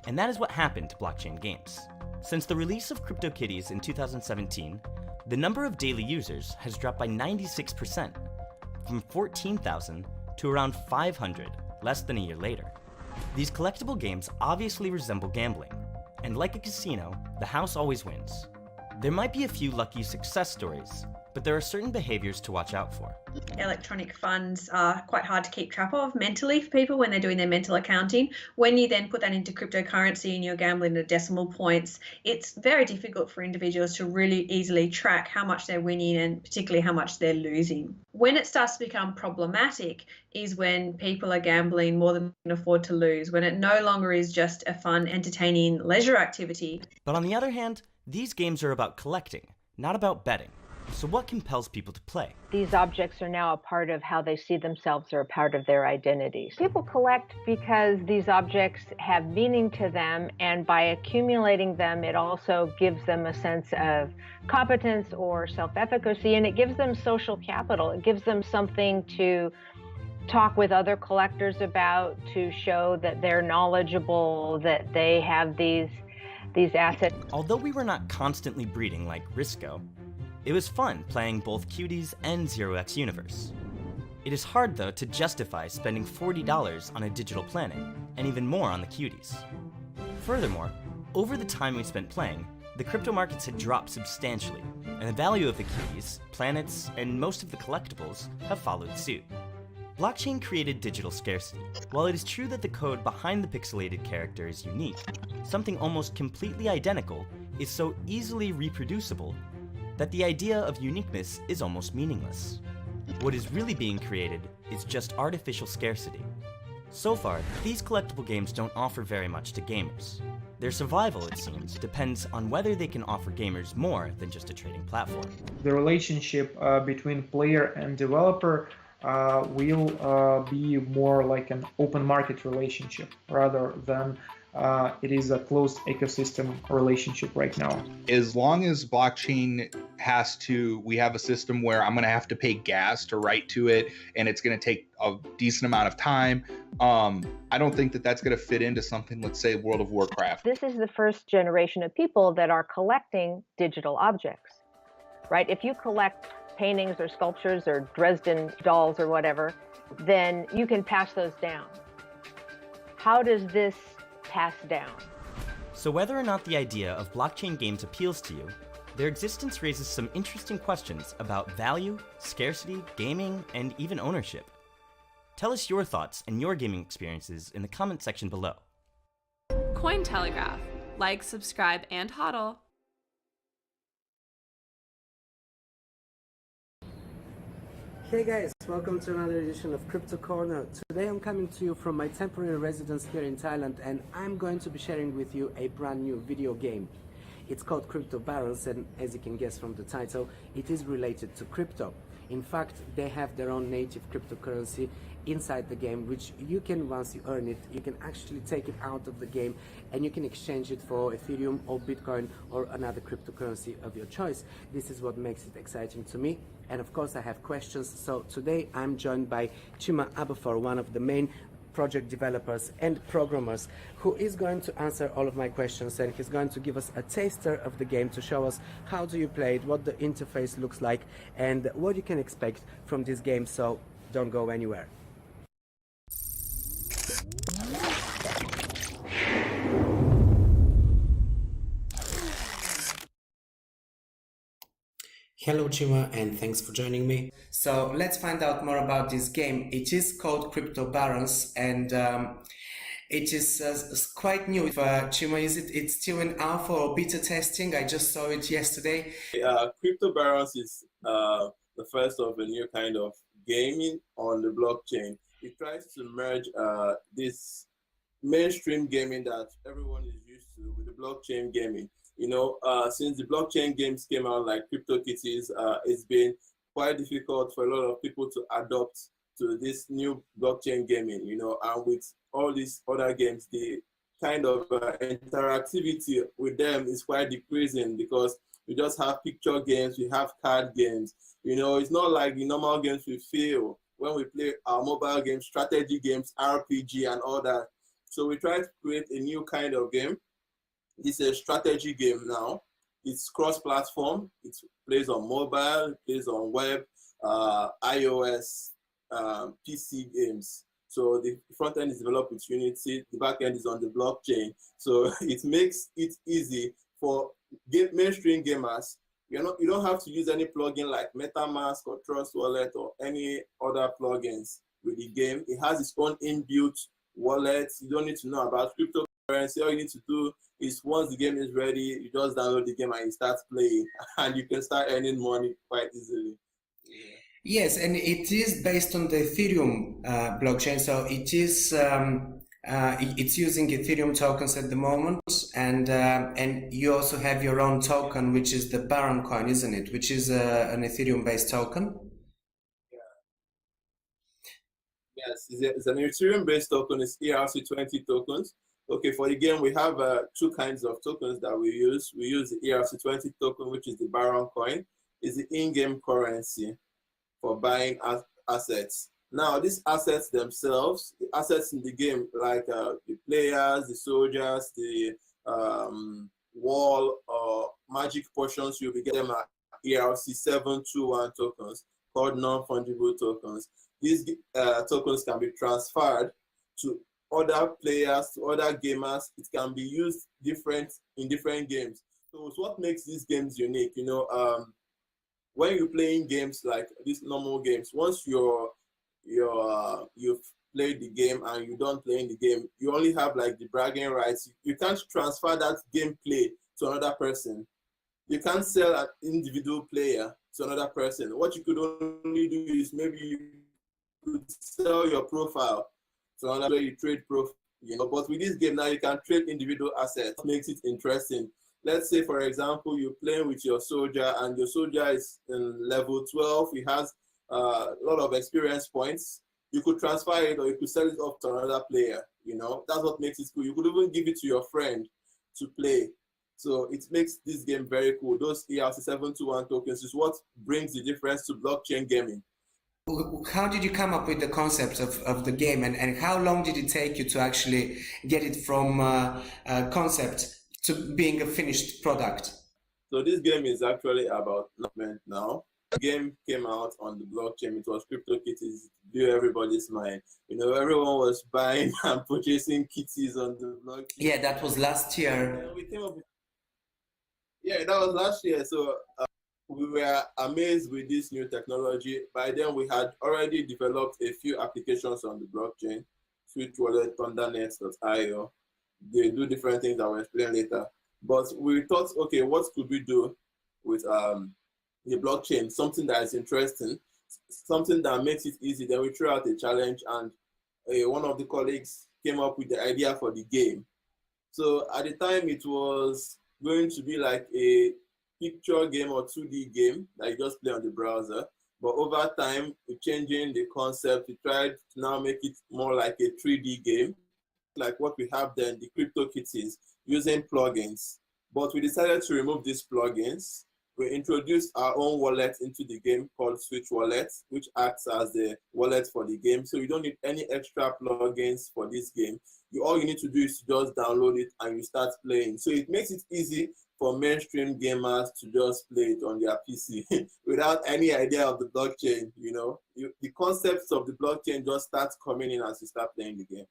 And that is what happened to blockchain games. Since the release of CryptoKitties in 2017, the number of daily users has dropped by 96%, from 14,000 to around 500 less than a year later. These collectible games obviously resemble gambling, and like a casino, the house always wins. There might be a few lucky success stories, But there are certain behaviors to watch out for. Electronic funds are quite hard to keep track of mentally for people when they're doing their mental accounting. When you then put that into cryptocurrency and you're gambling at decimal points, it's very difficult for individuals to really easily track how much they're winning and particularly how much they're losing. When it starts to become problematic is when people are gambling more than they can afford to lose, when it no longer is just a fun, entertaining leisure activity. But on the other hand, these games are about collecting, not about betting. So what compels people to play? These objects are now a part of how they see themselves or a part of their identities. People collect because these objects have meaning to them, and by accumulating them, it also gives them a sense of competence or self-efficacy, and it gives them social capital. It gives them something to talk with other collectors about, to show that they're knowledgeable, that they have these assets. Although we were not constantly breeding like Risco, it was fun playing both Cuties and Zero X Universe. It is hard, though, to justify spending $40 on a digital planet, and even more on the Cuties. Furthermore, over the time we spent playing, the crypto markets had dropped substantially, and the value of the Cuties, planets, and most of the collectibles have followed suit. Blockchain created digital scarcity. While it is true that the code behind the pixelated character is unique, something almost completely identical is so easily reproducible that the idea of uniqueness is almost meaningless. What is really being created is just artificial scarcity. So far, these collectible games don't offer very much to gamers. Their survival, it seems, depends on whether they can offer gamers more than just a trading platform. The relationship between player and developer will be more like an open market relationship rather than it is a closed ecosystem relationship right now. As long as blockchain we have a system where I'm going to have to pay gas to write to it, and it's going to take a decent amount of time, I don't think that that's going to fit into something, let's say, World of Warcraft. This is the first generation of people that are collecting digital objects, right? If you collect paintings or sculptures or Dresden dolls or whatever, then you can pass those down. How does this pass down? So whether or not the idea of blockchain games appeals to you, their existence raises some interesting questions about value, scarcity, gaming, and even ownership. Tell us your thoughts and your gaming experiences in the comment section below. Cointelegraph. Like, subscribe, and hodl. Hey guys, welcome to another edition of Crypto Corner. Today I'm coming to you from my temporary residence here in Thailand, and I'm going to be sharing with you a brand new video game. It's called Crypto Barons, and as you can guess from the title, it is related to crypto. In fact, they have their own native cryptocurrency inside the game, which you can, once you earn it, you can actually take it out of the game and you can exchange it for Ethereum or Bitcoin or another cryptocurrency of your choice. This is what makes it exciting to me. And of course I have questions, so today I'm joined by Chima Abafor, one of the main project developers and programmers, who is going to answer all of my questions, and he's going to give us a taster of the game to show us how do you play it, what the interface looks like, and what you can expect from this game, so don't go anywhere. Hello Chima, and thanks for joining me. So let's find out more about this game. It is called Crypto Barons, and it is quite new. Chima, it's still in alpha or beta testing? I just saw it yesterday. Crypto Barons is the first of a new kind of gaming on the blockchain. It tries to merge this mainstream gaming that everyone is used to with the blockchain gaming. You know, since the blockchain games came out like CryptoKitties, it's been quite difficult for a lot of people to adopt to this new blockchain gaming, you know, and with all these other games, the kind of interactivity with them is quite decreasing because we just have picture games, we have card games. You know, it's not like the normal games we feel when we play our mobile games, strategy games, RPG and all that. So we try to create a new kind of game. It's a strategy game now. It's cross-platform. It plays on mobile, it plays on web, iOS, PC games. So the front end is developed with Unity, the back end is on the blockchain. So it makes it easy for mainstream gamers You don't have to use any plugin like MetaMask or Trust Wallet or any other plugins with the game. It has its own inbuilt wallet. You don't need to know about cryptocurrency. All you need to do is once the game is ready, you just download the game and you start playing, and you can start earning money quite easily. Yes, and it is based on the Ethereum blockchain, so it is it's using Ethereum tokens at the moment, and you also have your own token, which is the Baron coin, isn't it? Which is an Ethereum-based token. Yes, it's an Ethereum-based token. It's ERC20 tokens. Okay, for the game, we have two kinds of tokens that we use. We use the ERC20 token, which is the Baron coin. It's the in-game currency for buying assets. Now, these assets themselves, the assets in the game, like the players, the soldiers, the wall or magic potions, you'll be getting at ERC721 tokens called non-fungible tokens. These tokens can be transferred to other players, to other gamers. It can be used in different games. So it's what makes these games unique. You know, when you're playing games like these normal games, once you've played the game and you're done playing the game, you only have like the bragging rights. You can't transfer that gameplay to another person. You can't sell an individual player to another person. What you could only do is maybe you could sell your profile to another where you trade profile. You know, but with this game now you can trade individual assets. What makes it interesting? Let's say, for example, you're playing with your soldier and your soldier is in level 12. He has a lot of experience points. You could transfer it or you could sell it off to another player. You know, that's what makes it cool. You could even give it to your friend to play. So it makes this game very cool. Those ERC721 tokens is what brings the difference to blockchain gaming. How did you come up with the concept of the game, and how long did it take you to actually get it from concept to being a finished product? So this game is actually about development now. The game came out on the blockchain. It was CryptoKitties, blew everybody's mind. You know, everyone was buying and purchasing kitties on the blockchain. Yeah, that was last year. So we came up with, yeah, that was last year. So we were amazed with this new technology. By then, we had already developed a few applications on the blockchain, Switch Wallet, Thundernet.io. They do different things that I'll explain later. But we thought, okay, what could we do with the blockchain? Something that is interesting, something that makes it easy. Then we threw out a challenge, and one of the colleagues came up with the idea for the game. So at the time, it was going to be like a picture game or 2D game that you just play on the browser. But over time, we're changing the concept. We tried to now make it more like a 3D game, like what we have then, the CryptoKitties, using plugins. But we decided to remove these plugins. We introduced our own wallet into the game called Switch Wallet, which acts as the wallet for the game. So you don't need any extra plugins for this game. All you need to do is to just download it and you start playing. So it makes it easy for mainstream gamers to just play it on their PC without any idea of the blockchain. You know, the concepts of the blockchain just start coming in as you start playing the game.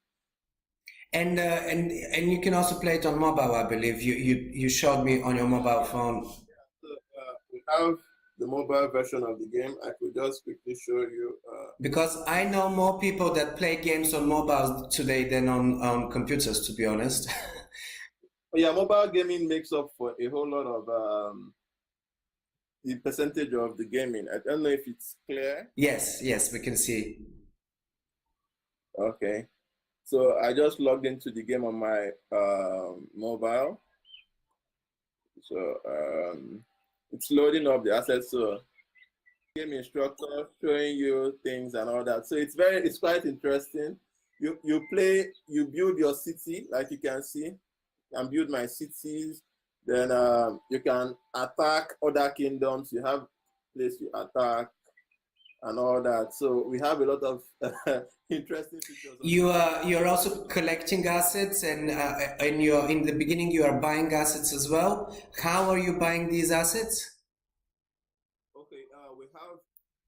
And you can also play it on mobile, I believe. You showed me on your mobile phone. So, we have the mobile version of the game. I could just quickly show you. Because I know more people that play games on mobiles today than on computers, to be honest. Yeah, mobile gaming makes up for a whole lot of the percentage of the gaming. I don't know if it's clear. Yes, we can see. Okay. So I just logged into the game on my mobile. So it's loading up the assets. So game instructor showing you things and all that. So it's quite interesting. You build your city, like you can see. You can build my cities. Then you can attack other kingdoms. You have place to attack and all that. So we have a lot of interesting features. You're also collecting assets, and in the beginning you are buying assets as well. How are you buying these assets? Okay, we have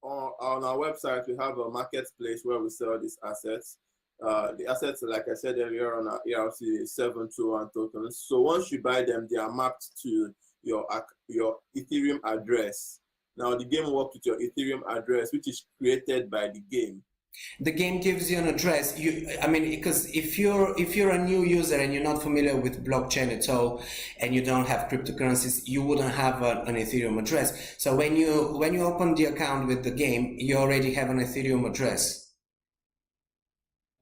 on our website we have a marketplace where we sell these assets. The assets, like I said earlier, on our ERC721 tokens. So once you buy them, they are mapped to your Ethereum address. Now the game works with your Ethereum address, which is created by the game. The game gives you an address. I mean, because if you're a new user and you're not familiar with blockchain at all, and you don't have cryptocurrencies, you wouldn't have an Ethereum address. So when you open the account with the game, you already have an Ethereum address.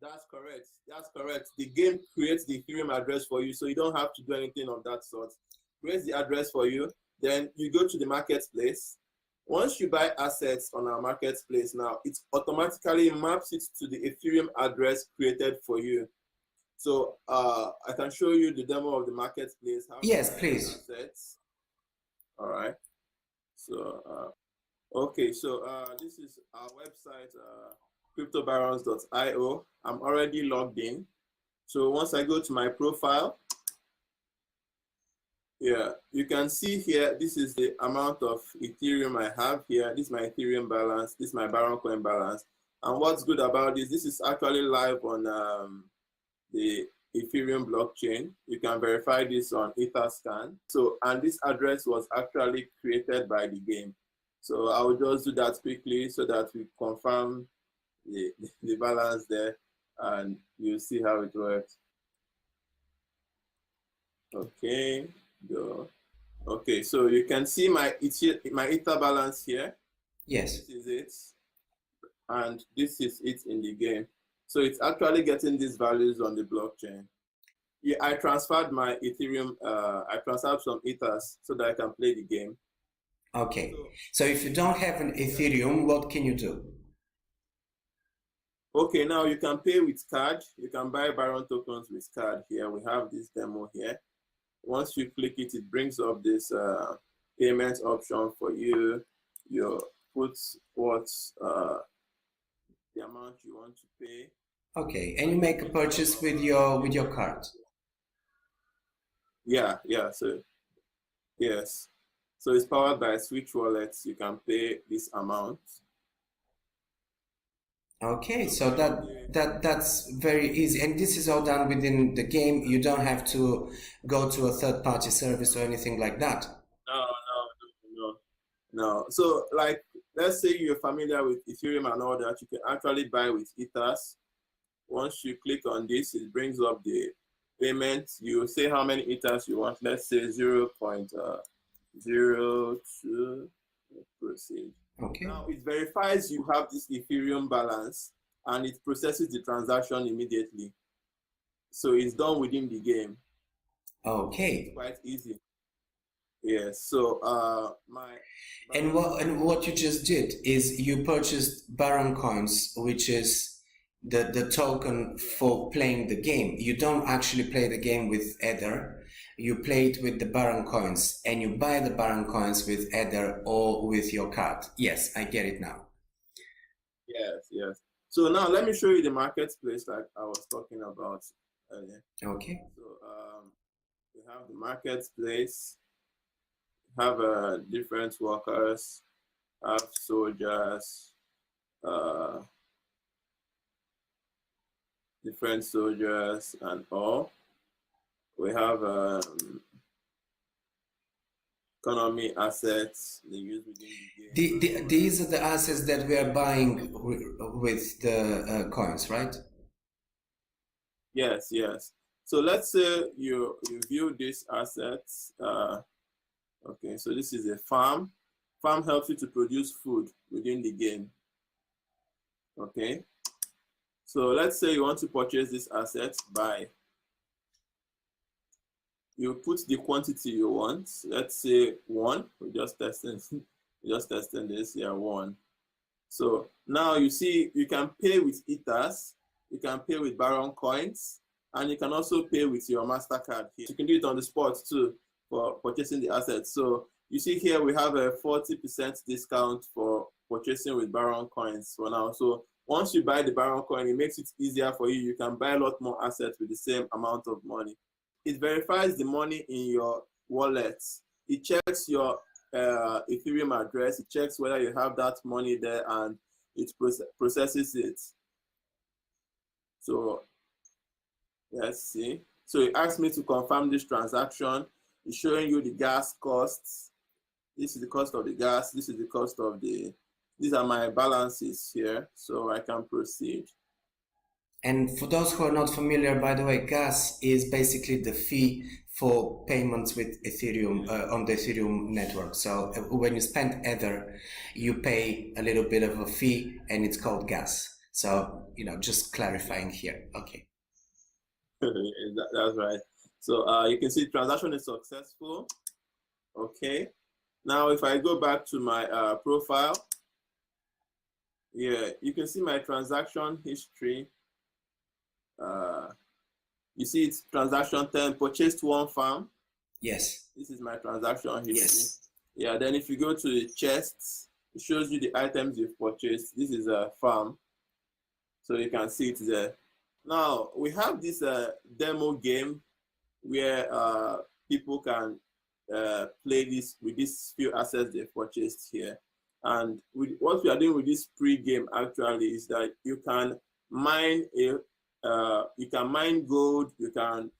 That's correct. That's correct. The game creates the Ethereum address for you, so you don't have to do anything of that sort. Creates the address for you. Then you go to the marketplace. Once you buy assets on our marketplace now, it automatically maps it to the Ethereum address created for you. So I can show you the demo of the marketplace. Yes, please. Assets. All right. So, okay. So this is our website, cryptobarons.io. I'm already logged in. So once I go to my profile, yeah, you can see here, this is the amount of Ethereum I have here. This is my Ethereum balance. This is my Baron coin balance. And what's good about this is actually live on the Ethereum blockchain. You can verify this on Etherscan. So, and this address was actually created by the game. So I will just do that quickly so that we confirm the balance there, and you'll see how it works. Okay. Go. Okay, so you can see my Ether balance here. Yes. This is it, and this is it in the game. So it's actually getting these values on the blockchain. Yeah, I transferred my Ethereum. I transferred some Ethers so that I can play the game. Okay. So if you don't have an Ethereum, what can you do? Okay, now you can pay with card. You can buy Baron tokens with card here. We have this demo here. Once you click it, it brings up this payment option for you. You put what's the amount you want to pay. Okay, and you make a purchase with your card. Yeah. So yes, so it's powered by Switch wallets. You can pay this amount. Okay, so that's very easy, and this is all done within the game. You don't have to go to a third-party service or anything like that. No. So, like, let's say you're familiar with Ethereum and all that, you can actually buy with Ethers. Once you click on this, it brings up the payment. You say how many Ethers you want. Let's say 0.02. Proceed. Okay. Now it verifies you have this Ethereum balance, and it processes the transaction immediately. So it's done within the game. Okay. It's quite easy. Yes. So and what you just did is you purchased Baron coins, which is the token for playing the game. You don't actually play the game with Ether. You play it with the Baron coins, and you buy the Baron coins with Ether or with your card. Yes, I get it now. Yes. So now let me show you the marketplace like I was talking about earlier. Okay. So we have the marketplace, have different workers, have soldiers, different soldiers and all. We have economy assets they use within the game. These are the assets that we are buying with the coins, right? Yes. So let's say you view these assets. Okay, so this is a farm. Farm helps you to produce food within the game. Okay. So let's say you want to purchase this asset by. You put the quantity you want. Let's say 1. We're just testing this. Yeah, 1. So now you see you can pay with Ethers, you can pay with Baron coins, and you can also pay with your MasterCard here. You can do it on the spot too for purchasing the assets. So you see here we have a 40% discount for purchasing with Baron coins for now. So once you buy the Baron coin, it makes it easier for you. You can buy a lot more assets with the same amount of money. It verifies the money in your wallet. It checks your Ethereum address. It checks whether you have that money there, and it processes it. So let's see. So it asks me to confirm this transaction. it's showing you the gas costs. This is the cost of the gas. This is the cost of the, these are my balances here. So I can proceed. And for those who are not familiar, by the way, gas is basically the fee for payments with Ethereum on the Ethereum network. So when you spend Ether, you pay a little bit of a fee, and it's called gas. So, you know, just clarifying here. Okay. That's right. So you can see transaction is successful. Okay. Now, if I go back to my profile, yeah, you can see my transaction history. You see it's transaction 10, purchased one farm. Yes. This is my transaction history. Yes. Yeah, then if you go to the chests, it shows you the items you've purchased. This is a farm. So you can see it there. Now, we have this demo game where people can play this with these few assets they've purchased here. And what we are doing with this pre-game actually is that you can mine gold, you can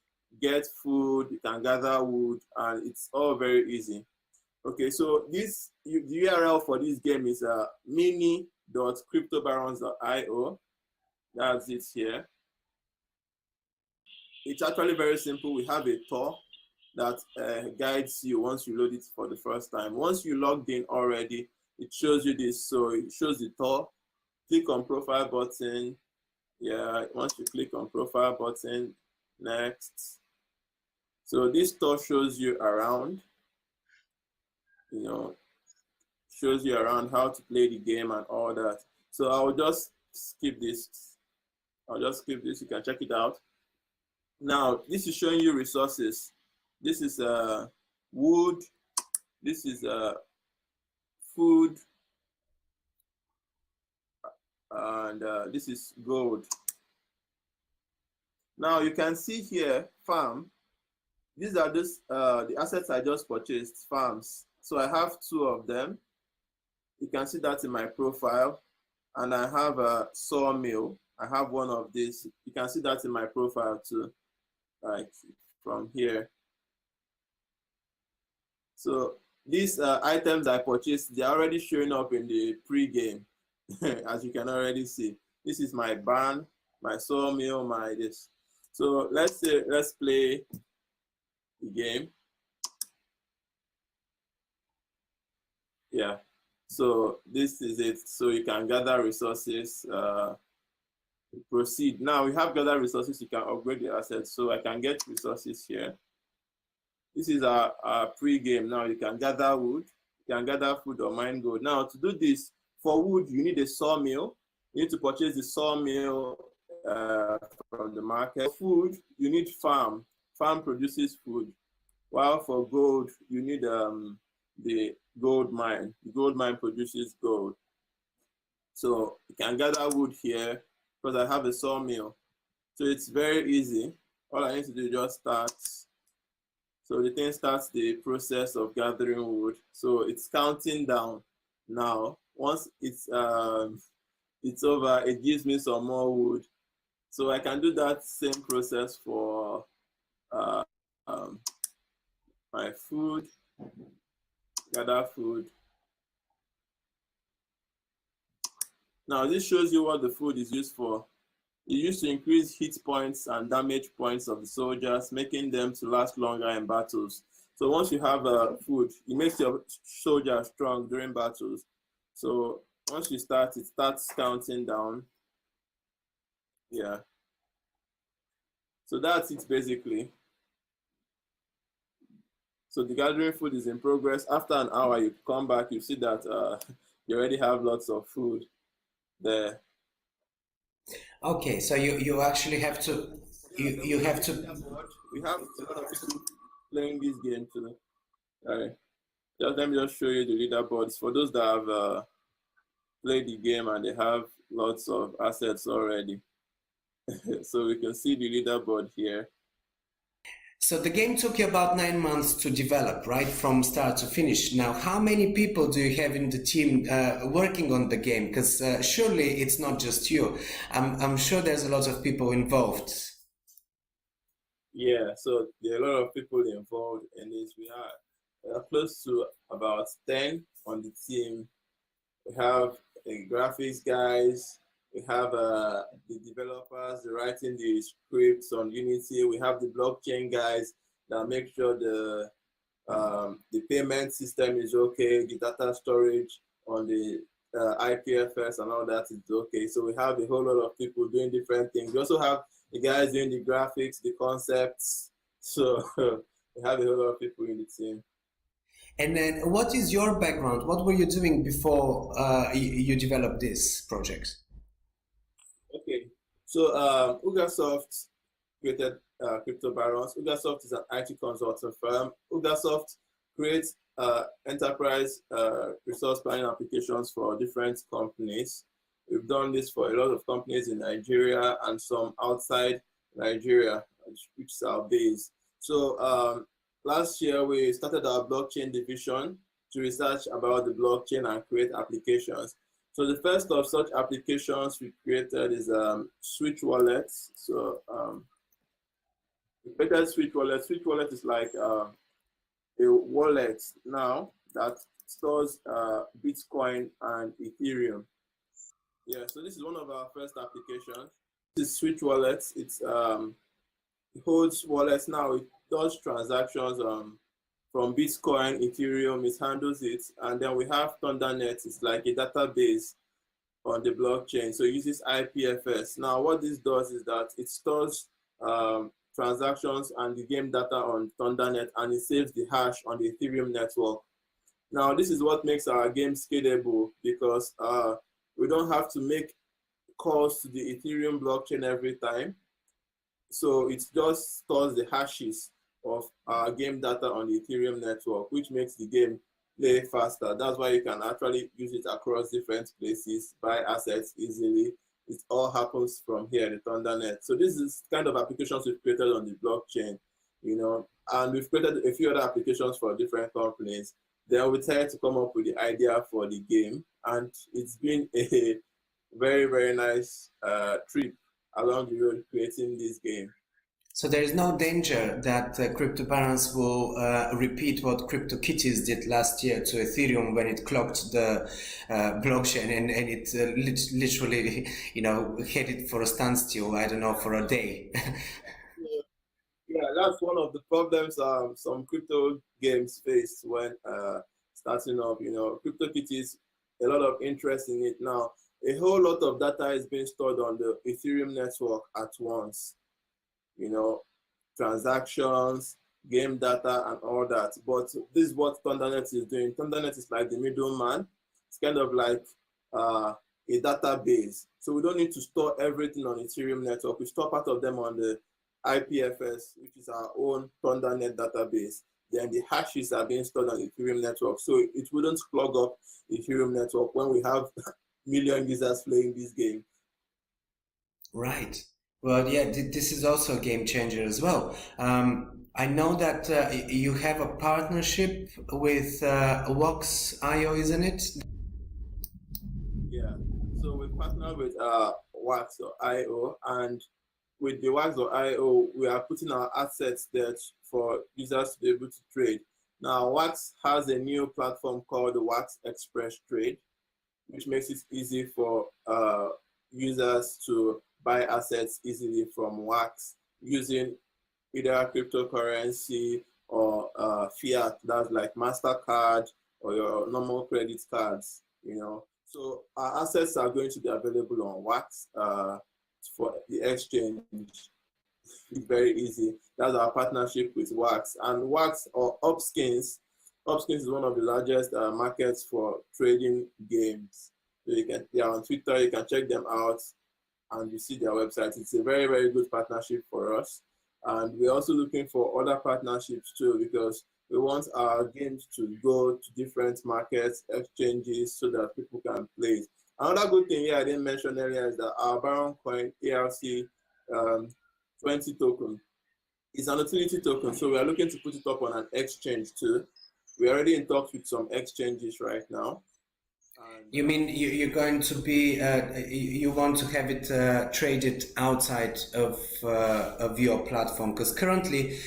get food, you can gather wood, and it's all very easy. Okay, so the URL for this game is mini.cryptobarons.io. That's it here. It's actually very simple. We have a tour that guides you once you load it for the first time. Once you logged in already, it shows you this. So it shows the tour. Click on profile button. Yeah, once you click on profile button, next. So this tour shows you around, you know, shows you around how to play the game and all that. So I will just skip this. I'll just skip this. You can check it out. Now, this is showing you resources. This is wood. This is food. And this is gold. Now, you can see here, farm. These are the assets I just purchased, farms. So I have 2 of them. You can see that in my profile. And I have a sawmill. I have one of these. You can see that in my profile too, like from here. So these items I purchased, they're already showing up in the pre-game, as you can already see. This is my barn, my sawmill, my this. So let's play the game. Yeah. So this is it. So you can gather resources. Proceed. Now we have gathered resources. You can upgrade the assets. So I can get resources here. This is our pre-game. Now you can gather wood, you can gather food or mine gold. Now to do this, for wood, you need a sawmill. You need to purchase the sawmill from the market. For food, you need farm. Farm produces food. While for gold, you need the gold mine. The gold mine produces gold. So you can gather wood here because I have a sawmill. So it's very easy. All I need to do is just start. So the thing starts the process of gathering wood. So it's counting down now. Once it's over, it gives me some more wood. So I can do that same process for my food, gather food. Now this shows you what the food is used for. It's used to increase hit points and damage points of the soldiers, making them to last longer in battles. So once you have food, it makes your soldier strong during battles. So once you start, it starts counting down. Yeah. So that's it basically. So the gathering food is in progress. After an hour, you come back, you see that you already have lots of food there. Okay, so you actually have to you have to. We have a lot of people playing this game too. All right. Let me just show you the leaderboards for those that have played the game and they have lots of assets already. So we can see the leaderboard here. So the game took you about 9 months to develop, right, from start to finish. Now, how many people do you have in the team working on the game? Because surely it's not just you. I'm sure there's a lot of people involved. Yeah, so there are a lot of people involved in this. We are close to about 10 on the team. We have graphics guys, we have the developers writing the scripts on Unity, we have the blockchain guys that make sure the payment system is okay, the data storage on the IPFS and all that is okay. So we have a whole lot of people doing different things. We also have the guys doing the graphics, the concepts. So we have a whole lot of people in the team. And then, what is your background? What were you doing before you developed this project? Okay, so Ugasoft created Crypto Barons. Ugasoft is an IT consulting firm. Ugasoft creates enterprise resource planning applications for different companies. We've done this for a lot of companies in Nigeria and some outside Nigeria, which is our base. So last year, we started our blockchain division to research about the blockchain and create applications. So the first of such applications we created is Switch Wallet. So we created Switch Wallet. Switch Wallet is like a wallet now that stores Bitcoin and Ethereum. Yeah, so this is one of our first applications. This is Switch Wallet. It holds wallets now. It does transactions from Bitcoin, Ethereum. It handles it, and then we have ThunderNet. It's like a database on the blockchain. So it uses IPFS. Now, what this does is that it stores transactions and the game data on ThunderNet, and it saves the hash on the Ethereum network. Now, this is what makes our game scalable, because we don't have to make calls to the Ethereum blockchain every time. So it just stores the hashes of our game data on the Ethereum network, which makes the game play faster. That's why you can actually use it across different places, buy assets easily. It all happens from here, the ThunderNet. So this is kind of applications we've created on the blockchain, and we've created a few other applications for different companies. Then we tried to come up with the idea for the game, and it's been a very, very nice trip along the road creating this game. So there is no danger that Crypto Barons will repeat what CryptoKitties did last year to Ethereum when it clocked the blockchain and it literally, headed for a standstill, I don't know, for a day. Yeah, that's one of the problems some crypto games face when starting up. CryptoKitties, a lot of interest in it now. A whole lot of data is being stored on the Ethereum network at once. Transactions, game data, and all that. But this is what ThunderNet is doing. ThunderNet is like the middleman. It's kind of like a database. So we don't need to store everything on Ethereum network. We store part of them on the IPFS, which is our own ThunderNet database. Then the hashes are being stored on the Ethereum network. So it wouldn't clog up the Ethereum network when we have million users playing this game. Right. Well, yeah, this is also a game changer as well. I know that you have a partnership with Wax.io, isn't it? Yeah. So we partnered with Wax.io, and with the Wax.io, we are putting our assets there for users to be able to trade. Now, Wax has a new platform called the Wax Express Trade, which makes it easy for users to buy assets easily from Wax using either cryptocurrency or fiat, that's like MasterCard or your normal credit cards, So our assets are going to be available on Wax for the exchange. It's very easy. That's our partnership with Wax. And Wax or Upskins is one of the largest markets for trading games. So they are on Twitter, you can check them out and you see their website. It's a very, very good partnership for us. And we're also looking for other partnerships too, because we want our games to go to different markets, exchanges, so that people can play it. Another good thing here I didn't mention earlier is that our Baron Coin ARC 20 token is an utility token. So we are looking to put it up on an exchange too. We're already in talks with some exchanges right now. And You mean you're going to be, you want to have it traded outside of your platform? Because currently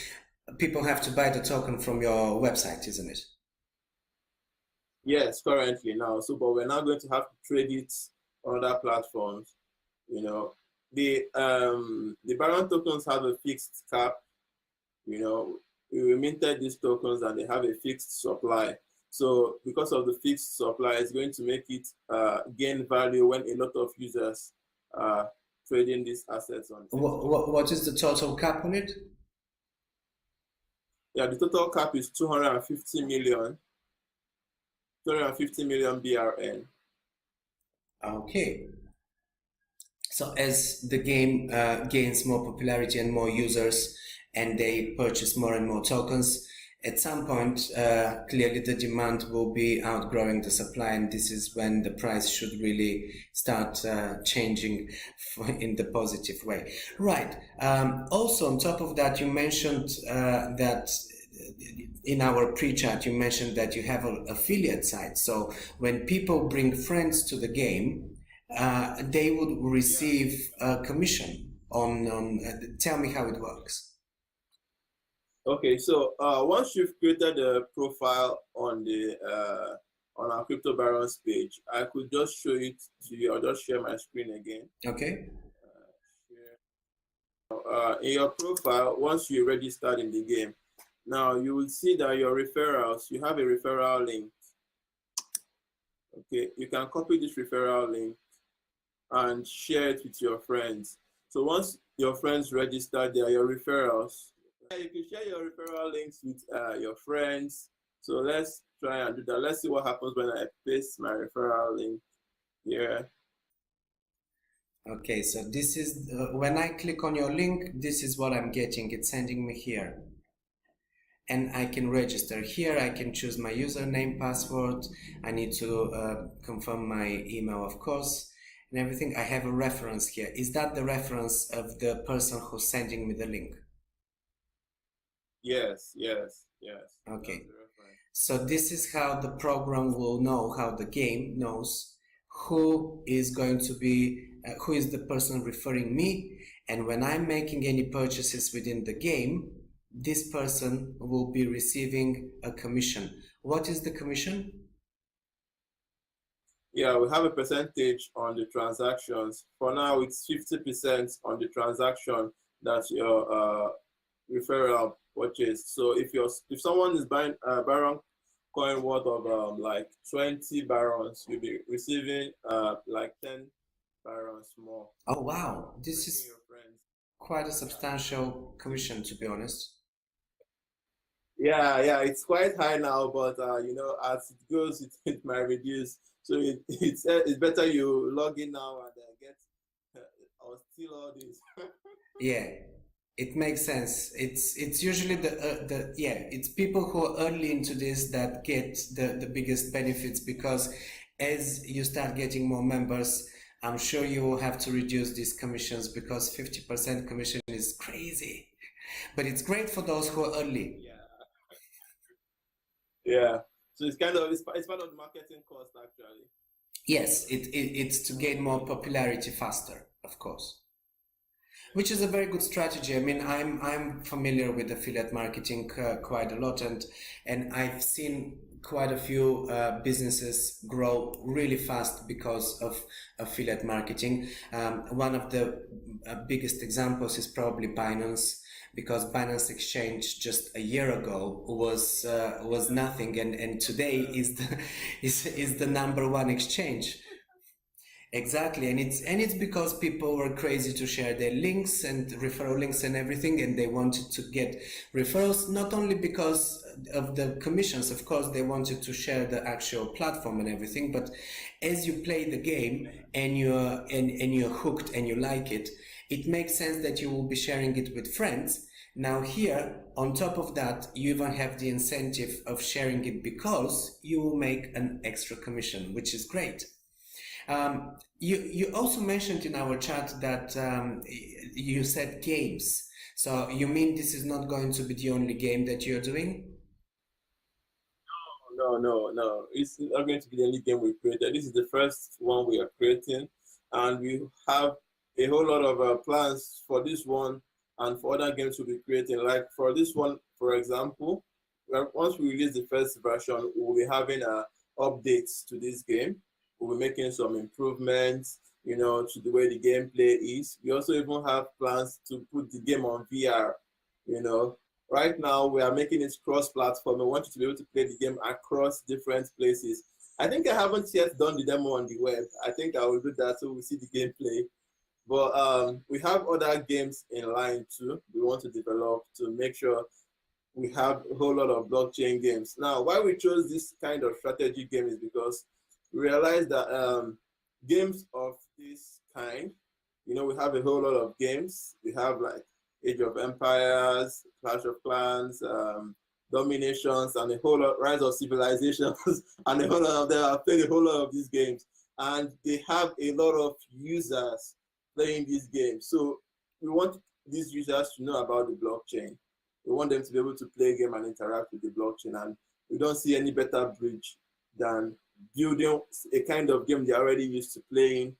people have to buy the token from your website, isn't it? yes, currently now. So, but we're now going to have to trade it on other platforms. You know, the Baron tokens have a fixed cap. You know, we minted these tokens and they have a fixed supply. So because of the fixed supply, it's going to make it gain value when a lot of users are trading these assets on. What is the total cap on it? Yeah, the total cap is 250 million BRN. Okay. So as the game gains more popularity and more users, and they purchase more and more tokens, at some point, clearly the demand will be outgrowing the supply, and this is when the price should really start changing in the positive way. Right. Also, on top of that, you mentioned that in our pre-chat, you mentioned that you have an affiliate site. So when people bring friends to the game, they would receive a commission on tell me how it works. Okay, so once you've created a profile on the on our Crypto Barons page, I could just show it to you. I'll just share my screen again. Okay. In your profile, once you registered in the game, now you will see that your referrals, you have a referral link. Okay, you can copy this referral link and share it with your friends. So once your friends register, they are your referrals. You can share your referral links with your friends. So let's try and do that. Let's see what happens when I paste my referral link here. Okay, so this is when I click on your link, this is what I'm getting. It's sending me here. And I can register here. I can choose my username, password. I need to confirm my email, of course, and everything. I have a reference here. Is that the reference of the person who's sending me the link? Yes. Okay. So this is how the program will know, how the game knows who is going to be, who is the person referring me. And when I'm making any purchases within the game, this person will be receiving a commission. What is the commission? Yeah, we have a percentage on the transactions. For now, it's 50% on the transaction that your referral purchased. So if someone is buying a Baron coin worth of like 20 Barons, you'll be receiving like 10 Barons more. Oh wow, this is quite a substantial commission, to be honest. Yeah, it's quite high now, but you know, as it goes, it might reduce. So it's better you log in now and get or steal all this. Yeah, it makes sense. It's usually it's people who are early into this that get the biggest benefits, because as you start getting more members, I'm sure you will have to reduce these commissions, because 50% commission is crazy. But it's great for those who are early. Yeah. So it's kind of it's part of the marketing cost actually. Yes, it's to gain more popularity faster, of course. Which is a very good strategy. I mean, I'm familiar with affiliate marketing quite a lot, and I've seen quite a few businesses grow really fast because of affiliate marketing. One of the biggest examples is probably Binance, because Binance Exchange just a year ago was nothing, and today is the number one exchange. Exactly, and it's because people were crazy to share their links and referral links and everything, and they wanted to get referrals, not only because of the commissions, of course, they wanted to share the actual platform and everything, but as you play the game and you're hooked and you like it, it makes sense that you will be sharing it with friends. Now here, on top of that, you even have the incentive of sharing it because you will make an extra commission, which is great. You also mentioned in our chat that you said games. So you mean this is not going to be the only game that you're doing? No. It's not going to be the only game we created. This is the first one we are creating, and we have a whole lot of plans for this one and for other games we'll be creating. Like for this one, for example, once we release the first version, we'll be having updates to this game. We'll be making some improvements, to the way the gameplay is. We also even have plans to put the game on VR, Right now, we are making it cross-platform. I want you to be able to play the game across different places. I think I haven't yet done the demo on the web. I think I will do that so we see the gameplay. But we have other games in line too. We want to develop to make sure we have a whole lot of blockchain games. Now, why we chose this kind of strategy game is because we realized that games of this kind, we have a whole lot of games. We have like Age of Empires, Clash of Clans, Dominations, and a whole lot, Rise of Civilizations, and a whole lot of them. I've played a whole lot of these games, and they have a lot of users playing these games. So we want these users to know about the blockchain. We want them to be able to play a game and interact with the blockchain, and we don't see any better bridge than building a kind of game they're already used to playing,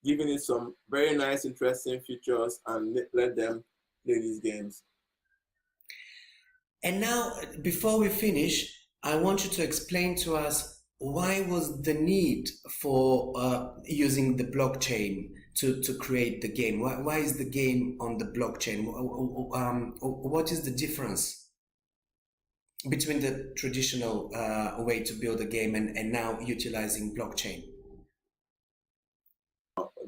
giving it some very nice, interesting features, and let them play these games. And now, before we finish, I want you to explain to us why was the need for using the blockchain to create the game? Why is the game on the blockchain? What is the difference between the traditional way to build a game and now utilizing blockchain?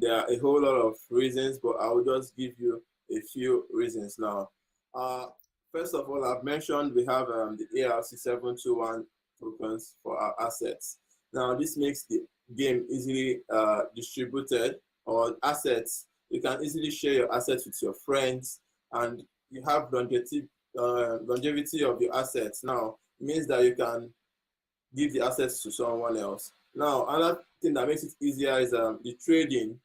There are a whole lot of reasons, but I will just give you a few reasons now. First of all, I've mentioned we have the ARC721 tokens for our assets. Now, this makes the game easily distributed, or assets. You can easily share your assets with your friends, and you have longevity of your assets. Now, it means that you can give the assets to someone else. Now, another thing that makes it easier is the trading.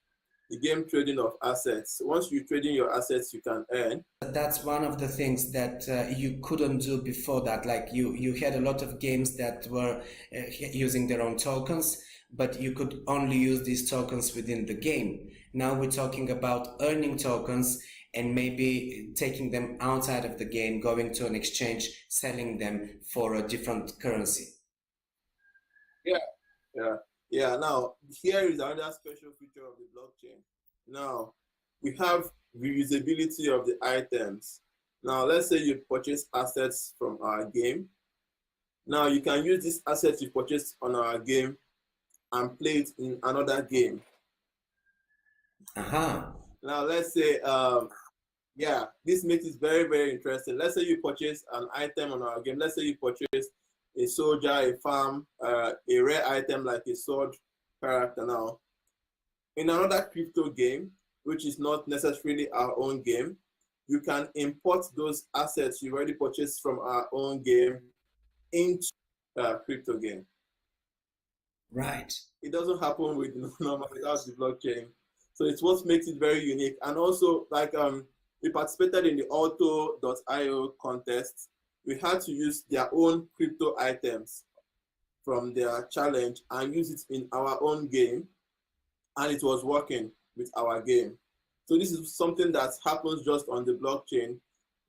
The game trading of assets. Once you trade in your assets, you can earn. That's one of the things that you couldn't do before that. Like you had a lot of games that were using their own tokens, but you could only use these tokens within the game. Now we're talking about earning tokens and maybe taking them outside of the game, going to an exchange, selling them for a different currency. Yeah, now here is another special feature of the blockchain. Now, we have reusability of the items. Now, let's say you purchase assets from our game. Now, you can use these assets you purchased on our game and play it in another game. Now, let's say, this makes it very, very interesting. Let's say you purchase an item on our game. Let's say you purchase a soldier, a farm, a rare item like a sword character. Now, in another crypto game, which is not necessarily our own game, you can import those assets you've already purchased from our own game into a crypto game. Right. It doesn't happen with normal without the blockchain. So it's what makes it very unique. And also, like we participated in the Auto.io contest. We had to use their own crypto items from their challenge and use it in our own game, and it was working with our game. So this is something that happens just on the blockchain.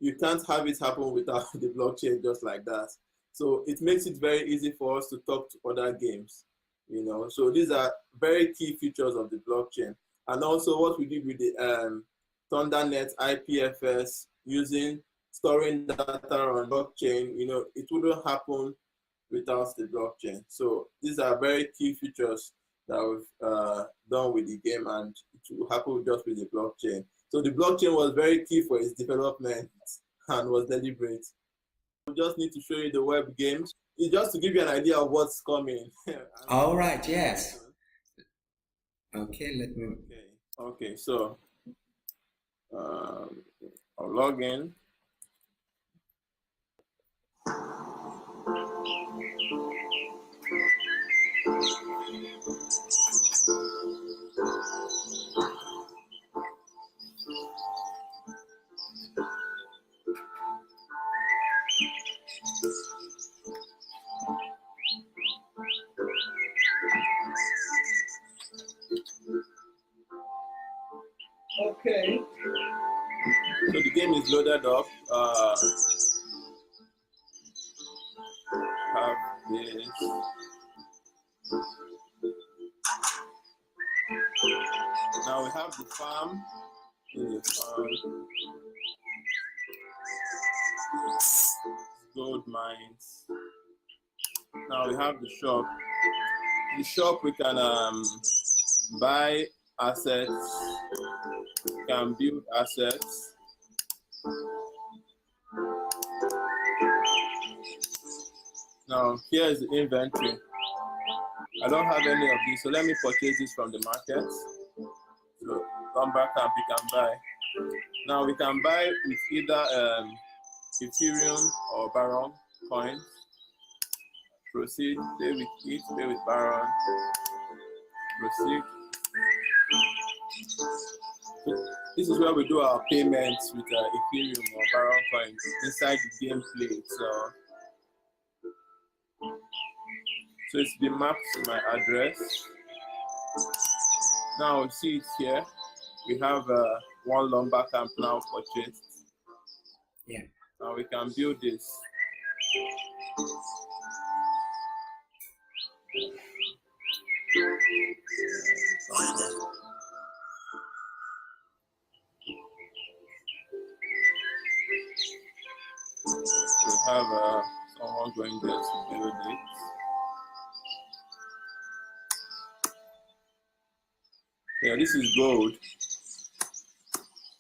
You can't have it happen without the blockchain just like that. So it makes it very easy for us to talk to other games, So these are very key features of the blockchain. And also what we did with the ThunderNet IPFS storing data on blockchain, it wouldn't happen without the blockchain. So these are very key features that we've done with the game, and it will happen just with the blockchain. So the blockchain was very key for its development and was deliberate. We just need to show you the web games. It's just to give you an idea of what's coming. All right, yes. Okay, let me... Okay, so I'll log in. Okay. So the game is loaded up. Have this. Now we have the farm. Gold mines. Now we have the shop. The shop we can buy assets, can build assets. Now here is the inventory. I don't have any of these, so let me purchase this from the market. So come back and we can buy. Now we can buy with either Ethereum or Baron coins. Proceed, pay with it, pay with Baron. Proceed. So this is where we do our payments with Ethereum or Baron coins inside the gameplay. So it's been mapped to my address. Now we see it here. We have one lumber camp now purchased. Yeah. Now we can build this. We have someone going there to build it. Yeah, this is gold.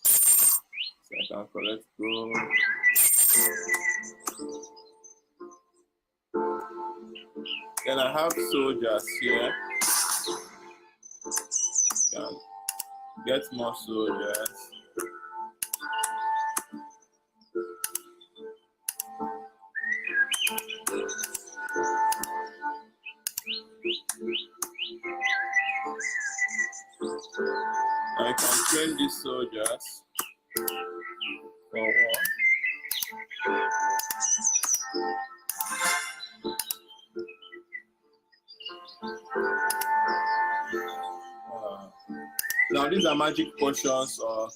So I can collect gold. Then I have soldiers here. Can get more soldiers. I can train these soldiers for war. Now these are magic potions or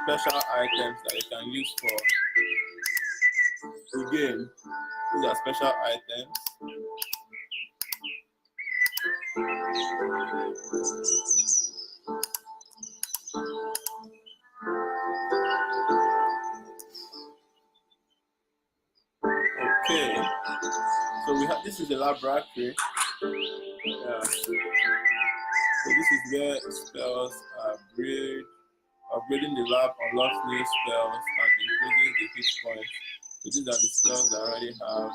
special items that you can use for the game. These are special items. Okay, so we have, this is the laboratory. Yeah. So this is where spells are bred. Upgrading the lab unlocks new spells and increases the hit points. So these are the spells I already have.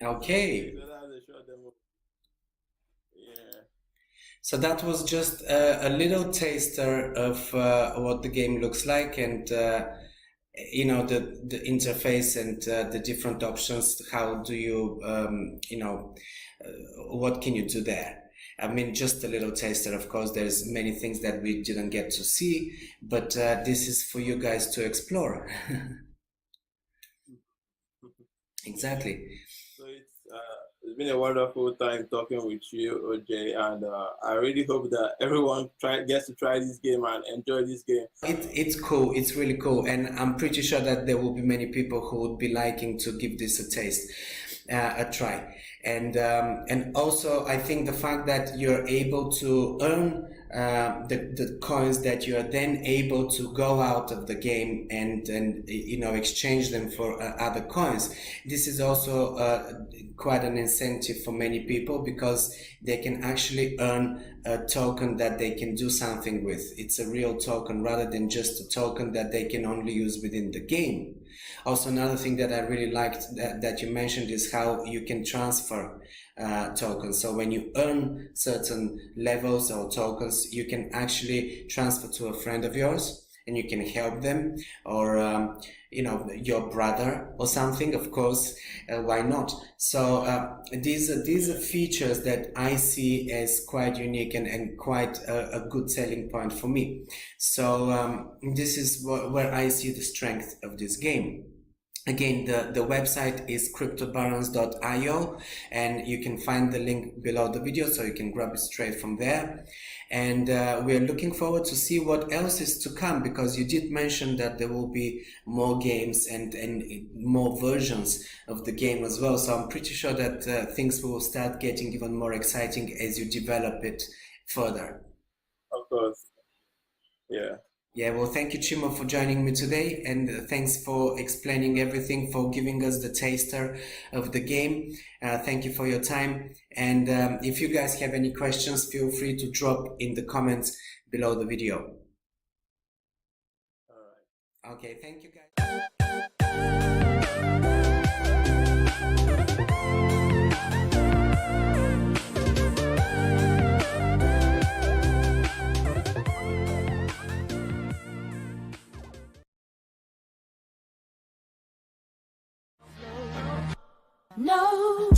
Okay. So that was just a little taster of what the game looks like, and you know, the interface and the different options. How do you you know, what can you do there? I mean, just a little taster. Of course, there's many things that we didn't get to see, but this is for you guys to explore. Exactly. So it's been a wonderful time talking with you, OJ, and I really hope that everyone gets to try this game and enjoy this game. It's cool. It's really cool, and I'm pretty sure that there will be many people who would be liking to give this a taste. a try. And also I think the fact that you're able to earn the coins that you are then able to go out of the game and exchange them for other coins. This is also quite an incentive for many people, because they can actually earn a token that they can do something with. It's a real token rather than just a token that they can only use within the game. Also, another thing that I really liked that you mentioned is how you can transfer tokens. So when you earn certain levels or tokens, you can actually transfer to a friend of yours and you can help them, or your brother or something, of course. Why not? So these are features that I see as quite unique and quite a good selling point for me. So this is where I see the strength of this game. Again, the website is cryptobarons.io, and you can find the link below the video, so you can grab it straight from there. And we're looking forward to see what else is to come, because you did mention that there will be more games and more versions of the game as well. So I'm pretty sure that things will start getting even more exciting as you develop it further. Of course. Yeah. Yeah, well, thank you, Chimo, for joining me today, and thanks for explaining everything, for giving us the taster of the game. Thank you for your time. And if you guys have any questions, feel free to drop in the comments below the video. All right. Okay, thank you, guys. No.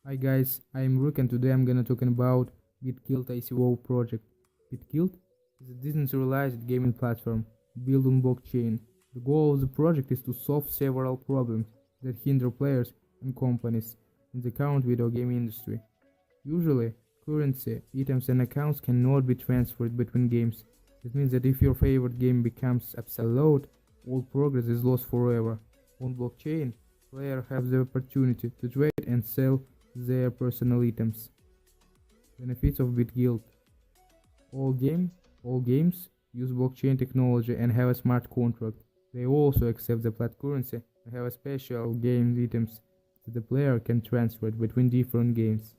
Hi guys, I am Rook, and today I'm gonna talking about BitGuild ICO project. BitGuild is a decentralized gaming platform built on blockchain. The goal of the project is to solve several problems that hinder players and companies in the current video game industry. Usually, currency, items and accounts cannot be transferred between games. It means that if your favorite game becomes absolute, all progress is lost forever. On blockchain, players have the opportunity to trade and sell their personal items. Benefits of BitGuild. All games use blockchain technology and have a smart contract. They also accept the flat currency and have a special game items that the player can transfer between different games.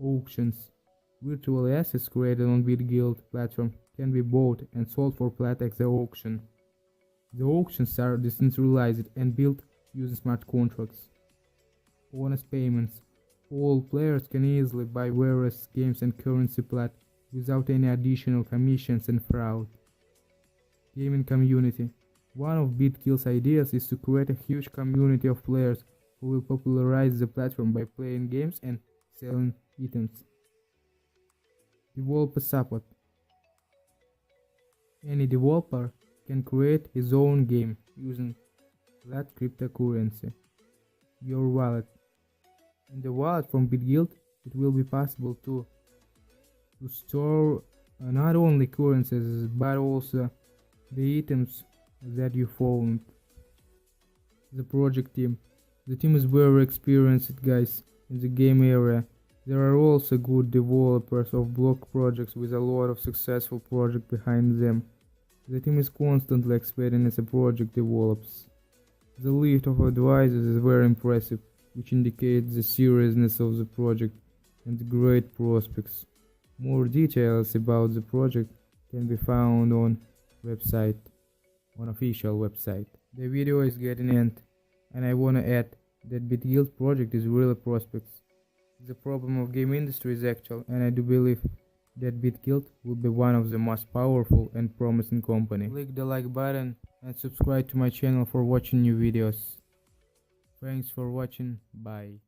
Auctions. Virtual assets created on BitGuild platform can be bought and sold for flat at the auction. The auctions are decentralized and built using smart contracts. Honest payments. All players can easily buy various games and currency plat without any additional commissions and fraud. Gaming community. One of BitGuild's ideas is to create a huge community of players who will popularize the platform by playing games and selling items. Developer support. Any developer can create his own game using flat cryptocurrency. Your wallet. In the wallet from BitGuild, it will be possible to store not only currencies but also the items that you found. The project team. The team is very experienced guys in the game area. There are also good developers of block projects with a lot of successful projects behind them. The team is constantly expanding as the project develops. The list of advisors is very impressive, which indicates the seriousness of the project and the great prospects. More details about the project can be found on official website. The video is getting end, and I wanna add that BitGuild project is really prospects. The problem of game industry is actual, and I do believe that BitGuild will be one of the most powerful and promising company. Click the like button and subscribe to my channel for watching new videos. Thanks for watching. Bye.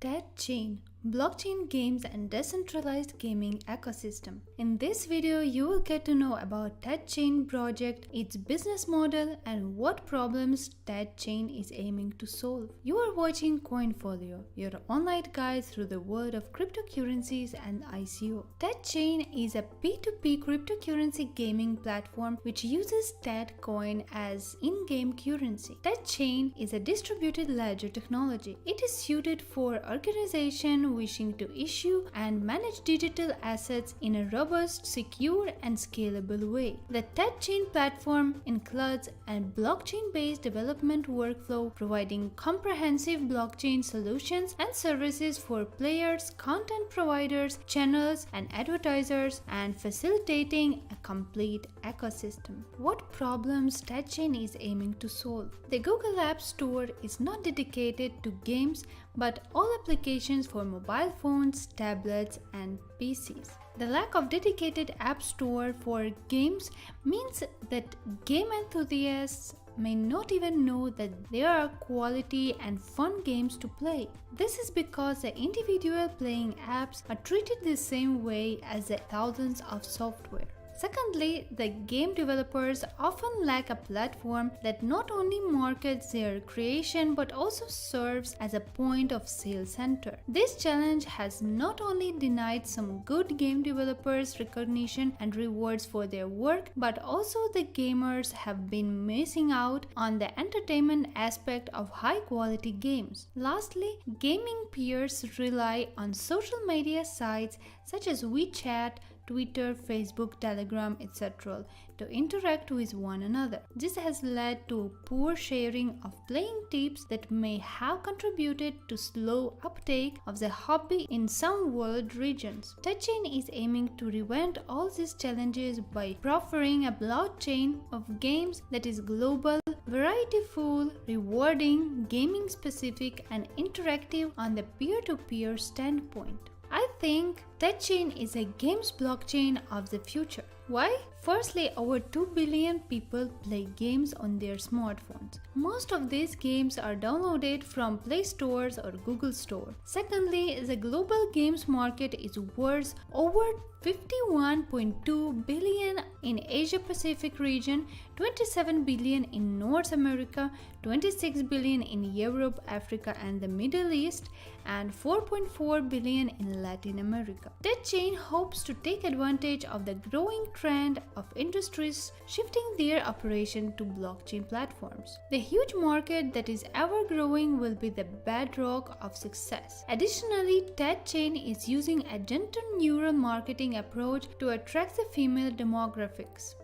Dead Gene. blockchain games and decentralized gaming ecosystem. In this video, you will get to know about TEDchain project, its business model, and what problems TEDchain is aiming to solve. You are watching Coinfolio, your online guide through the world of cryptocurrencies and ICO. TEDchain is a P2P cryptocurrency gaming platform which uses TED coin as in-game currency. TEDchain is a distributed ledger technology. It is suited for organizations wishing to issue and manage digital assets in a robust, secure, and scalable way. The TEDchain platform includes a blockchain-based development workflow providing comprehensive blockchain solutions and services for players, content providers, channels, and advertisers, and facilitating a complete ecosystem. What problems TEDchain is aiming to solve? The Google App Store is not dedicated to games but all applications for mobile phones, tablets, and PCs. The lack of dedicated app store for games means that game enthusiasts may not even know that there are quality and fun games to play. This is because the individual playing apps are treated the same way as the thousands of software. Secondly, the game developers often lack a platform that not only markets their creation but also serves as a point of sale center. This challenge has not only denied some good game developers recognition and rewards for their work, but also the gamers have been missing out on the entertainment aspect of high quality games. Lastly, gaming peers rely on social media sites such as WeChat, Twitter, Facebook, Telegram, etc. to interact with one another. This has led to poor sharing of playing tips that may have contributed to slow uptake of the hobby in some world regions. TEDchain is aiming to prevent all these challenges by proffering a blockchain of games that is global, variety-full, rewarding, gaming-specific, and interactive on the peer-to-peer standpoint. I think TEDchain is a games blockchain of the future. Why? Firstly, over 2 billion people play games on their smartphones. Most of these games are downloaded from Play Stores or Google Store. Secondly, the global games market is worth over 51.2 billion in Asia Pacific region, 27 billion in North America, 26 billion in Europe, Africa, and the Middle East, and 4.4 billion in Latin America. TEDchain hopes to take advantage of the growing trend of industries shifting their operation to blockchain platforms. The huge market that is ever growing will be the bedrock of success. Additionally, TEDchain is using a gentle neural marketing approach to attract the female demographics.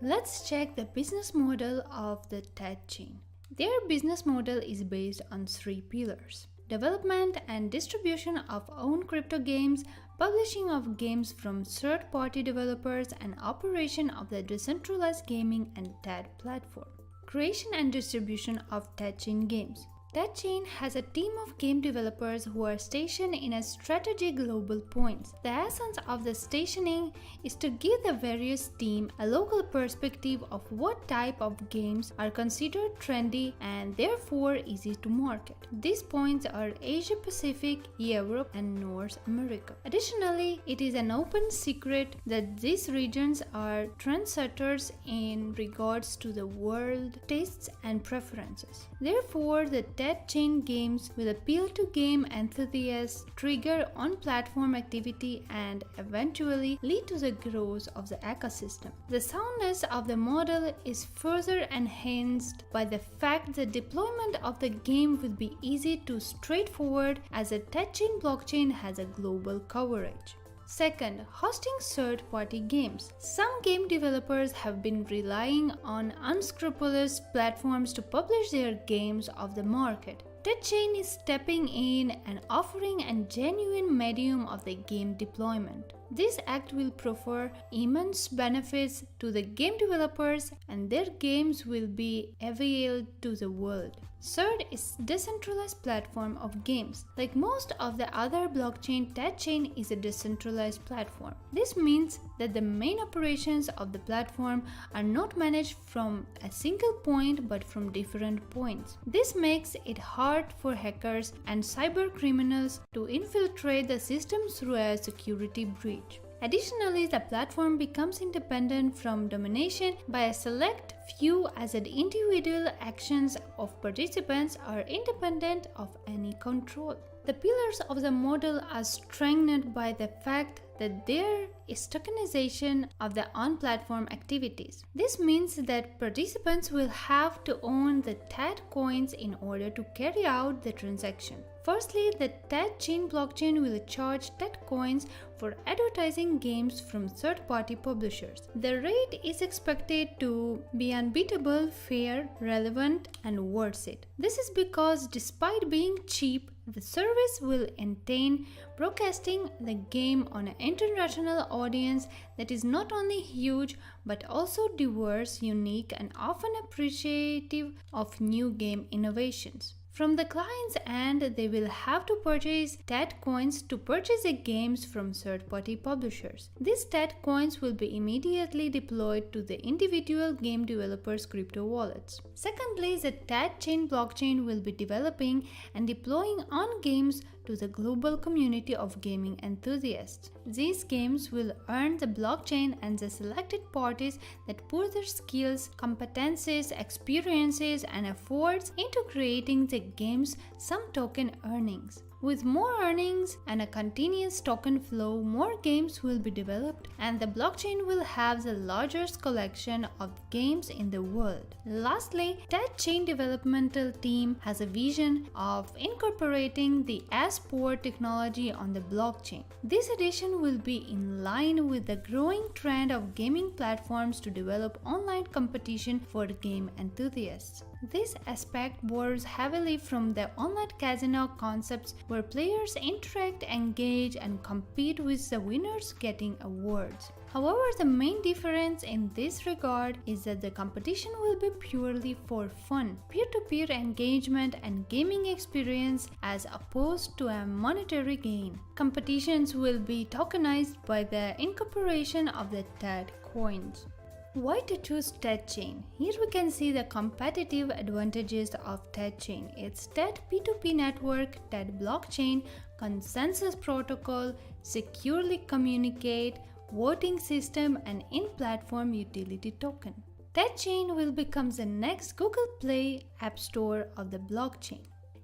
Let's check the business model of the TEDchain. Their business model is based on 3 pillars: development and distribution of own crypto games, publishing of games from third-party developers, and operation of the decentralized gaming and TED platform. Creation and distribution of TEDchain games. TEDchain has a team of game developers who are stationed in a strategic global points. The essence of the stationing is to give the various teams a local perspective of what type of games are considered trendy and therefore easy to market. These points are Asia Pacific, Europe, and North America. Additionally, it is an open secret that these regions are trendsetters in regards to the world tastes and preferences. Therefore, the TEDchain games will appeal to game enthusiasts, trigger on-platform activity, and eventually lead to the growth of the ecosystem. The soundness of the model is further enhanced by the fact that deployment of the game will be easy to straightforward as the TEDchain blockchain has a global coverage. Second, hosting third-party games. Some game developers have been relying on unscrupulous platforms to publish their games off the market. TEDchain is stepping in and offering a genuine medium of the game deployment. This act will proffer immense benefits to the game developers and their games will be available to the world. Third is decentralized platform of games. Like most of the other blockchain, TED is a decentralized platform. This means that the main operations of the platform are not managed from a single point but from different points. This makes it hard for hackers and cyber criminals to infiltrate the system through a security breach. Additionally, the platform becomes independent from domination by a select few, as the individual actions of participants are independent of any control. The pillars of the model are strengthened by the fact that there is tokenization of the on-platform activities. This means that participants will have to own the TED coins in order to carry out the transaction. Firstly, the TED chain blockchain will charge TED coins for advertising games from third-party publishers. The rate is expected to be unbeatable, fair, relevant, and worth it. This is because despite being cheap, the service will entertain broadcasting the game on an international audience that is not only huge but also diverse, unique, and often appreciative of new game innovations. From the client's end, they will have to purchase TED coins to purchase the games from third-party publishers. These TED coins will be immediately deployed to the individual game developers' crypto wallets. Secondly, the TED chain blockchain will be developing and deploying on games to the global community of gaming enthusiasts. These games will earn the blockchain and the selected parties that put their skills, competencies, experiences, and efforts into creating the games some token earnings. With more earnings and a continuous token flow, more games will be developed and the blockchain will have the largest collection of games in the world. Lastly, TED chain developmental team has a vision of incorporating the as-port technology on the blockchain. This addition will be in line with the growing trend of gaming platforms to develop online competition for game enthusiasts. This aspect borrows heavily from the online casino concepts where players interact, engage, and compete with the winners getting awards. However, the main difference in this regard is that the competition will be purely for fun, peer-to-peer engagement and gaming experience as opposed to a monetary gain. Competitions will be tokenized by the incorporation of the TED coins. Why to choose TED chain? Here we can see the competitive advantages of TED chain. It's TED P2P network, TED blockchain, consensus protocol, securely communicate, voting system, and in-platform utility token. TED chain will become the next Google Play App Store of the blockchain.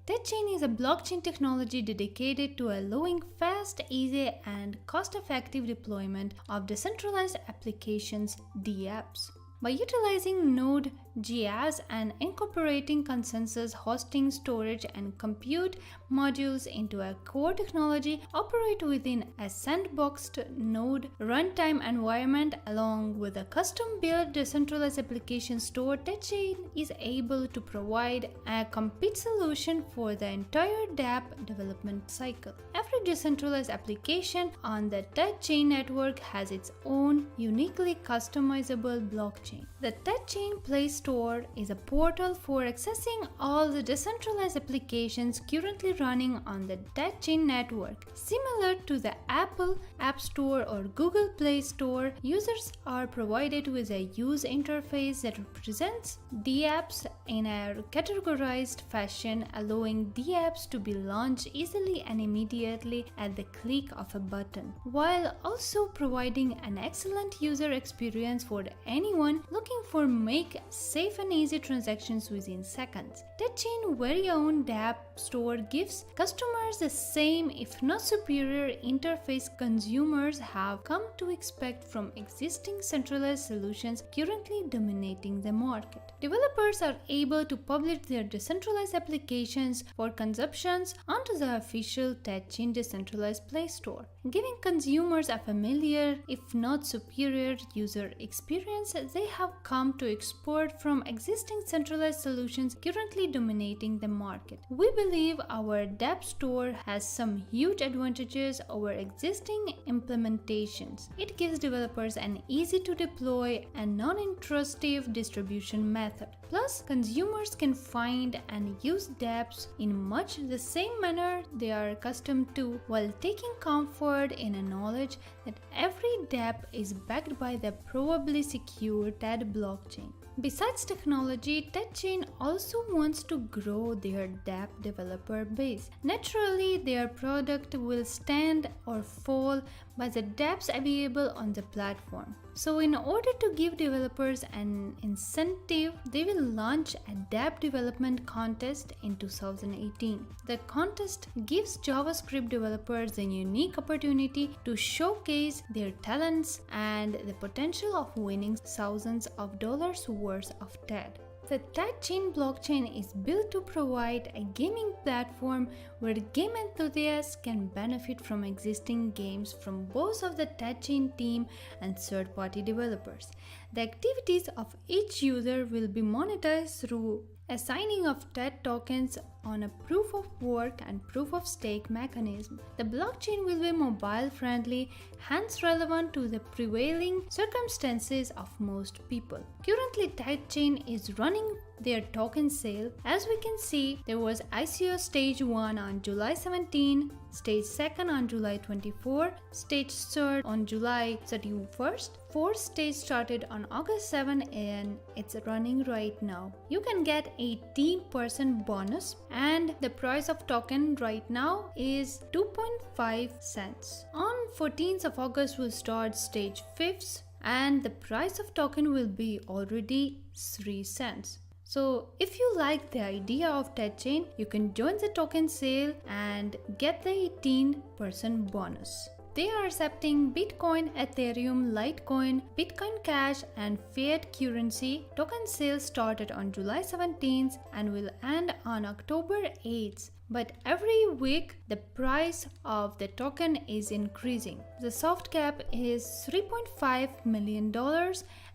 TED chain is a blockchain technology dedicated to allowing fast, easy, and cost-effective deployment of decentralized applications (DApps). By utilizing Node.js and incorporating consensus hosting, storage, and compute modules into a core technology, operate within a sandboxed Node runtime environment along with a custom-built decentralized application store, TED chain is able to provide a complete solution for the entire dApp development cycle. Every decentralized application on the TED chain network has its own uniquely customizable blockchain. The TED chain Play Store is a portal for accessing all the decentralized applications currently running on the TED chain network. Similar to the Apple App Store or Google Play Store, users are provided with a user interface that represents DApps in a categorized fashion, allowing DApps to be launched easily and immediately at the click of a button, while also providing an excellent user experience for anyone looking for make safe and easy transactions within seconds. TED chain very own dApp store gives customers the same, if not superior, interface consumers have come to expect from existing centralized solutions currently dominating the market. Developers are able to publish their decentralized applications for consumptions onto the official TED chain decentralized Play Store, giving consumers a familiar, if not superior, user experience they have come to export from existing centralized solutions currently dominating the market. We believe our dApp store has some huge advantages over existing implementations. It gives developers an easy to deploy and non-intrusive distribution method. Plus, consumers can find and use dApps in much the same manner they are accustomed to, while taking comfort in a knowledge that every dApp is backed by the probably secure TED blockchain. Besides technology, TEDchain also wants to grow their dApp developer base. Naturally, their product will stand or fall by the dApps available on the platform. So in order to give developers an incentive, they will launch a dApp development contest in 2018. The contest gives JavaScript developers a unique opportunity to showcase their talents and the potential of winning thousands of dollars worth of TED. The TEDchain blockchain is built to provide a gaming platform where game enthusiasts can benefit from existing games from both of the TEDchain team and third-party developers. The activities of each user will be monetized through assigning of TED tokens on a proof of work and proof of stake mechanism. The blockchain will be mobile friendly, hence relevant to the prevailing circumstances of most people. Currently, TEDchain is running their token sale. As we can see, there was ICO stage 1 on July 17, stage 2nd on July 24, stage 3rd on July 31st, 4th stage started on August 7 and it's running right now. You can get 18% bonus and the price of token right now is 2.5 cents. On 14th of August will start stage 5th and the price of token will be already 3 cents. So if you like the idea of TEDchain, you can join the token sale and get the 18% bonus. They are accepting Bitcoin, Ethereum, Litecoin, Bitcoin Cash and fiat currency. Token sales started on July 17th and will end on October 8th. But every week the price of the token is increasing. The soft cap is $3.5 million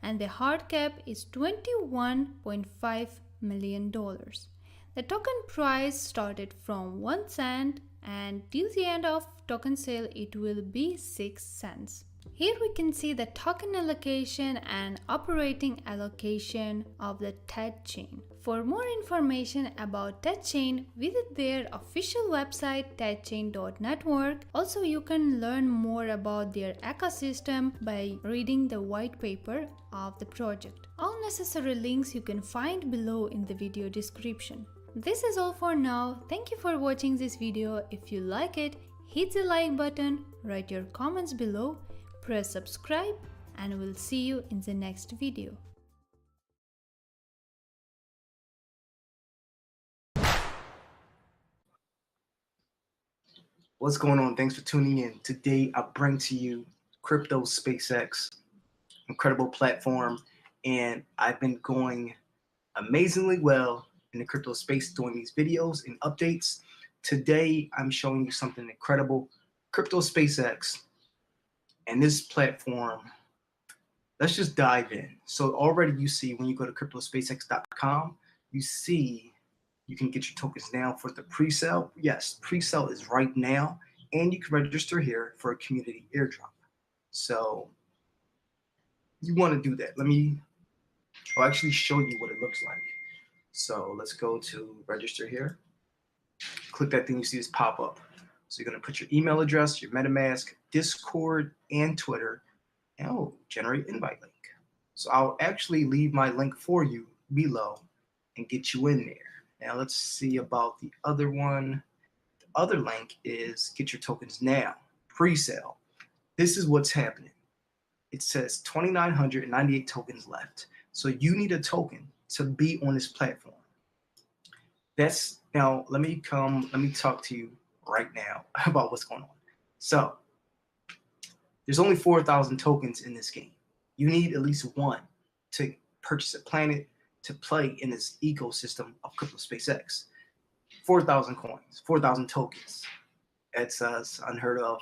and the hard cap is $21.5 million. The token price started from 1 cent and till the end of token sale it will be 6 cents. Here we can see the token allocation and operating allocation of the TEDchain. For more information about TEDchain, visit their official website tedchain.network. Also, you can learn more about their ecosystem by reading the white paper of the project. All necessary links you can find below in the video description. This is all for now. Thank you for watching this video. If you like it, hit the like button, write your comments below, press subscribe, and we'll see you in the next video. What's going on? Thanks for tuning in. Today I bring to you Crypto SpaceX, incredible platform, and I've been going amazingly well in the crypto space doing these videos and updates. Today I'm showing you something incredible, Crypto SpaceX, and this platform. Let's just dive in. So already you see when you go to cryptospacex.com, you see you can get your tokens now for the pre-sale. Yes, pre-sale is right now, and you can register here for a community airdrop. So you want to do that. I'll actually show you what it looks like. So let's go to register here. Click that thing you see this pop up. So you're going to put your email address, your MetaMask, Discord, and Twitter, and it'll generate invite link. So I'll actually leave my link for you below and get you in there. Now let's see about the other one. The other link is get your tokens now, pre-sale. This is what's happening. It says 2,998 tokens left. So you need a token to be on this platform. Now let me talk to you right now about what's going on. So there's only 4,000 tokens in this game. You need at least one to purchase a planet to play in this ecosystem of Crypto SpaceX. 4,000 coins, 4,000 tokens. That's unheard of.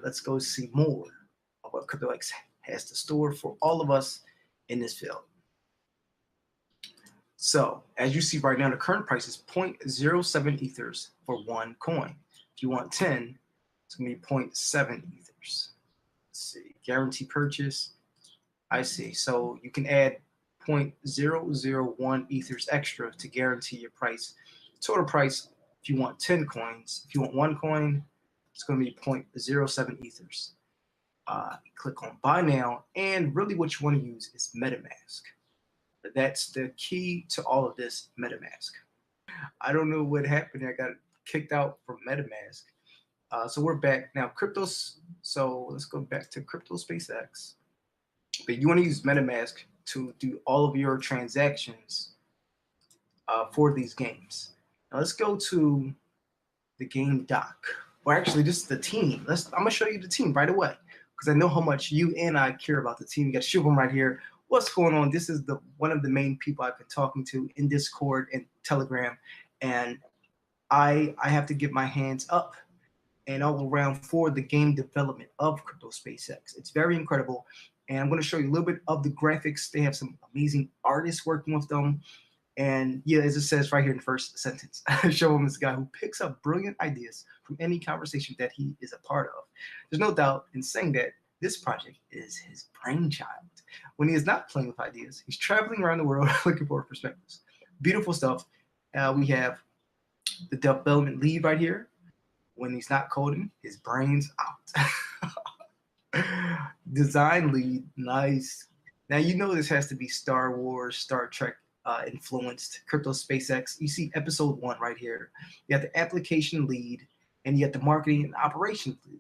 Let's go see more of what CryptoX has to store for all of us in this field. So as you see right now, the current price is 0.07 ethers for 1 coin. If you want 10, it's going to be 0.7 ethers. Let's see, guarantee purchase. I see. So you can add 0.001 ethers extra to guarantee your price. Total price, if you want 10 coins, if you want 1 coin, it's going to be 0.07 ethers. Click on buy now, and really what you want to use is MetaMask. That's the key to all of this, MetaMask. I don't know what happened. I got kicked out from MetaMask. So we're back now. Cryptos. So let's go back to Crypto SpaceX. But you want to use MetaMask to do all of your transactions for these games. Now let's go to the game doc. Or actually, this is the team. I'm gonna show you the team right away because I know how much you and I care about the team. You got Shubham right here. What's going on? This is one of the main people I've been talking to in Discord and Telegram, and I have to get my hands up and all around for the game development of Crypto SpaceX. It's very incredible, and I'm going to show you a little bit of the graphics. They have some amazing artists working with them, and yeah, as it says right here in the first sentence, show him this guy who picks up brilliant ideas from any conversation that he is a part of. There's no doubt in saying that this project is his brainchild. When he is not playing with ideas, he's traveling around the world looking for perspectives. Beautiful stuff. We have the development lead right here. When he's not coding, his brain's out. Design lead, nice. Now you know this has to be Star Wars, Star Trek influenced. Crypto SpaceX. You see episode 1 right here. You have the application lead, and you have the marketing and operations lead.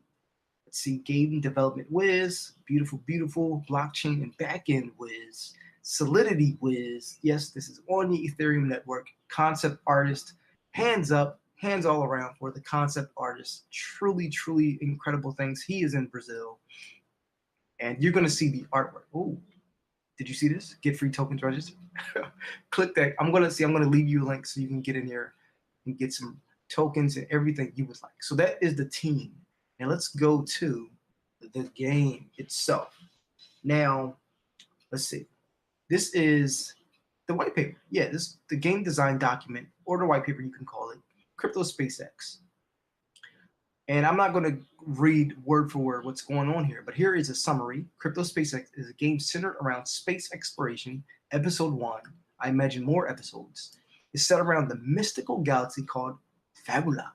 Let's see, game development whiz, beautiful, beautiful. Blockchain and backend whiz, Solidity whiz. Yes, this is on the Ethereum network. Concept artist, hands up, hands all around for the concept artist. Truly, truly incredible things. He is in Brazil, and you're gonna see the artwork. Oh, did you see this? Get free tokens registered. Click that. I'm gonna leave you a link so you can get in here and get some tokens and everything you would like. So that is the team. Now let's go to the game itself. Now, let's see. This is the white paper. Yeah, this is the game design document, or the white paper you can call it, Crypto SpaceX. And I'm not going to read word for word what's going on here, but here is a summary. Crypto SpaceX is a game centered around space exploration. Episode 1, I imagine more episodes, is set around the mystical galaxy called Fabula.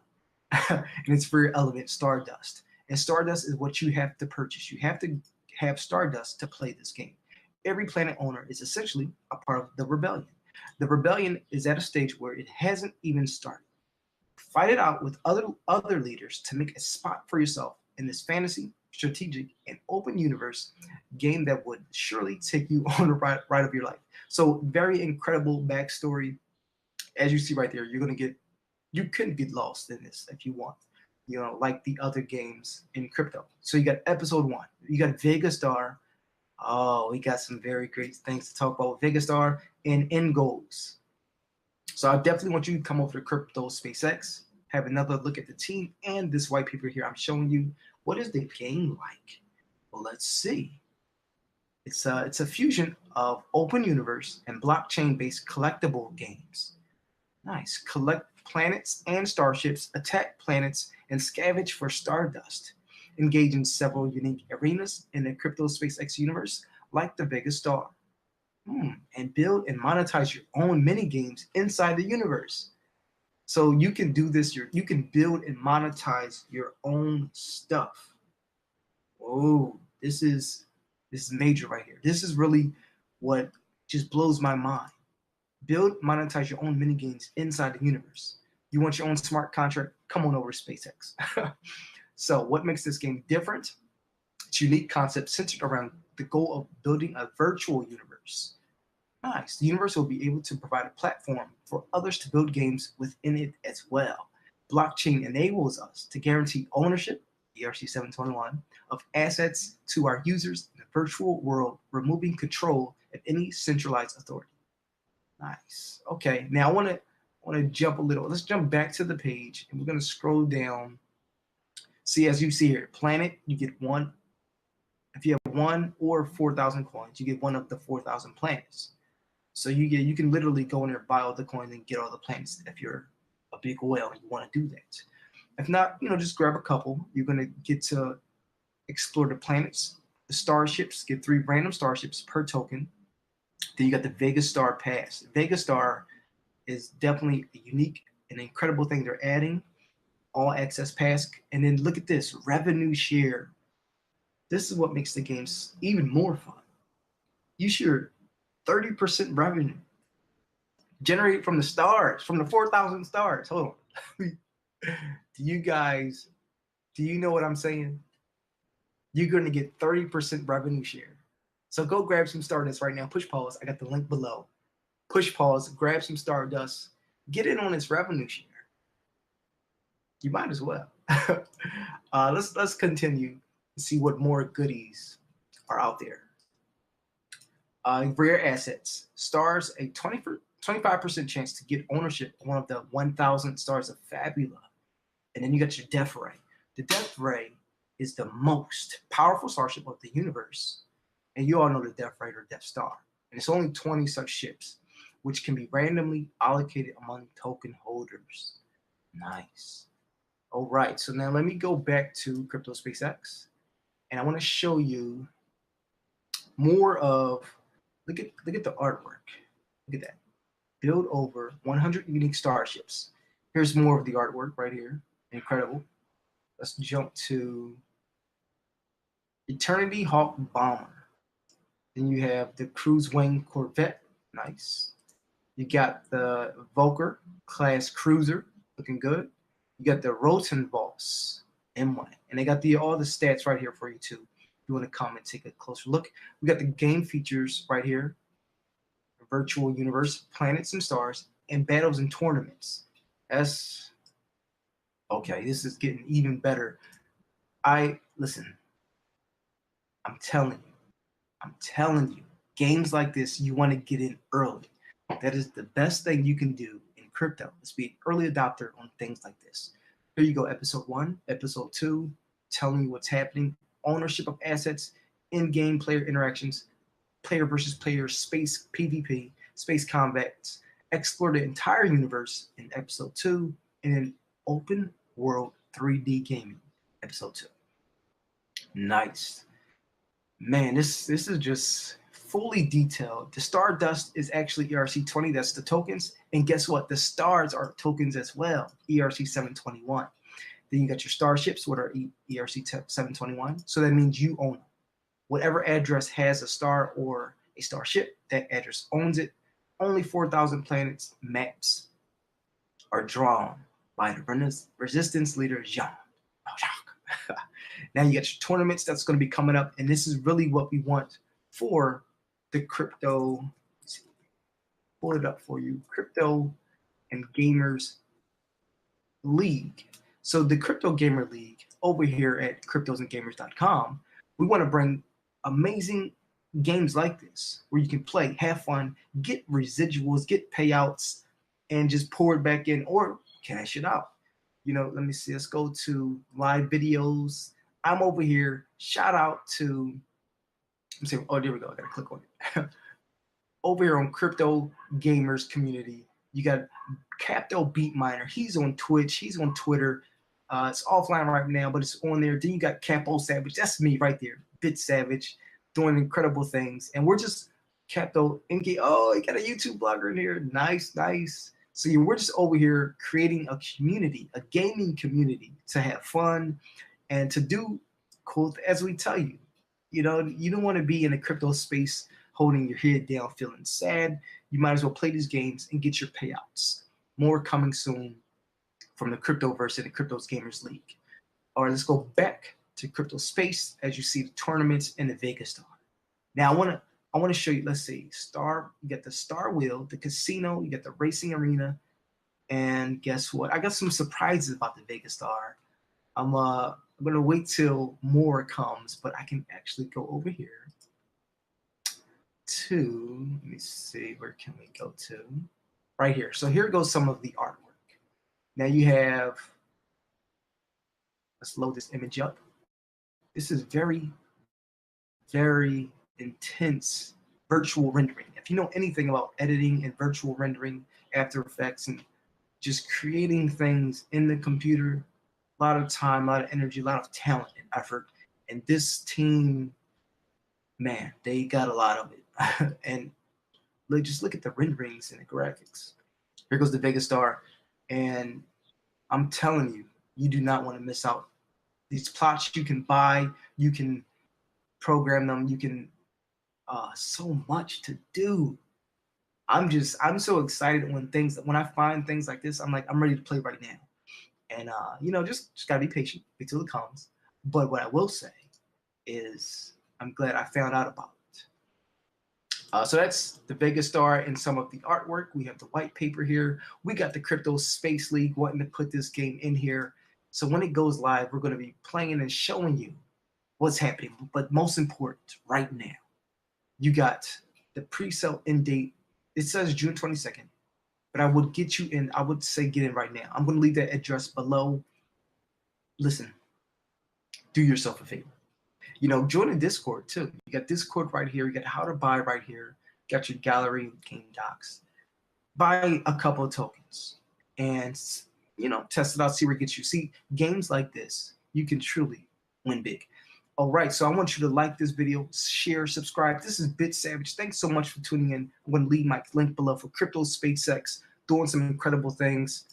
And its very element, Stardust. And Stardust is what you have to purchase. You have to have Stardust to play this game. Every planet owner is essentially a part of the rebellion. The rebellion is at a stage where it hasn't even started. Fight it out with other leaders to make a spot for yourself in this fantasy, strategic, and open universe game that would surely take you on the ride of your life. So very incredible backstory. As you see right there, you can get lost in this if you want, like the other games in crypto. So you got episode 1, you got Vega Star. Oh, we got some very great things to talk about with Vega Star and end goals. So I definitely want you to come over to Crypto SpaceX, have another look at the team and this white paper here. I'm showing you what is the game like. Well, let's see. It's a fusion of open universe and blockchain-based collectible games. Nice. Collect planets and starships, attack planets, and scavenge for stardust. Engage in several unique arenas in the Crypto SpaceX universe, like the Vega Star. And build and monetize your own mini games inside the universe. So you can do this. You can build and monetize your own stuff. Oh, this is major right here. This is really what just blows my mind. Build, monetize your own mini games inside the universe. You want your own smart contract? Come on over to SpaceX. So what makes this game different? It's a unique concept centered around the goal of building a virtual universe. Nice. The universe will be able to provide a platform for others to build games within it as well. Blockchain enables us to guarantee ownership, ERC 721, of assets to our users in the virtual world, removing control of any centralized authority. Nice. Okay, now I want to jump a little. Let's jump back to the page, and we're going to scroll down. See, as you see here, planet, you get one. If you have 1 or 4,000 coins, you get one of the 4,000 planets. So you can literally go in there, buy all the coins, and get all the planets if you're a big whale and you want to do that. If not, just grab a couple. You're gonna get to explore the planets, the starships. Get 3 random starships per token. Then you got the Vega Star Pass. Vega Star is definitely a unique and incredible thing they're adding. All access pass. And then look at this revenue share. This is what makes the games even more fun. You share 30% revenue generated from the stars, from the 4,000 stars. Hold on. Do you know what I'm saying? You're going to get 30% revenue share. So go grab some Stardust right now. Push pause. I got the link below. Push pause, grab some Stardust, get in on its revenue share. You might as well. Let's continue and see what more goodies are out there. Rare assets. Stars, a 25% chance to get ownership of one of the 1,000 stars of Fabula. And then you got your Death Ray. The Death Ray is the most powerful starship of the universe. And you all know the Death Ray or Death Star. And it's only 20 such ships, which can be randomly allocated among token holders. Nice. All right, so now let me go back to Crypto SpaceX. And I want to show you more of, look at the artwork. Look at that. Build over 100 unique starships. Here's more of the artwork right here. Incredible. Let's jump to Eternity Hawk Bomber. Then you have the Cruise Wing Corvette. Nice. You got the Volker class cruiser. Looking good. You got the Rotenboss M1. And they got all the stats right here for you too. If you want to come and take a closer look. We got the game features right here. Virtual universe, planets and stars, and battles and tournaments. That's okay. This is getting even better. Listen. I'm telling you, games like this, you want to get in early. That is the best thing you can do in crypto. Is be an early adopter on things like this. Here you go, episode 1, episode 2, telling you what's happening, ownership of assets, in-game player interactions, player versus player, space PvP, space combats, explore the entire universe in episode 2, and then open world 3D gaming, episode 2. Nice. Man, this is just fully detailed. The Stardust is actually ERC20, that's the tokens. And guess what? The stars are tokens as well, ERC721. Then you got your starships, what are ERC721. So that means you own them. Whatever address has a star or a starship, that address owns it. Only 4,000 planets maps are drawn by the resistance leader, Jean. Now you got your tournaments that's going to be coming up, and this is really what we want for the crypto. Let's see, pull it up for you. Crypto and Gamers League. So the Crypto Gamer League over here at cryptosandgamers.com, we want to bring amazing games like this where you can play, have fun, get residuals, get payouts, and just pour it back in or cash it out. Let me see. Let's go to live videos. I'm over here. Shout out to, oh, there we go. I gotta click on it. Over here on Crypto Gamers Community, you got Capto Beat Miner. He's on Twitch. He's on Twitter. It's offline right now, but it's on there. Then you got Capo Savage. That's me right there. Bit Savage doing incredible things. And we're just Capto NK. Oh, you got a YouTube blogger in here. Nice, nice. So we're just over here creating a community, a gaming community to have fun and to do cool, as we tell you. You don't want to be in a crypto space holding your head down, feeling sad. You might as well play these games and get your payouts. More coming soon from the Cryptoverse and the Cryptos Gamers League. All right, let's go back to Crypto Space as you see the tournaments and the Vega Star. Now I want to show you, let's see, you got the Star Wheel, the casino, you got the racing arena, and guess what? I got some surprises about the Vega Star. I'm going to wait till more comes, but I can actually go over here to, let me see, where can we go to? Right here. So here goes some of the artwork. Now you have, let's load this image up. This is very, very intense virtual rendering. If you know anything about editing and virtual rendering, After Effects, and just creating things in the computer, a lot of time, a lot of energy, a lot of talent and effort. And this team, man, they got a lot of it. And just look at the renderings and the graphics. Here goes the Vega Star. And I'm telling you, you do not want to miss out. These plots you can buy, you can program them, you can, so much to do. I'm so excited when I find things like this, I'm like, I'm ready to play right now. And, just gotta be patient until it comes. But what I will say is I'm glad I found out about it. So that's the Vega Star and some of the artwork. We have the white paper here. We got the Crypto Space League wanting to put this game in here. So when it goes live, we're going to be playing and showing you what's happening. But most important, right now, you got the pre-sale end date. It says June 22nd, but I would get you in. I would say get in right now. I'm going to leave that address below. Listen, do yourself a favor. Join the Discord too. You got Discord right here. You got how to buy right here. You got your gallery game docs. Buy a couple of tokens and, test it out, see where it gets you. See, games like this, you can truly win big. All right, so I want you to like this video, share, subscribe. This is Bit Savage. Thanks so much for tuning in. I'm going to leave my link below for Crypto SpaceX, doing some incredible things.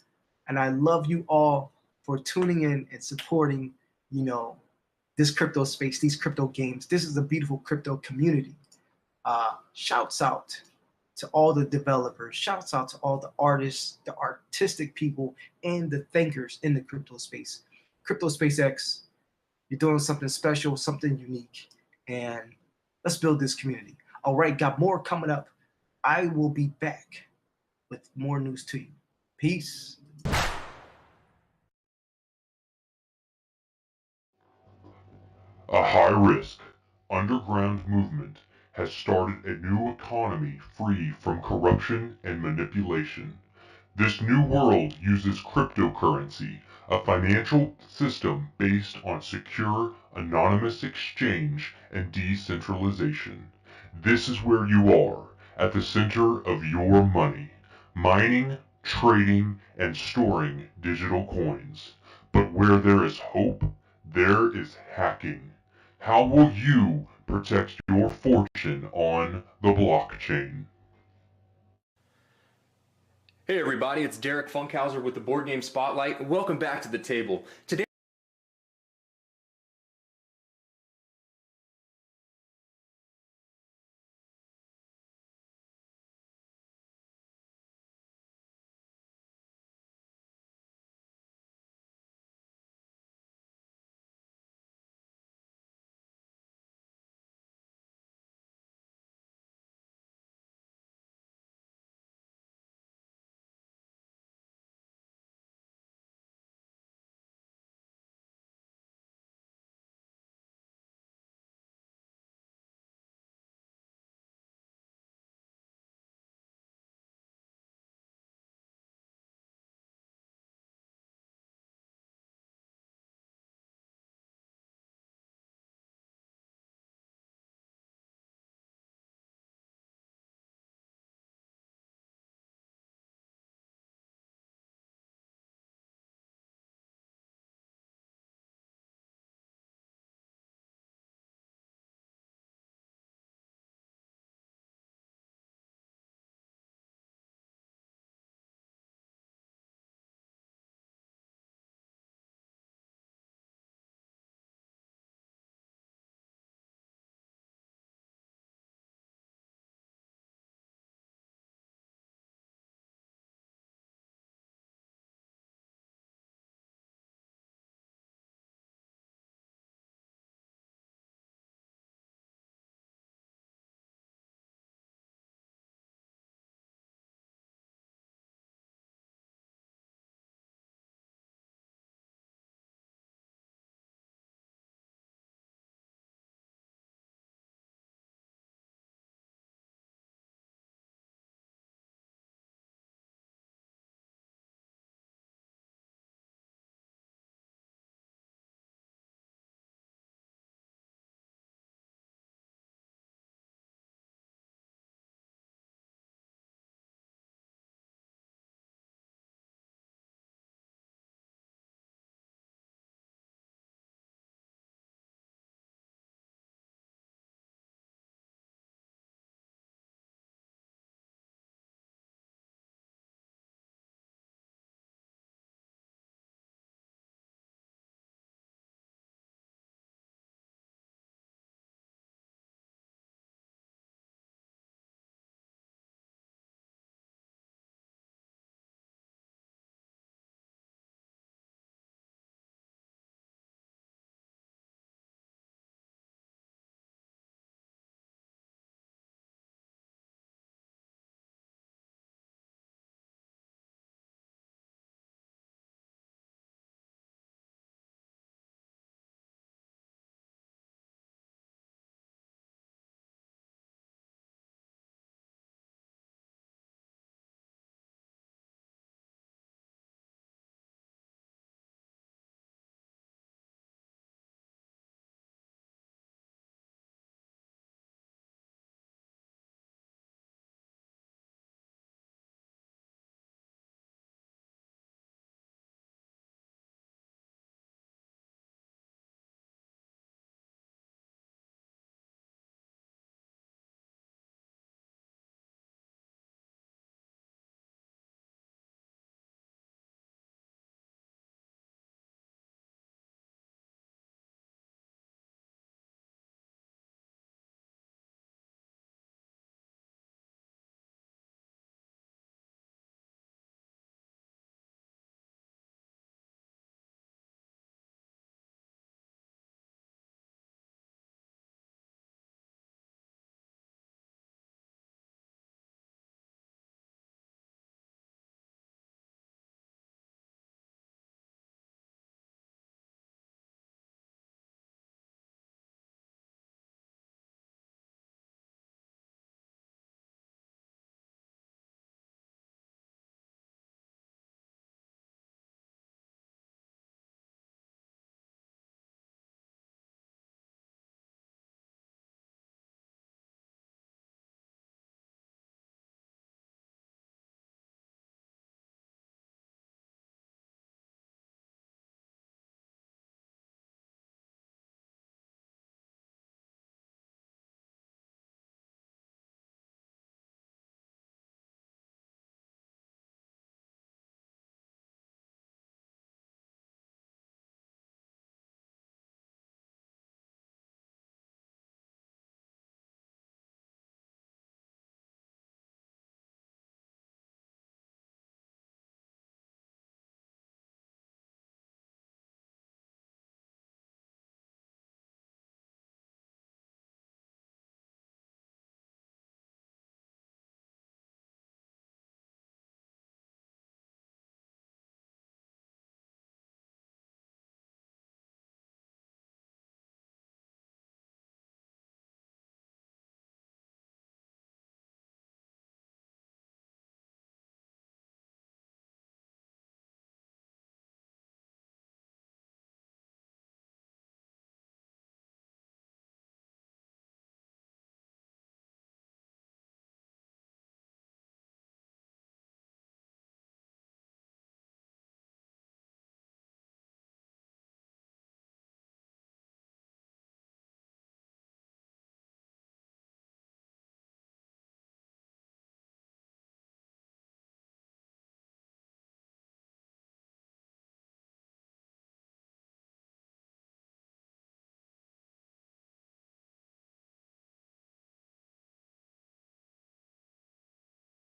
And I love you all for tuning in and supporting, this crypto space, these crypto games. This is a beautiful crypto community. Shouts out to all the developers. Shouts out to all the artists, the artistic people, and the thinkers in the crypto space. Crypto SpaceX, you're doing something special, something unique, and let's build this community. All right, got more coming up. I will be back with more news to you. Peace. A high-risk, underground movement has started a new economy free from corruption and manipulation. This new world uses cryptocurrency, a financial system based on secure, anonymous exchange and decentralization. This is where you are, at the center of your money, mining, trading, and storing digital coins. But where there is hope, there is hacking. How will you protect your fortune on the blockchain? Hey everybody, it's Derek Funkhauser with the Board Game Spotlight. Welcome back to the table. Today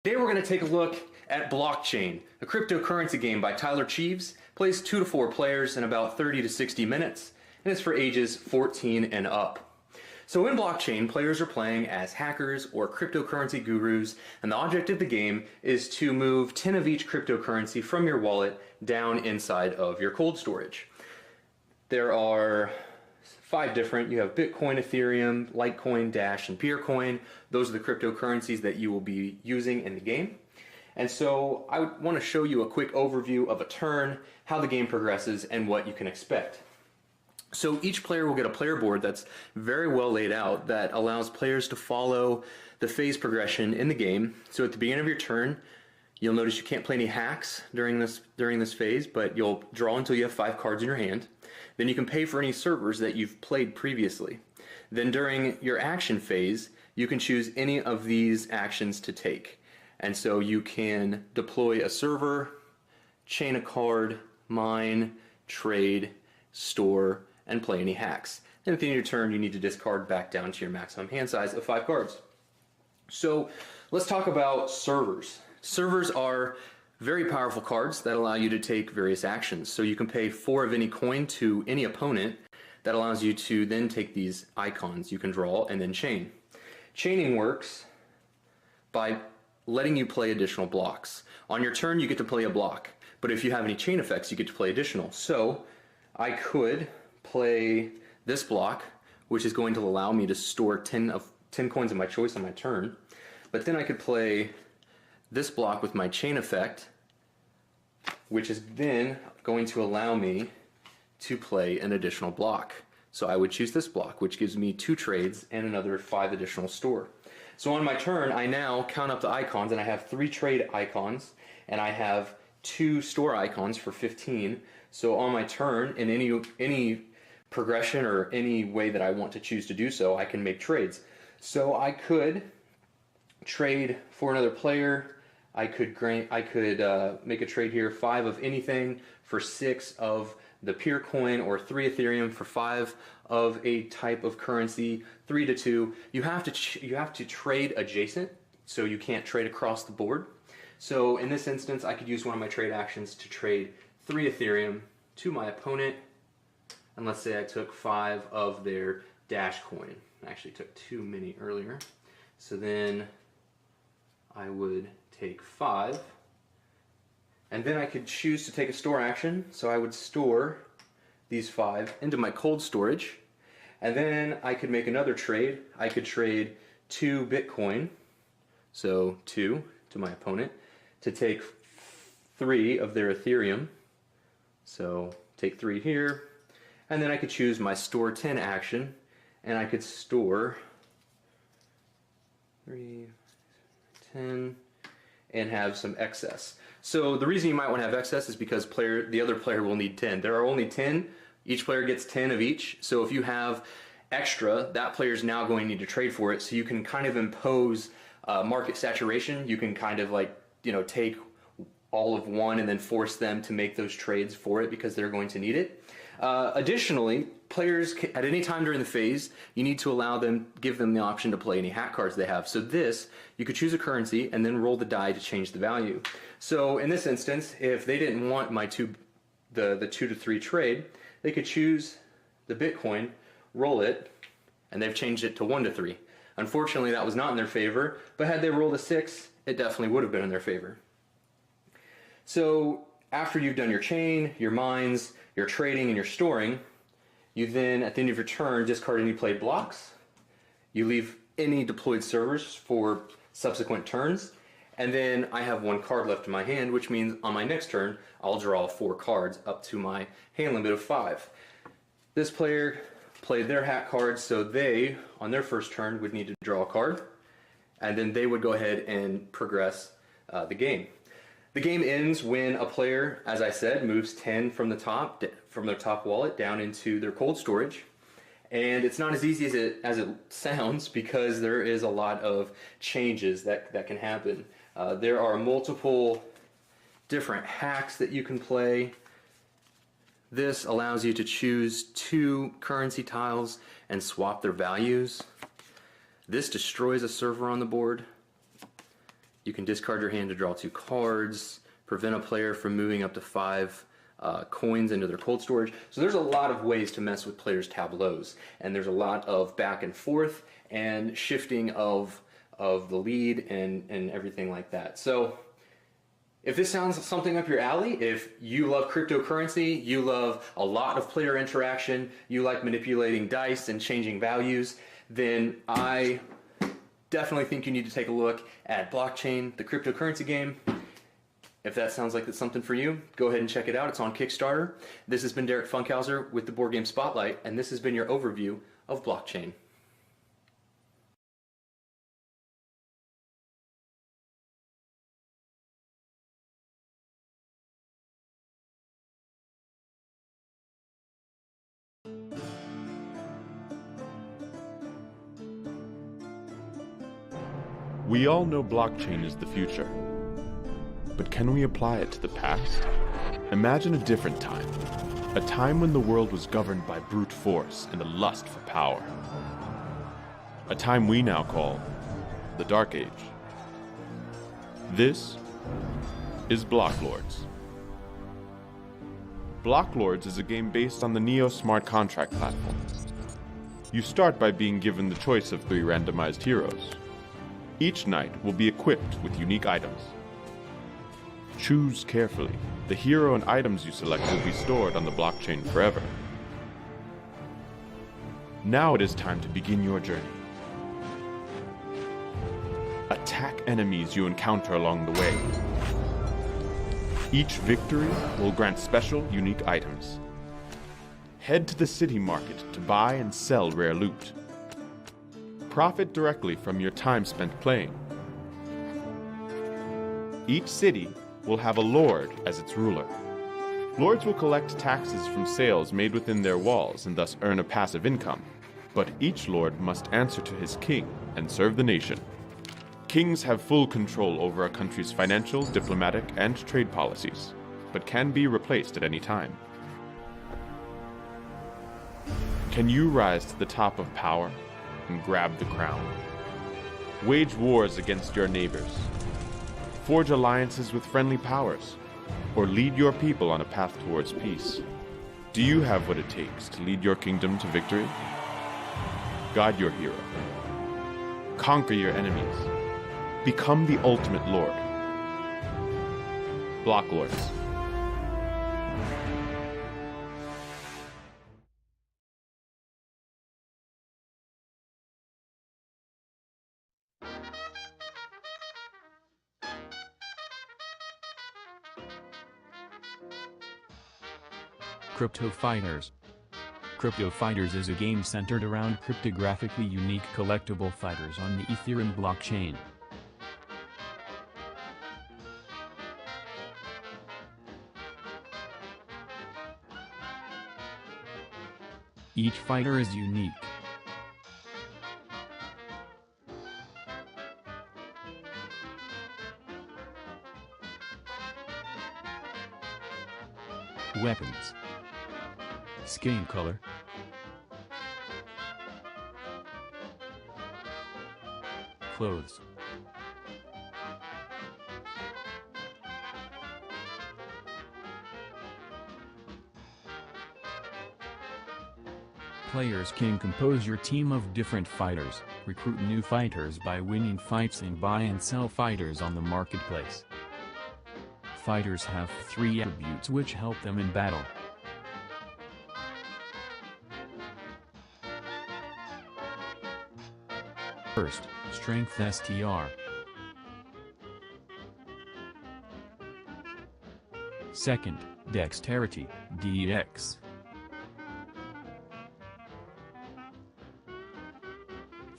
Today we're going to take a look at Blockchain, a cryptocurrency game by Tyler Cheeves. Plays 2 to 4 players in about 30 to 60 minutes, and it's for ages 14 and up. So in Blockchain, players are playing as hackers or cryptocurrency gurus, and the object of the game is to move 10 of each cryptocurrency from your wallet down inside of your cold storage. There are 5 different. You have Bitcoin, Ethereum, Litecoin, Dash, and Peercoin. Those are the cryptocurrencies that you will be using in the game. And so I want to show you a quick overview of a turn, how the game progresses, and what you can expect. So each player will get a player board that's very well laid out that allows players to follow the phase progression in the game. So at the beginning of your turn, you'll notice you can't play any hacks during this phase, but you'll draw until you have 5 cards in your hand. Then you can pay for any servers that you've played previously. Then during your action phase, you can choose any of these actions to take. And so you can deploy a server, chain a card, mine, trade, store, and play any hacks. And at the end of your turn, you need to discard back down to your maximum hand size of 5 cards. So let's talk about servers. Servers are very powerful cards that allow you to take various actions. So you can pay 4 of any coin to any opponent. That allows you to then take these icons you can draw and then chain. Chaining works by letting you play additional blocks. On your turn, you get to play a block, but if you have any chain effects, you get to play additional. So I could play this block, which is going to allow me to store 10 coins of my choice on my turn, but then I could play this block with my chain effect, which is then going to allow me to play an additional block. So I would choose this block, which gives me 2 trades and another 5 additional store. So on my turn, I now count up the icons, and I have 3 trade icons, and I have 2 store icons for 15. So on my turn, in any progression or any way that I want to choose to do so, I can make trades. So I could trade for another player. I could make a trade here, 5 of anything for 6 of the Peercoin, or 3 Ethereum for 5 of a type of currency, 3 to 2. You have to trade adjacent, so you can't trade across the board. So in this instance, I could use one of my trade actions to trade 3 Ethereum to my opponent, and let's say I took 5 of their Dash coin. I actually took too many earlier. So then I would take 5, and then I could choose to take a store action. So I would store these 5 into my cold storage, and then I could make another trade. I could trade 2 Bitcoin, so 2 to my opponent, to take 3 of their Ethereum. So take 3 here, and then I could choose my store 10 action, and I could store 3, 10, and have some excess. So the reason you might want to have excess is because the other player will need 10. There are only 10. Each player gets 10 of each. So if you have extra, that player is now going to need to trade for it. So you can kind of impose market saturation. You can kind of take all of one and then force them to make those trades for it because they're going to need it. Additionally, players at any time during the phase, you need to give them the option to play any hack cards they have. So you could choose a currency and then roll the die to change the value. So in this instance, if they didn't want the 2 to 3 trade, they could choose the Bitcoin, roll it, and they've changed it to 1 to 3. Unfortunately, that was not in their favor, but had they rolled a 6, it definitely would have been in their favor. So after you've done your chain, your mines, your trading, and your storing, you then, at the end of your turn, discard any played blocks. You leave any deployed servers for subsequent turns, and then I have 1 card left in my hand, which means on my next turn, I'll draw 4 cards up to my hand limit of 5. This player played their hack cards, so they, on their first turn, would need to draw a card, and then they would go ahead and progress the game. The game ends when a player, as I said, moves 10 from their top wallet down into their cold storage. And it's not as easy as it sounds, because there is a lot of changes that can happen. There are multiple different hacks that you can play. This allows you to choose 2 currency tiles and swap their values. This destroys a server on the board. You can discard your hand to draw 2 cards, prevent a player from moving up to 5 coins into their cold storage. So there's a lot of ways to mess with players' tableaus, and there's a lot of back and forth and shifting of the lead and everything like that. So if this sounds something up your alley, if you love cryptocurrency, you love a lot of player interaction, you like manipulating dice and changing values, then I definitely think you need to take a look at Blockchain, the cryptocurrency game. If that sounds like it's something for you, go ahead and check it out. It's on Kickstarter. This has been Derek Funkhauser with the Board Game Spotlight, and this has been your overview of Blockchain. We all know blockchain is the future. But can we apply it to the past? Imagine a different time. A time when the world was governed by brute force and a lust for power. A time we now call the Dark Age. This is Blocklords. Blocklords is a game based on the Neo smart contract platform. You start by being given the choice of 3 randomized heroes. Each knight will be equipped with unique items. Choose carefully. The hero and items you select will be stored on the blockchain forever. Now it is time to begin your journey. Attack enemies you encounter along the way. Each victory will grant special, unique items. Head to the city market to buy and sell rare loot. Profit directly from your time spent playing. Each city will have a lord as its ruler. Lords will collect taxes from sales made within their walls and thus earn a passive income. But each lord must answer to his king and serve the nation. Kings have full control over a country's financial, diplomatic, and trade policies, but can be replaced at any time. Can you rise to the top of power and grab the crown? Wage wars against your neighbors. Forge alliances with friendly powers, or lead your people on a path towards peace. Do you have what it takes to lead your kingdom to victory? Guide your hero. Conquer your enemies. Become the ultimate lord. Blocklords. Crypto Fighters. Crypto Fighters is a game centered around cryptographically unique collectible fighters on the Ethereum blockchain. Each fighter is unique. Weapons. Skin color. Clothes. Players can compose your team of different fighters, recruit new fighters by winning fights and buy and sell fighters on the marketplace. Fighters have 3 attributes which help them in battle. First, Strength STR. Second, Dexterity, DX.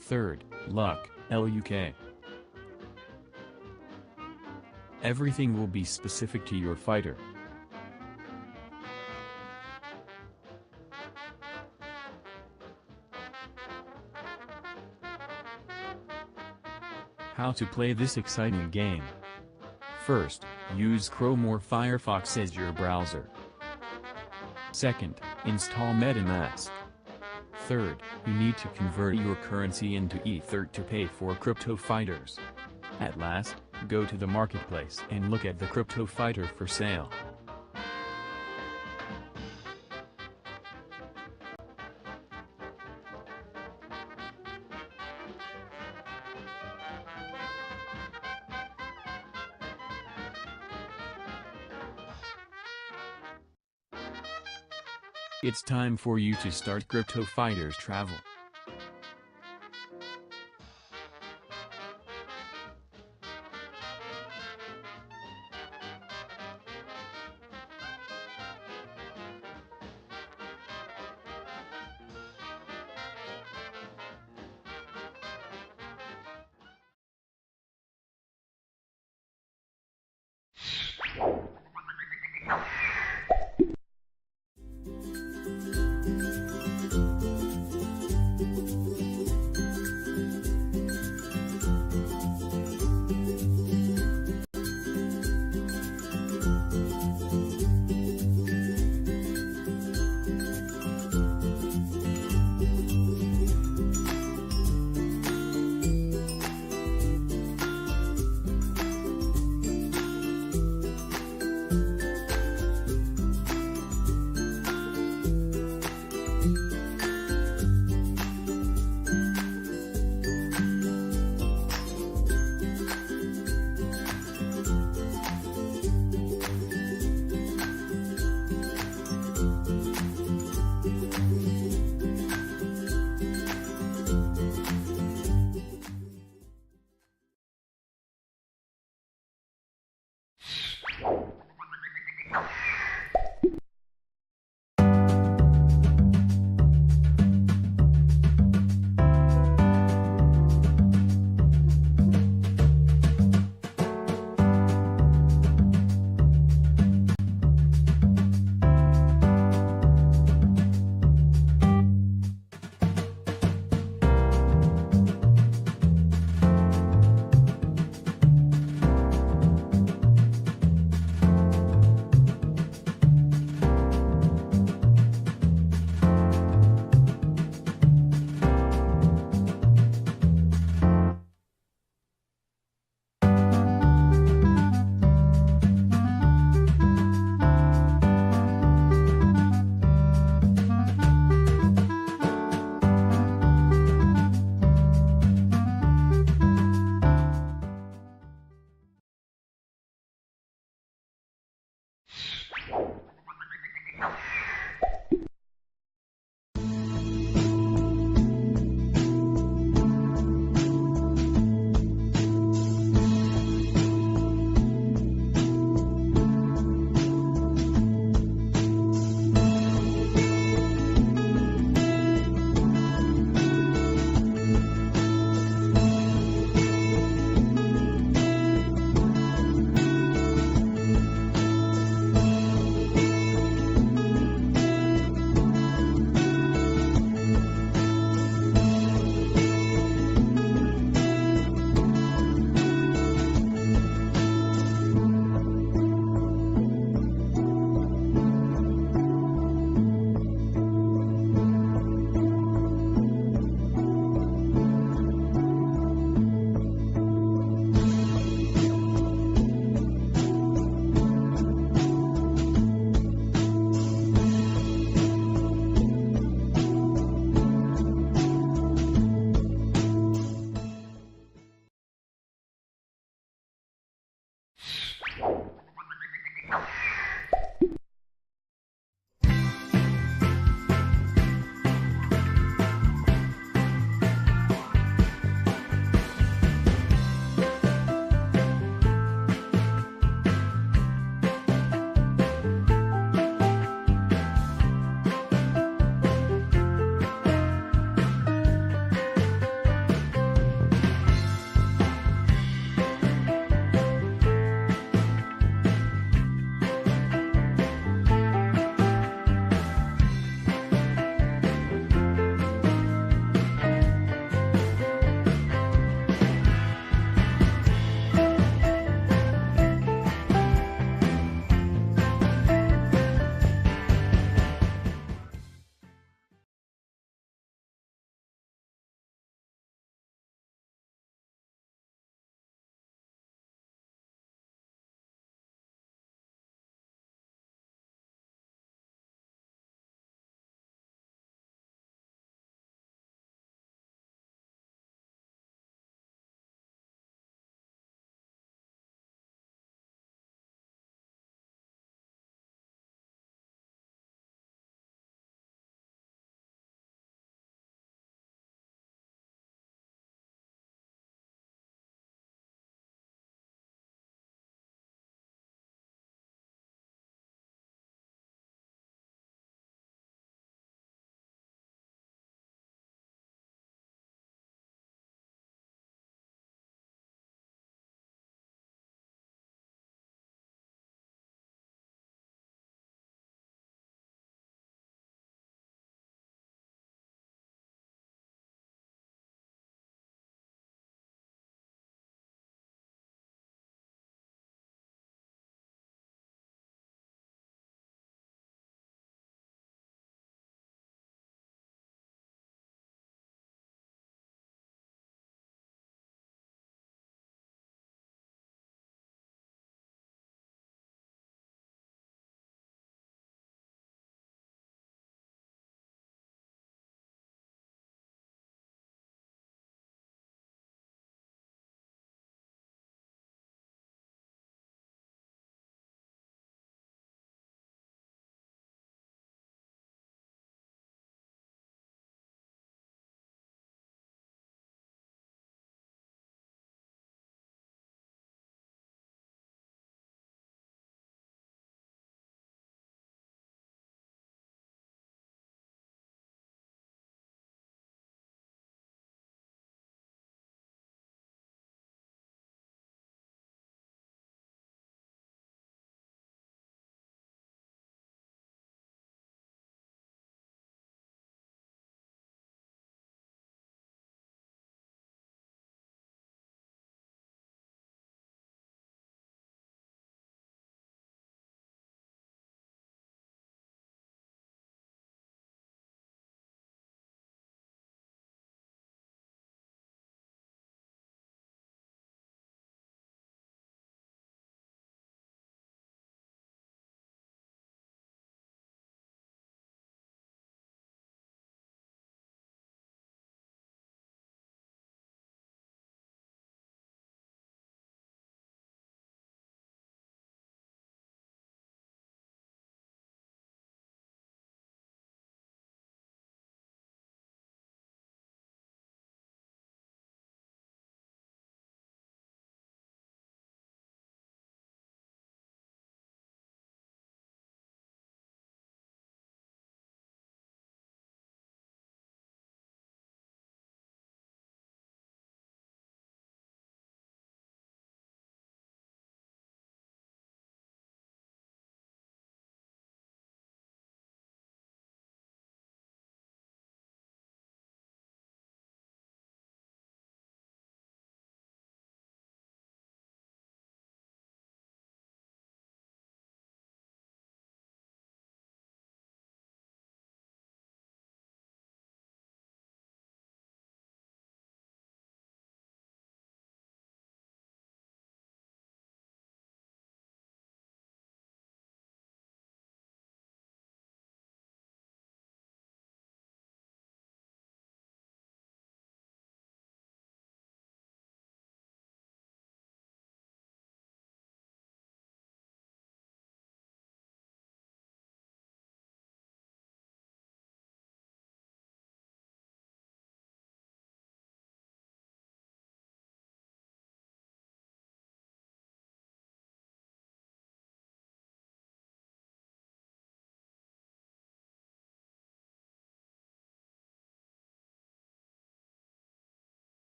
Third, Luck, LUK. Everything will be specific to your fighter. How to play this exciting game? First, use Chrome or Firefox as your browser. Second, install MetaMask. Third, you need to convert your currency into Ether to pay for crypto fighters. At last, Go to the marketplace and look at the crypto fighter for sale. It's time for you to start Crypto Fighters travel.